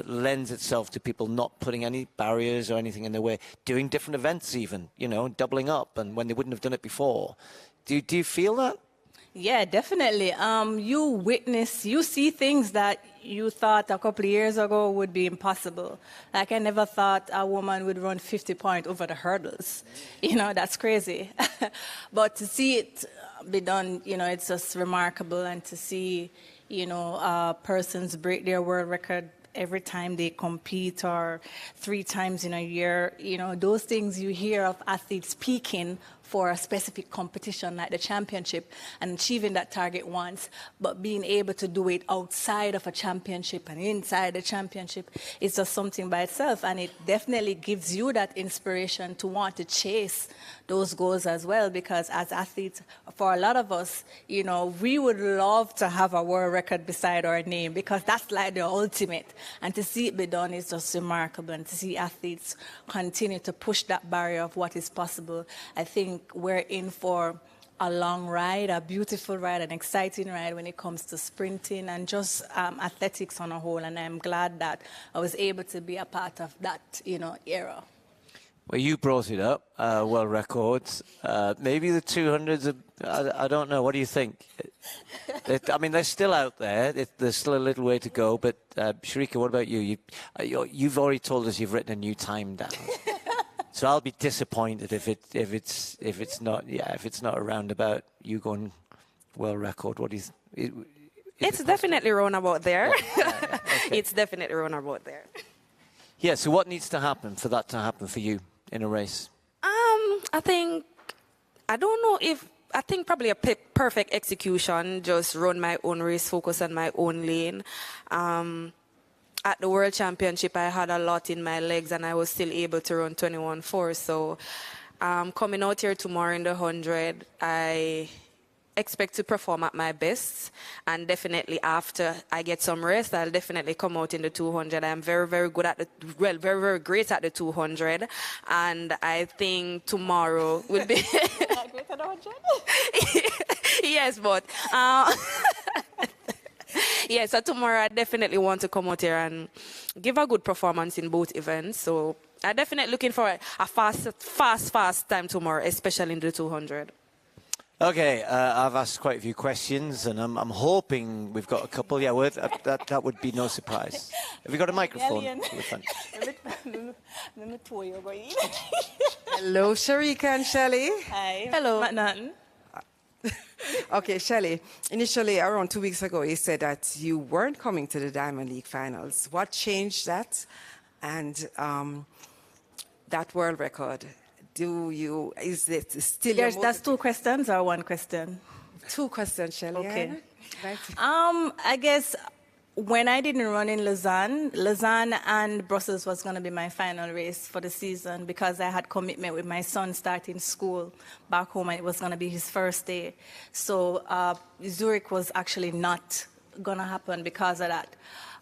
lends itself to people not putting any barriers or anything in their way, doing different events even, you know, doubling up, and when they wouldn't have done it before. Do you feel that? Yeah, definitely. You see things that you thought a couple of years ago would be impossible. Like I never thought a woman would run 50 points over the hurdles. You know, that's crazy. But to see it be done, you know, it's just remarkable. And to see, you know, persons break their world record every time they compete, or 3 times in a year, you know, those things you hear of athletes peaking for a specific competition like the championship and achieving that target once, but being able to do it outside of a championship and inside the championship is just something by itself, and it definitely gives you that inspiration to want to chase those goals as well, because as athletes, for a lot of us, you know, we would love to have a world record beside our name, because that's like the ultimate, and to see it be done is just remarkable, and to see athletes continue to push that barrier of what is possible. I think we're in for a long ride, a beautiful ride, an exciting ride when it comes to sprinting and just athletics on a whole. And I'm glad that I was able to be a part of that, you know, era. Well, you brought it up, world records. Maybe the 200s, I don't know. What do you think? I mean, they're still out there. There's still a little way to go. But Shericka, what about you? You've already told us you've written a new time down. So I'll be disappointed if it's not around about you going world record. What do you think? It's definitely around about there. Yeah, okay. It's definitely around about there. Yeah. So what needs to happen for that to happen for you in a race? I think probably a perfect execution. Just run my own race, focus on my own lane. At the World Championship, I had a lot in my legs, and I was still able to run 21.4. So coming out here tomorrow in the 100, I expect to perform at my best. And definitely after I get some rest, I'll definitely come out in the 200. I'm very, very good at very, very great at the 200. And I think tomorrow will be... Not great at 100? Yes, but... Yeah, so tomorrow I definitely want to come out here and give a good performance in both events. So I'm definitely looking for a fast time tomorrow, especially in the 200. Okay, I've asked quite a few questions, and I'm hoping we've got a couple. Yeah, that would be no surprise. Have you got a microphone? Hello, Shericka and Shelly. Hi. Hello. Okay, Shelly, initially around 2 weeks ago, you said that you weren't coming to the Diamond League finals. What changed that? And that world record, is it still That's two questions or one question? Two questions, Shelly-Ann. Okay. I guess when I didn't run in Lausanne and Brussels was going to be my final race for the season because I had commitment with my son starting school back home and it was going to be his first day. So Zurich was actually not going to happen because of that.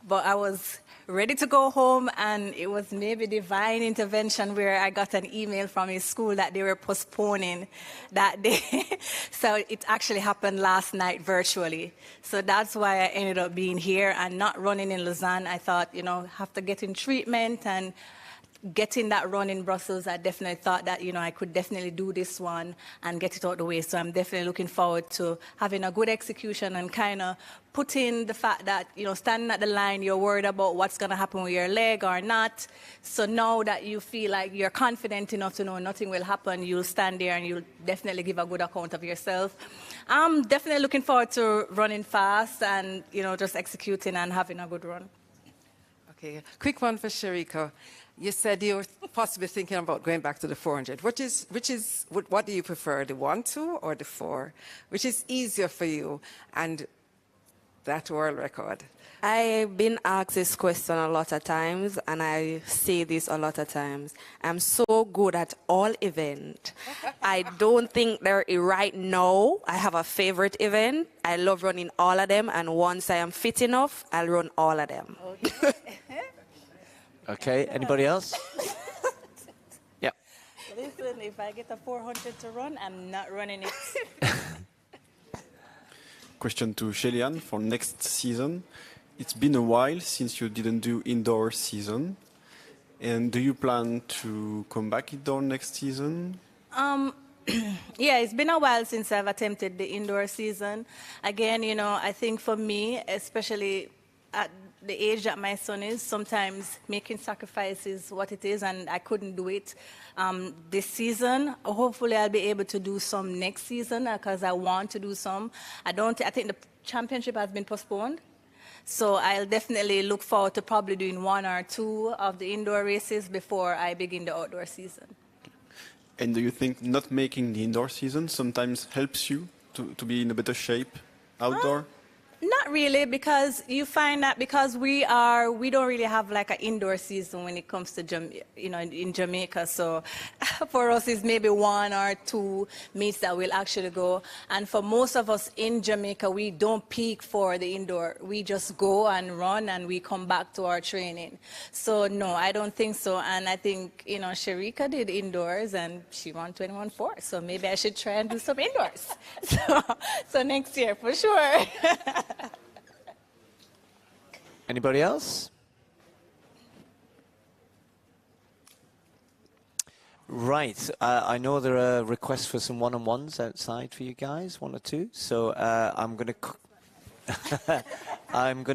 But I was ready to go home, and it was maybe divine intervention where I got an email from his school that they were postponing that day. So it actually happened last night virtually. So that's why I ended up being here and not running in Lausanne. I thought, have to get in treatment and getting that run in Brussels. I definitely thought that, I could definitely do this one and get it out of the way. So I'm definitely looking forward to having a good execution and kind of putting the fact that, standing at the line, you're worried about what's going to happen with your leg or not. So now that you feel like you're confident enough to know nothing will happen, you'll stand there and you'll definitely give a good account of yourself. I'm definitely looking forward to running fast and, just executing and having a good run. Okay, quick one for Shericka. You said you were possibly thinking about going back to the 400. What do you prefer, the 1-2 or the 4? Which is easier for you and that world record? I've been asked this question a lot of times, and I say this a lot of times. I'm so good at all events. I don't think right now I have a favorite event. I love running all of them, and once I am fit enough, I'll run all of them. Okay. Okay, anybody else? Yeah. Listen, if I get a 400 to run, I'm not running it. Question to Shelly-Ann for next season. It's been a while since you didn't do indoor season. And do you plan to come back indoor next season? Yeah, it's been a while since I've attempted the indoor season. Again, I think for me, especially at the age that my son is, sometimes making sacrifices what it is, and I couldn't do it this season. Hopefully I'll be able to do some next season because I want to do some. I think the championship has been postponed. So I'll definitely look forward to probably doing 1 or 2 of the indoor races before I begin the outdoor season. And do you think not making the indoor season sometimes helps you to be in a better shape outdoor? Not really, because you find that because we don't really have like an indoor season when it comes to in Jamaica. So for us, it's maybe 1 or 2 meets that we'll actually go. And for most of us in Jamaica, we don't peak for the indoor. We just go and run and we come back to our training. So no, I don't think so. And I think Shericka did indoors and she won 21.4. So maybe I should try and do some indoors. So next year for sure. Anybody else? Right. I know there are requests for some one-on-ones outside for you guys, 1 or 2. So I'm going to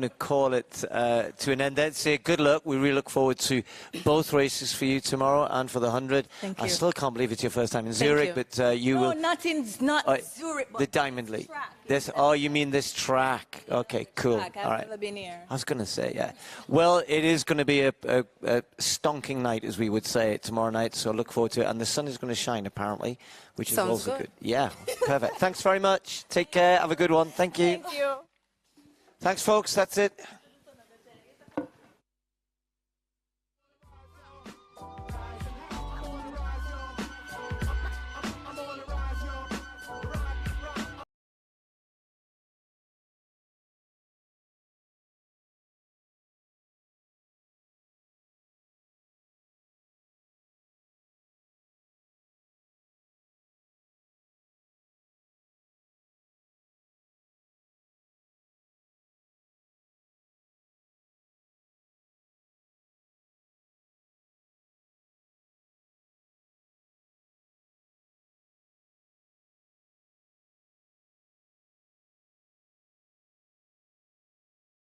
call it to an end there. Say good luck. We really look forward to both races for you tomorrow and for the 100. Thank you. I still can't believe it's your first time in Zurich, but you will. No, not Zurich, but the Diamond League. Track. You mean this track? Okay, cool. I've never been here. I was going to say, yeah. Well, it is going to be a stonking night, as we would say, tomorrow night. So look forward to it, and the sun is going to shine apparently, which is also good. Yeah, perfect. Thanks very much. Take care. Have a good one. Thank you. Thank you. Thanks, folks. That's it.